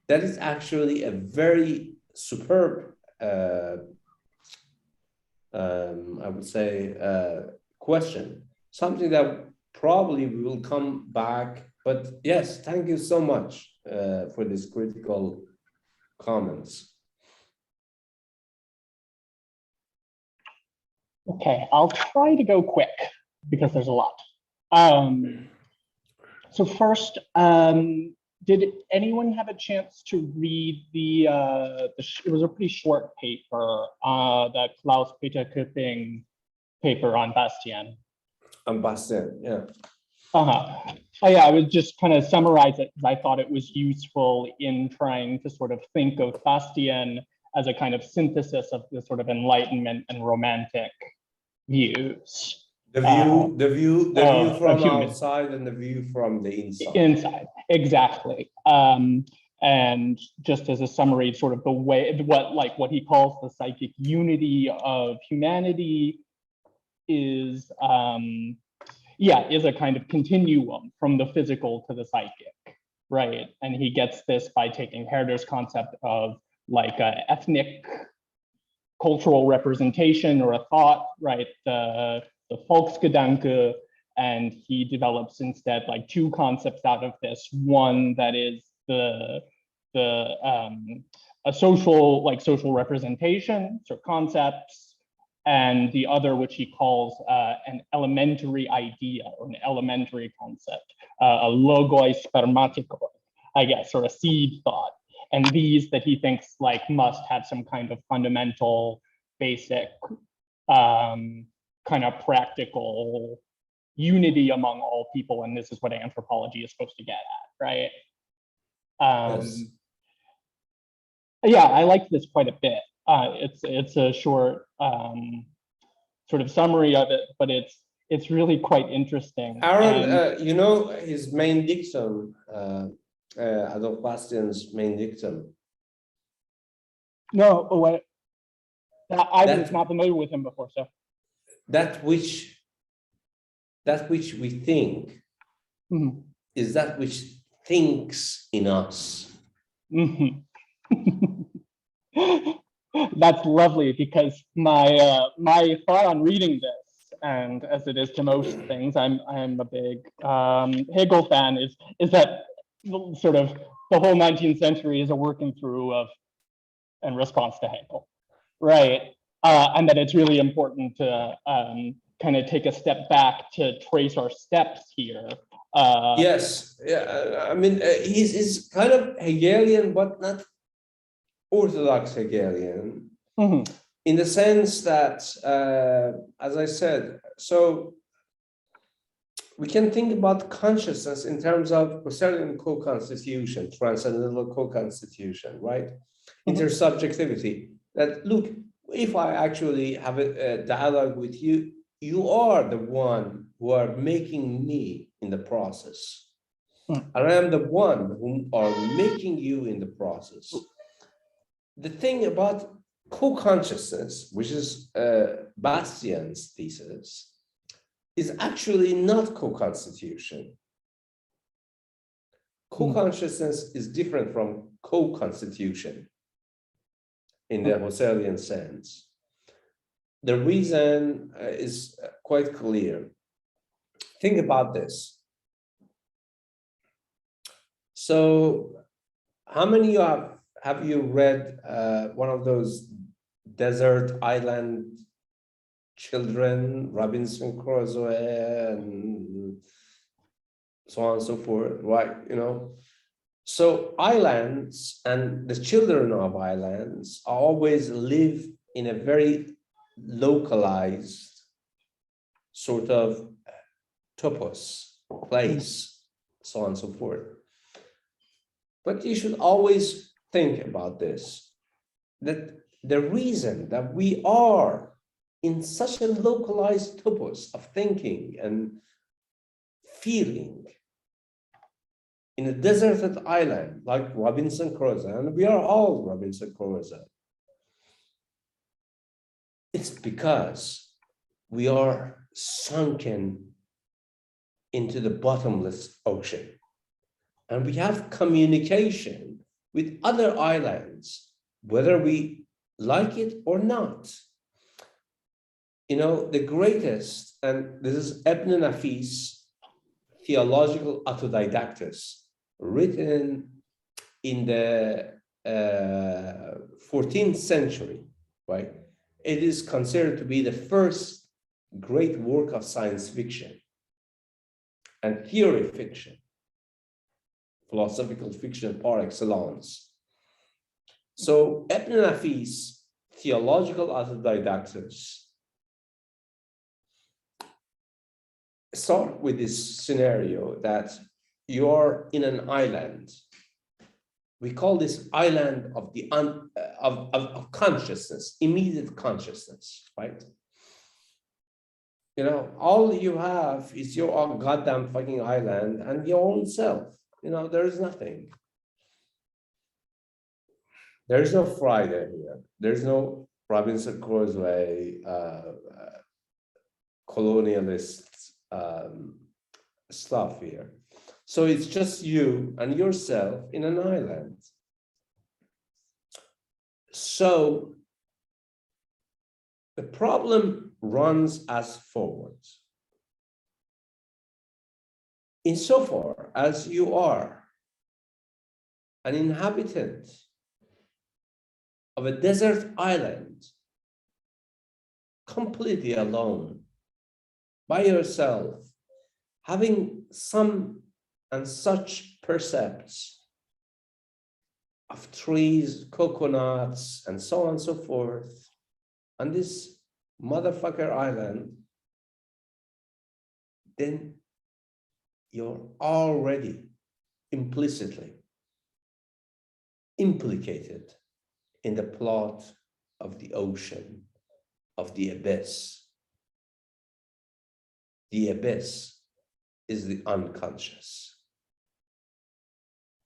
That is actually a very superb, I would say, question. Something that probably we will come back. But yes, thank you so much for these critical comments. Okay, I'll try to go quick because there's a lot. So first, did anyone have a chance to read it was a pretty short paper, the Klaus Peter Köpping paper on Bastion? On Bastion, yeah. Oh yeah, I would just kind of summarize it because I thought it was useful in trying to sort of think of Bastion as a kind of synthesis of the sort of Enlightenment and Romantic views. The view from outside and the view from the inside. Inside, exactly. And just as a summary, sort of the way, what he calls the psychic unity of humanity is a kind of continuum from the physical to the psychic, right? And he gets this by taking Herder's concept of like an ethnic cultural representation or a thought, right? The Volksgedanke, and he develops instead like two concepts out of this. One that is a social representation, so concepts, and the other, which he calls an elementary idea or an elementary concept, a logoi spermatikoi, I guess, or a seed thought. And these that he thinks like must have some kind of fundamental, basic, kind of practical unity among all people. And this is what anthropology is supposed to get at, right? Yes. Yeah, I like this quite a bit. It's a short sort of summary of it, but it's really quite interesting. Aaron, you know his main dictum, Adolf Bastian's main dictum. No, what? I was not familiar with him before, so. That which we think is that which thinks in us. That's lovely, because my my thought on reading this, and as it is to most things, I'm a big Hegel fan, is that sort of the whole 19th century is a working through of and response to Hegel, right? And that it's really important to kind of take a step back to trace our steps here. Yes, yeah, I mean, he's kind of Hegelian, but not orthodox Hegelian, in the sense that, as I said, so we can think about consciousness in terms of Husserlian co-constitution, transcendental co-constitution, right? Intersubjectivity. That, look, if I actually have a dialogue with you, you are the one who are making me in the process. And I am the one who are making you in the process. The thing about co-consciousness, which is Bastian's thesis, is actually not co-constitution. Co-consciousness is different from co-constitution in the Husserlian sense. The reason is quite clear. Think about this. So, how many have you read one of those desert island children, Robinson Crusoe, and so on and so forth, right? You know, so islands and the children of islands always live in a very localized sort of topos, place, so on and so forth. But you should always think about this, that the reason that we are in such a localized topos of thinking and feeling in a deserted island like Robinson Crusoe, and we are all Robinson Crusoe, it's because we are sunken into the bottomless ocean. And we have communication with other islands, whether we like it or not. You know, the greatest, and this is Ibn Nafis' Theological Autodidactus, written in the 14th century, right? It is considered to be the first great work of science fiction and theory fiction, philosophical fiction par excellence. So Ibn Nafis' Theological Autodidactus start with this scenario that you're in an island. We call this island of the of consciousness, immediate consciousness, right? You know, all you have is your own goddamn fucking island and your own self. You know, there is nothing. There is no Freud here. There's no Robinson Crusoe colonialist stuff here. So it's just you and yourself in an island. So the problem runs as follows. Insofar as you are an inhabitant of a desert island completely alone, by yourself, having some and such percepts of trees, coconuts, and so on and so forth, on this motherfucker island, then you're already implicitly implicated in the plot of the ocean, of the abyss. The abyss is the unconscious.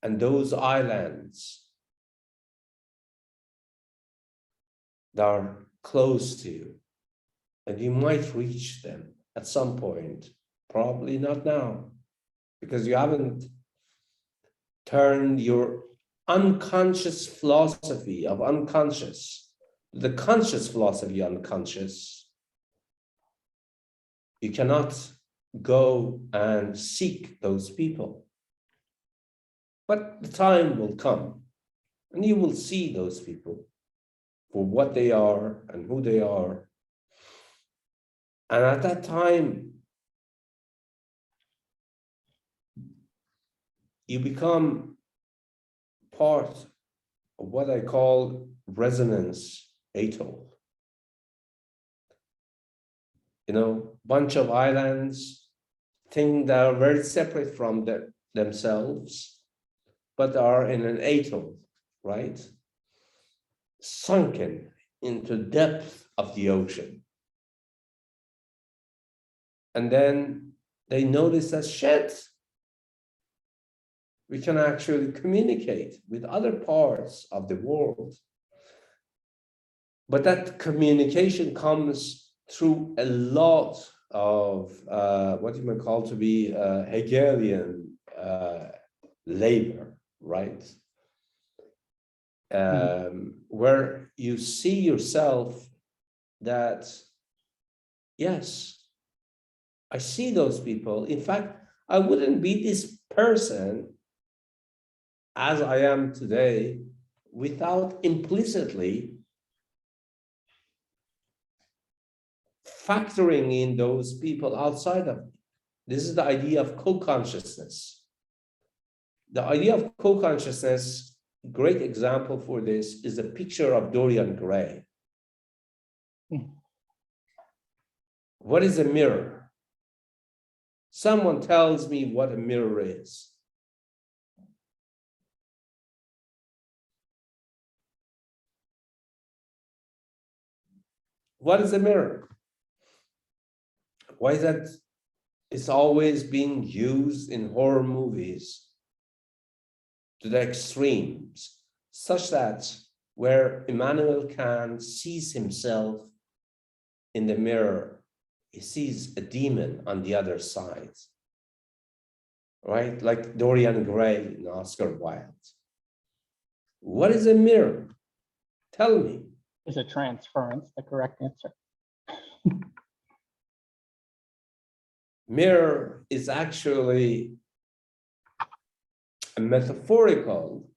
And those islands that are close to you, and you might reach them at some point, probably not now, because you haven't turned your unconscious philosophy of unconscious, the conscious philosophy of unconscious. You cannot go and seek those people. But the time will come and you will see those people for what they are and who they are. And at that time, you become part of what I call resonance atoll. You know, bunch of islands, things that are very separate from themselves, but are in an atoll, right? Sunken into the depth of the ocean. And then they notice that shit, we can actually communicate with other parts of the world. But that communication comes through a lot of what you might call to be Hegelian labor, right? Where you see yourself that, yes, I see those people. In fact, I wouldn't be this person as I am today without implicitly factoring in those people outside of me. This is the idea of co-consciousness. The idea of co-consciousness, great example for this is a picture of Dorian Gray. What is a mirror? Someone tells me what a mirror is. What is a mirror? Why is that it's always being used in horror movies to the extremes, such that where Immanuel Kant sees himself in the mirror, he sees a demon on the other side, right? Like Dorian Gray and Oscar Wilde. What is a mirror? Tell me. Is a transference the correct answer? Mirror is actually a metaphorical,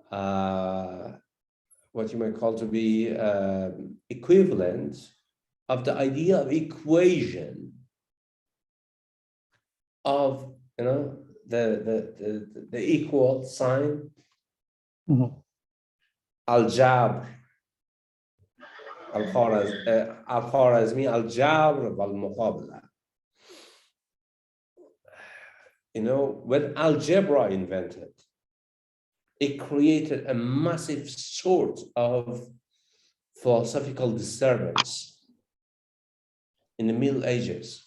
what you might call to be equivalent of the idea of equation of, you know, the equal sign. Al-Jabr, Al-Khwarizmi, Al-Jabr wal-Muqabala. You know, when algebra invented, it created a massive sort of philosophical disturbance in the Middle Ages.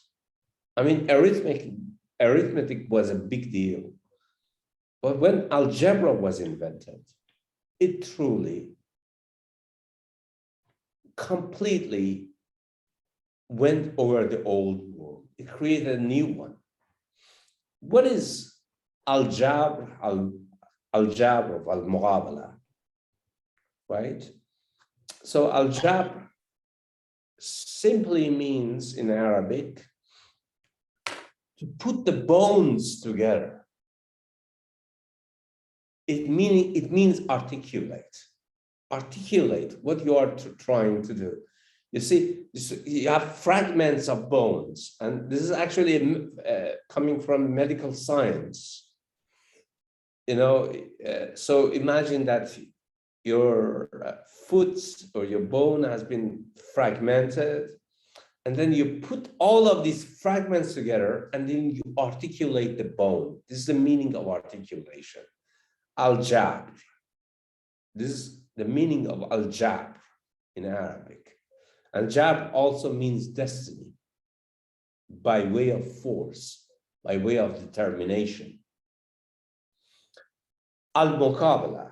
I mean, arithmetic was a big deal. But when algebra was invented, it truly, completely went over the old world. It created a new one. What is al-jabr, al-jabr, al-muqabala, right? So al-jabr simply means in Arabic to put the bones together. It means articulate what you are trying to do. You see, you have fragments of bones, and this is actually coming from medical science. You know, so imagine that your foot or your bone has been fragmented, and then you put all of these fragments together, and then you articulate the bone. This is the meaning of articulation. Al-jabr. This is the meaning of al-jabr in Arabic. Al-jabr also means destiny, by way of force, by way of determination. Al-muqabala,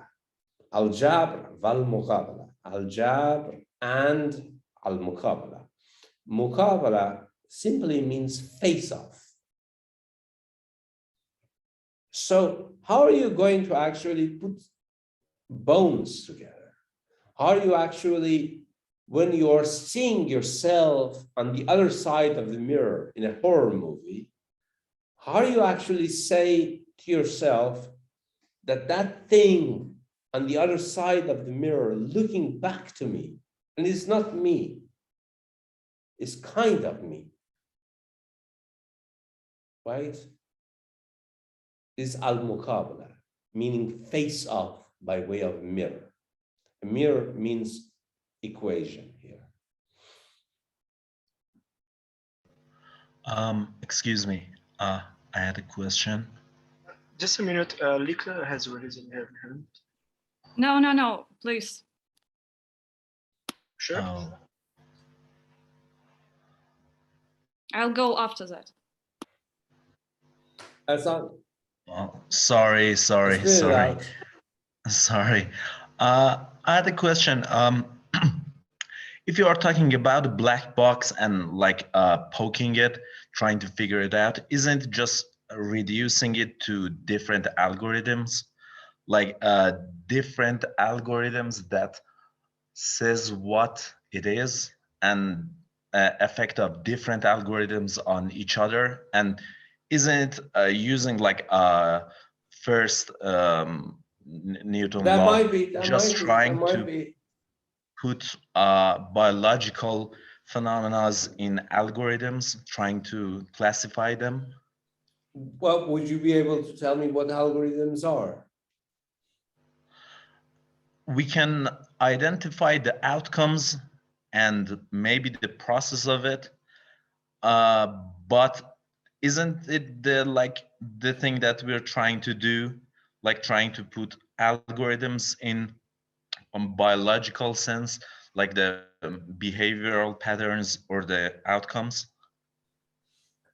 al-jabr wal-muqabala, al-jabr and al-muqabala. Muqabala simply means face off. So how are you going to actually put bones together? How are you actually, when you're seeing yourself on the other side of the mirror in a horror movie, how do you actually say to yourself that that thing on the other side of the mirror looking back to me, and it's not me, it's kind of me, right? Is al-muqabala, meaning face off by way of mirror. A mirror means equation here. Excuse me, I had a question. Just a minute, Lika has raised her hand. No, please. Sure. I'll go after that. Sorry. I had a question. If you are talking about a black box and like poking it, trying to figure it out, isn't it just reducing it to different algorithms, like different algorithms that says what it is and effect of different algorithms on each other? And isn't it using like first Newton law, just trying to put biological phenomena in algorithms, trying to classify them? Well, would you be able to tell me what algorithms are? We can identify the outcomes and maybe the process of it, but isn't it the thing that we're trying to do, like trying to put algorithms in a biological sense, like the behavioral patterns or the outcomes?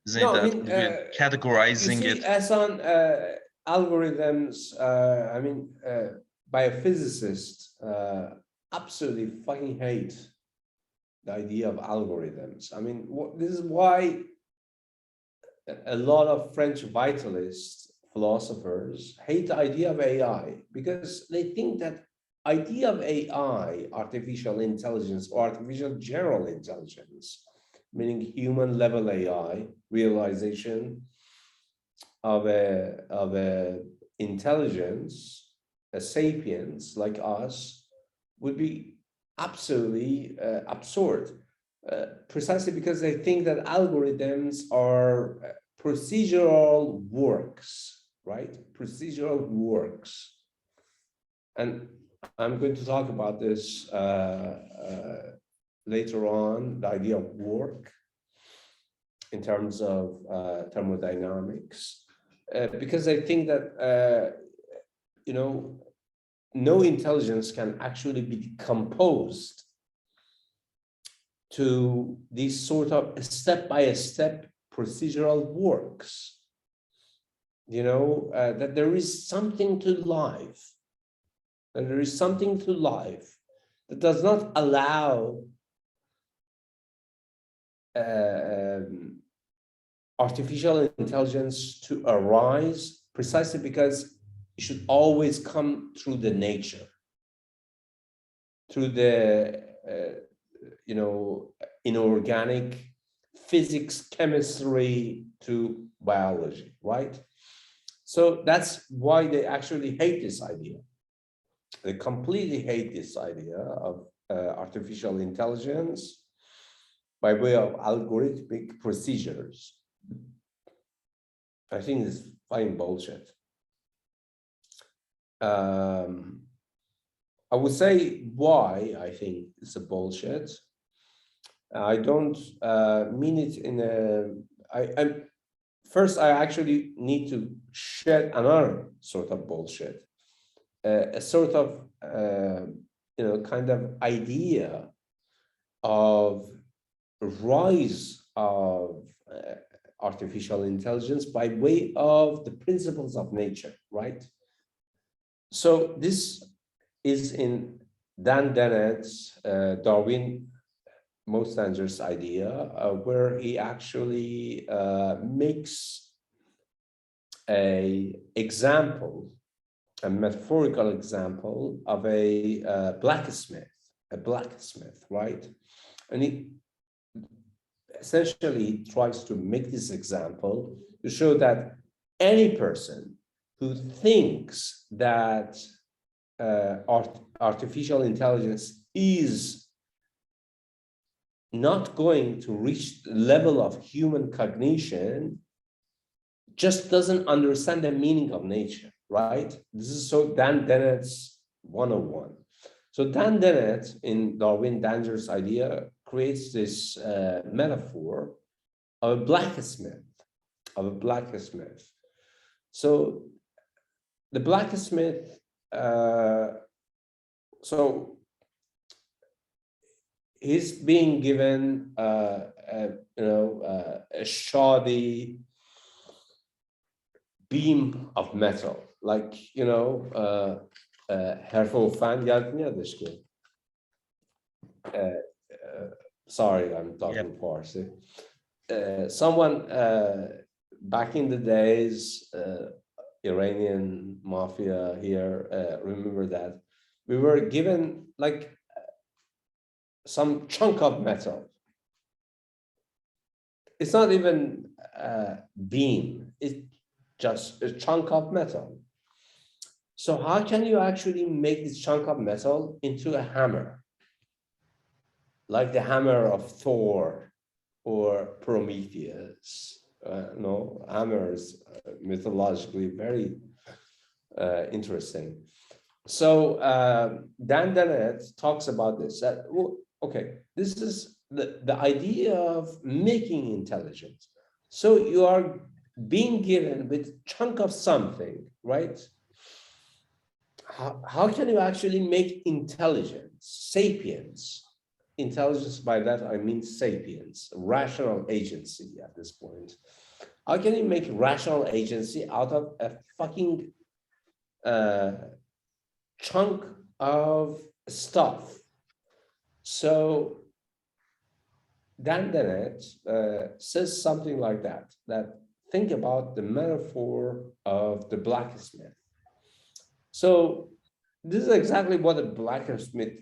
Isn't No, that I mean, we're categorizing you see, it? as on algorithms, biophysicists absolutely fucking hate the idea of algorithms. I mean, this is why a lot of French vitalists, philosophers, hate the idea of AI, because they think that idea of AI, artificial intelligence, or artificial general intelligence, meaning human level AI, realization of a intelligence, a sapiens like us, would be absolutely absurd, precisely because they think that algorithms are procedural works, right? Procedural works. And I'm going to talk about this later on, the idea of work in terms of thermodynamics, because I think that, no intelligence can actually be decomposed to these sort of step-by-step procedural works, that there is something to life, that there is something to life that does not allow artificial intelligence to arise, precisely because it should always come through the nature, through the inorganic physics, chemistry to biology, right? So that's why they actually hate this idea. They completely hate this idea of artificial intelligence, by way of algorithmic procedures. I think it's fine bullshit. I would say why I think it's a bullshit. I don't mean it in a, first I actually need to shed another sort of bullshit, a sort of, kind of idea of rise of artificial intelligence by way of the principles of nature, right? So this is in Dan Dennett's Darwin Most Dangerous Idea, where he actually makes a metaphorical example of a blacksmith, right? And he essentially tries to make this example to show that any person who thinks that artificial intelligence is not going to reach the level of human cognition just doesn't understand the meaning of nature, right? This is so Dan Dennett's 101. So Dan Dennett in Darwin Dangerous Idea creates this metaphor of a blacksmith, So the blacksmith, so he's being given, a shoddy beam of metal, like, حرف fan یاد میادش که sorry, I'm talking Farsi. Someone back in the days, Iranian mafia here, remember that we were given like some chunk of metal. It's not even a beam, it's just a chunk of metal. So how can you actually make this chunk of metal into a hammer? Like the hammer of Thor or Prometheus. No, hammers mythologically very interesting. So Dan Dennett talks about this. That, okay, this is the idea of making intelligence. So you are being given with a chunk of something, right? How can you actually make intelligence, sapience? Intelligence, by that I mean sapience, rational agency at this point. How can you make rational agency out of a fucking chunk of stuff? So Dan Dennett says something like that, think about the metaphor of the blacksmith. So this is exactly what a blacksmith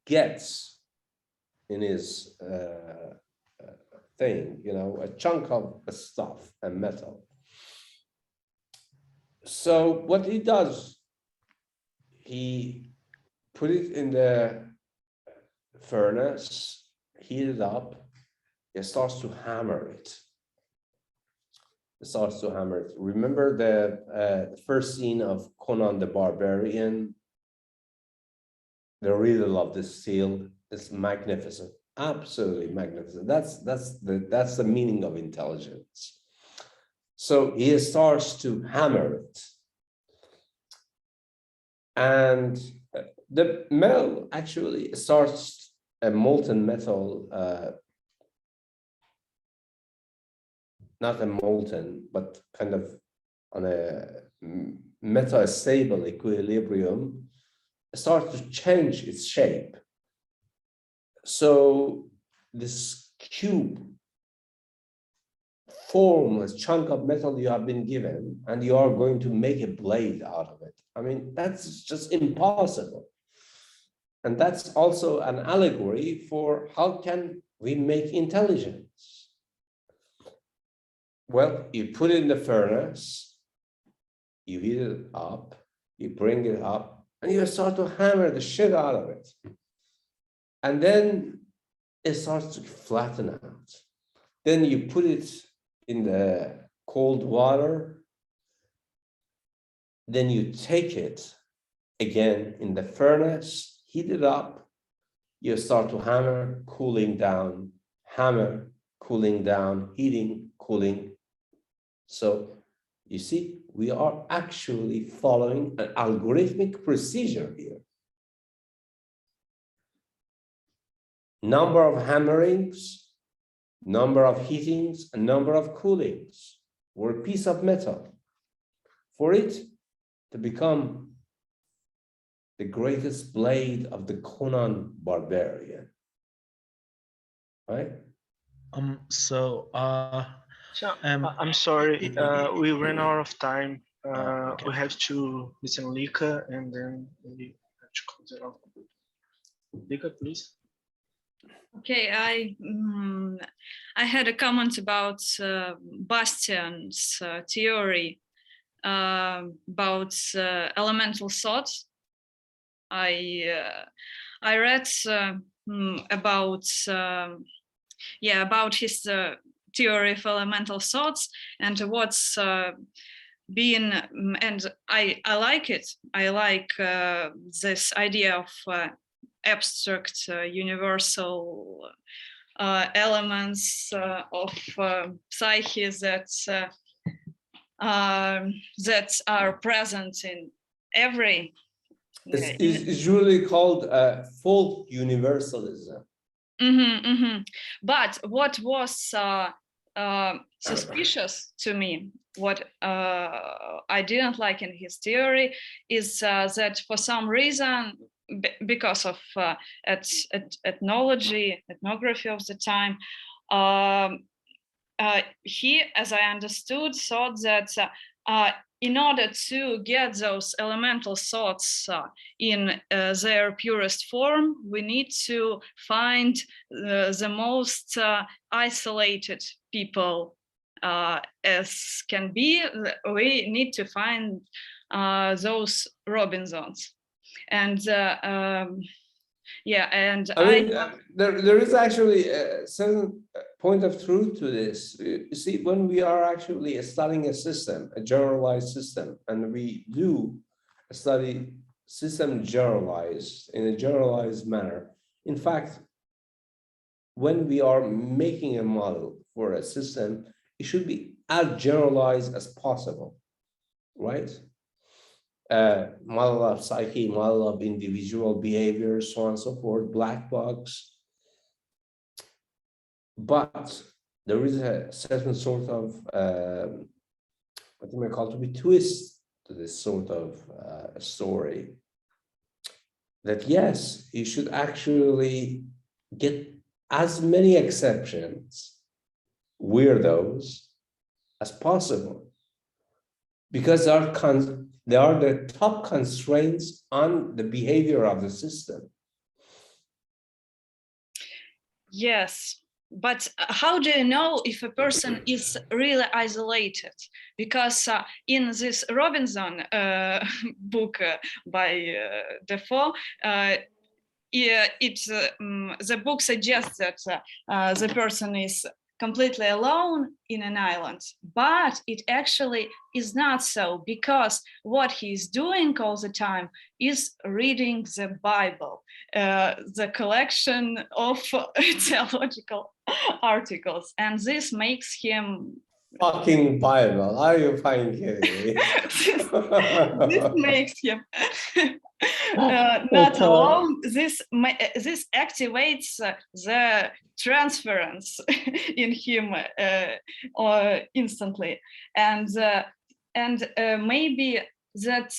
gets in his thing, a chunk of stuff and metal. So what he does, he put it in the furnace, heat it up, he starts to hammer it. Remember the first scene of Conan the Barbarian? The riddle of the steel is magnificent, absolutely magnificent. That's the meaning of intelligence. So he starts to hammer it, and the metal actually starts a molten metal. Not a molten, but kind of on a metastable equilibrium, starts to change its shape. So this cube form, a chunk of metal you have been given, and you are going to make a blade out of it. I mean, that's just impossible. And that's also an allegory for how can we make intelligence? Well, you put it in the furnace, you heat it up, you bring it up, and you start to hammer the shit out of it. And then it starts to flatten out. Then you put it in the cold water, then you take it again in the furnace, heat it up, you start to hammer, cooling down, hammer, cooling down, heating, cooling. So you see, we are actually following an algorithmic procedure here. Number of hammerings, number of heatings, and number of coolings were a piece of metal. For it to become the greatest blade of the Conan barbarian, right? I'm sorry, we ran out of time. Okay. We have to listen Lika and then we have to close it off. Lika, please. Okay, I had a comment about Bastion's theory about elemental thoughts. I read about his theory of elemental thoughts and what's been, and I like it. I like this idea of abstract universal elements of psyche that are present in every. It's usually called folk universalism. But what was suspicious to me, what I didn't like in his theory, is that for some reason, because of ethnography of the time, he, as I understood, thought that in order to get those elemental thoughts in their purest form, we need to find the most isolated people as can be. We need to find those Robinsons. And there is actually a certain point of truth to this. You see, when we are actually studying a system, a generalized system, and we do study system generalized in a generalized manner. In fact, when we are making a model for a system, it should be as generalized as possible, right? Model of psyche, model of individual behavior, so on and so forth, black box. But there is a certain sort of, what you may call to be twist to this sort of story. That yes, you should actually get as many exceptions, weirdos, as possible. Because they are the top constraints on the behavior of the system. Yes, but how do you know if a person is really isolated? Because in this Robinson book by Defoe, the book suggests that the person is completely alone in an island, but it actually is not so, because what he's doing all the time is reading the Bible, the collection of theological articles, and this makes him fucking Bible. Are you fucking kidding me? this makes him not alone. This activates the transference in him or instantly, and maybe that.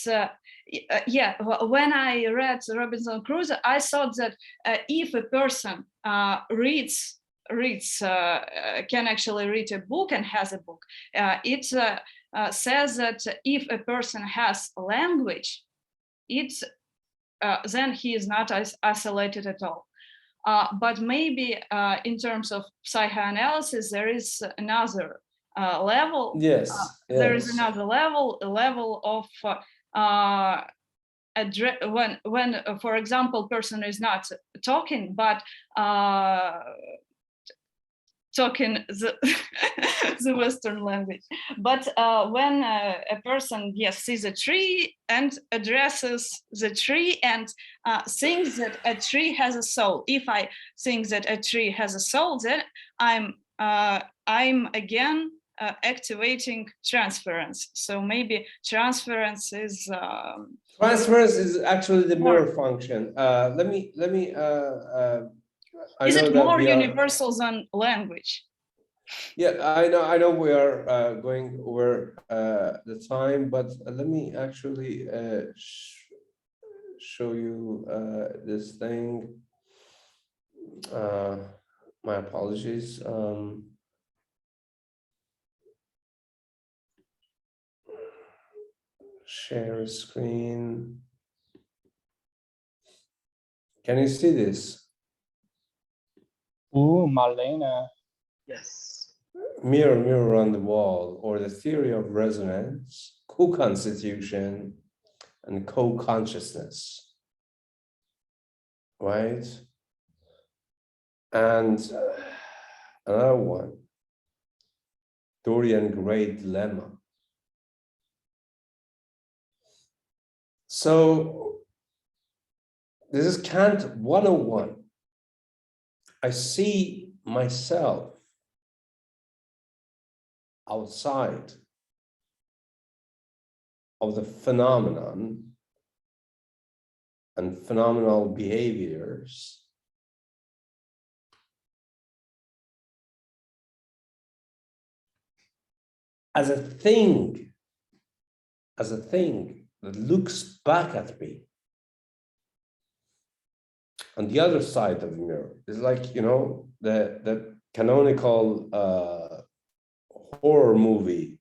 When I read Robinson Crusoe, I thought that if a person can actually read a book and has a book, it says that if a person has language, then he is not isolated at all. But maybe in terms of psychoanalysis, there is another level. Yes, There is another level, a level of when for example, person is not talking, but talking the, the Western language. But when a person, yes, sees a tree and addresses the tree and thinks that a tree has a soul. If I think that a tree has a soul, then I'm again activating transference. So maybe transference is transference is actually the mirror function. Let me. Is it more universal than language? Yeah, I know we are going over the time, but let me actually show you this thing. My apologies. Share screen. Can you see this? Ooh, Marlena. Yes. Mirror, mirror on the wall, or the theory of resonance, co-constitution, and co-consciousness, right? And another one, Dorian Gray dilemma. So this is Kant 101. I see myself outside of the phenomenon and phenomenal behaviors as a thing that looks back at me on the other side of the mirror. It's like, you know, the canonical horror movie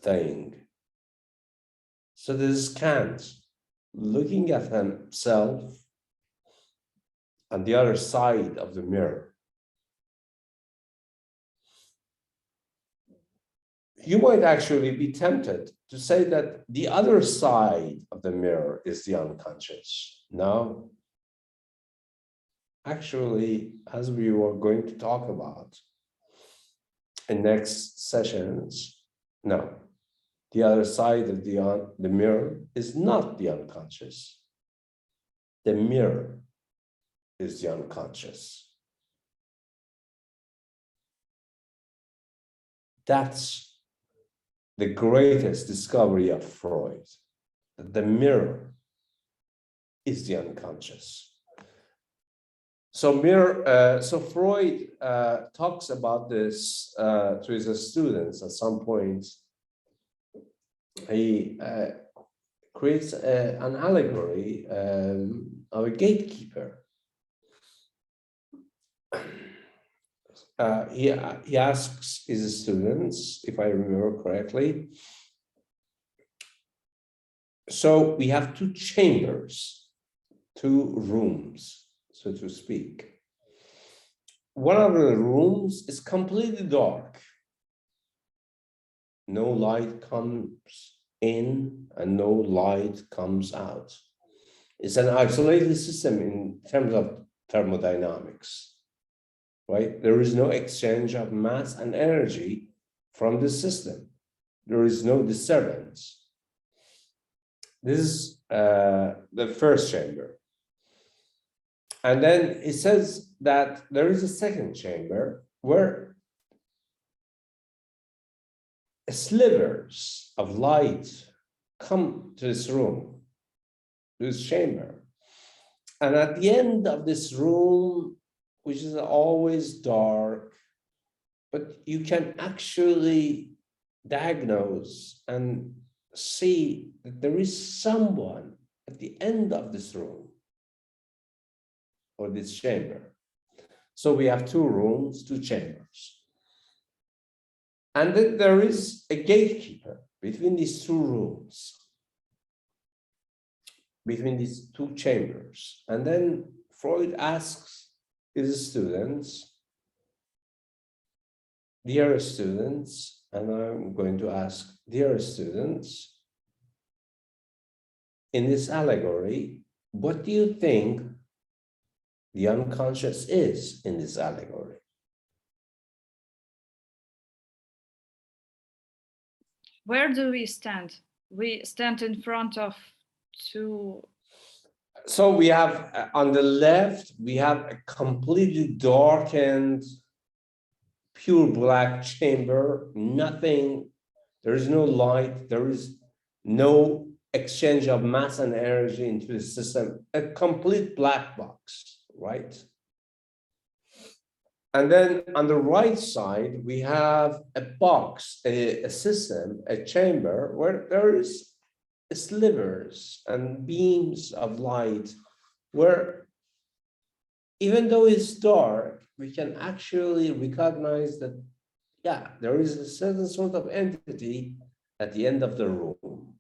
thing. So this is Kant looking at himself on the other side of the mirror. You might actually be tempted to say that the other side of the mirror is the unconscious. No. Actually, as we were going to talk about in next sessions, no. The other side of the mirror is not the unconscious. The mirror is the unconscious. That's the greatest discovery of Freud, that the mirror is the unconscious. So Freud talks about this to his students at some point. He creates an allegory of a gatekeeper. He asks his students, if I remember correctly, so we have two chambers, two rooms, so to speak. One of the rooms is completely dark. No light comes in and no light comes out. It's an isolated system in terms of thermodynamics, right? There is no exchange of mass and energy from the system. There is no disturbance. This is the first chamber. And then it says that there is a second chamber where slivers of light come to this room, this chamber. And at the end of this room, which is always dark, but you can actually diagnose and see that there is someone at the end of this room or this chamber. So we have two rooms, two chambers. And then there is a gatekeeper between these two rooms, between these two chambers. And then Freud asks his students, dear students, and I'm going to ask, dear students, in this allegory, what do you think the unconscious is in this allegory? Where do we stand? We stand in front of two. So we have on the left, we have a completely darkened, pure black chamber, nothing, there is no light, there is no exchange of mass and energy into the system, a complete black box, right? And then on the right side, we have a box, a system, a chamber where there is slivers and beams of light, where even though it's dark, we can actually recognize that, yeah, there is a certain sort of entity at the end of the room.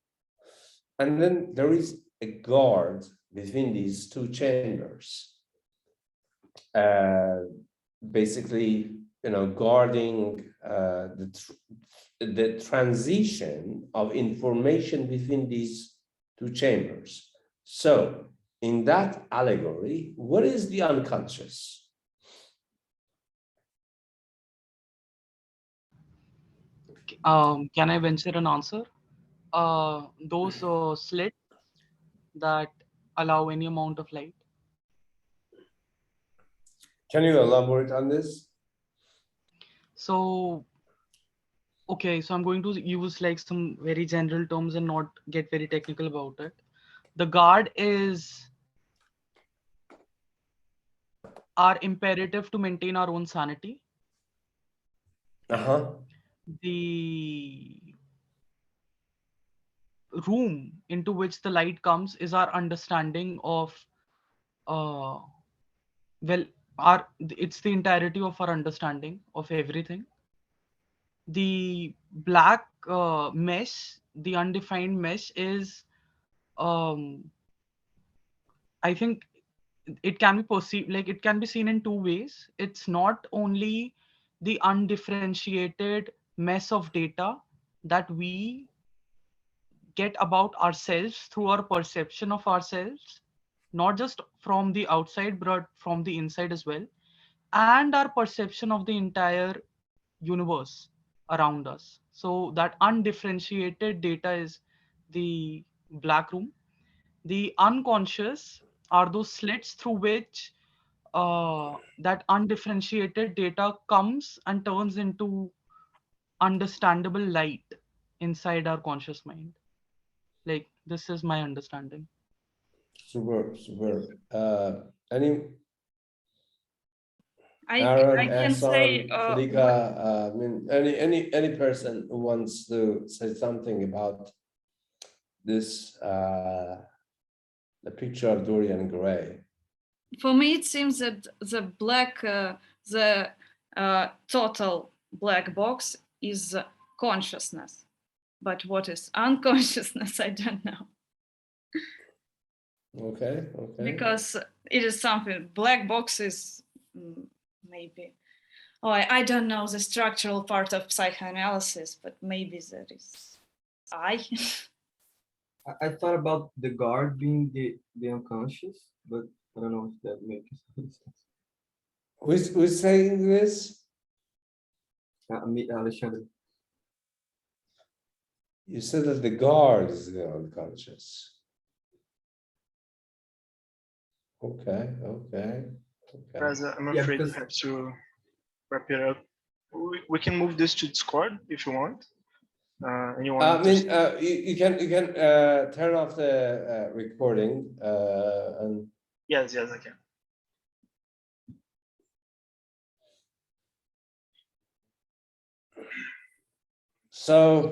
And then there is a guard between these two chambers. Basically, guarding the transition of information between these two chambers. So in that allegory, what is the unconscious? Can I venture an answer? Those slits that allow any amount of light. Can you elaborate on this? So, okay, so I'm going to use like some very general terms and not get very technical about it. The guard is our imperative to maintain our own sanity. The room into which the light comes is our understanding of, it's the entirety of our understanding of everything. The black mesh, the undefined mesh is, I think it can be perceived, like it can be seen in two ways. It's not only the undifferentiated mess of data that we get about ourselves through our perception of ourselves, not just from the outside, but from the inside as well, and our perception of the entire universe around us. So that undifferentiated data is the black room. The unconscious are those slits through which that undifferentiated data comes and turns into understandable light inside our conscious mind. Like, this is my understanding. Super. Any? I Aaron, can say Lika, I mean, any person who wants to say something about this, the picture of Dorian Gray. For me, it seems that the total black box is consciousness, but what is unconsciousness, I don't know. Okay. Because it is something, black box is maybe, I don't know the structural part of psychoanalysis, but maybe that is I thought about the guard being the unconscious, but I don't know if that makes sense. Who's saying this? Me, Alexander. You said that the guard is the unconscious. Okay. Reza, I'm afraid we have to wrap it up. We can move this to Discord if you want. You can turn off the recording and. Yes, I can. So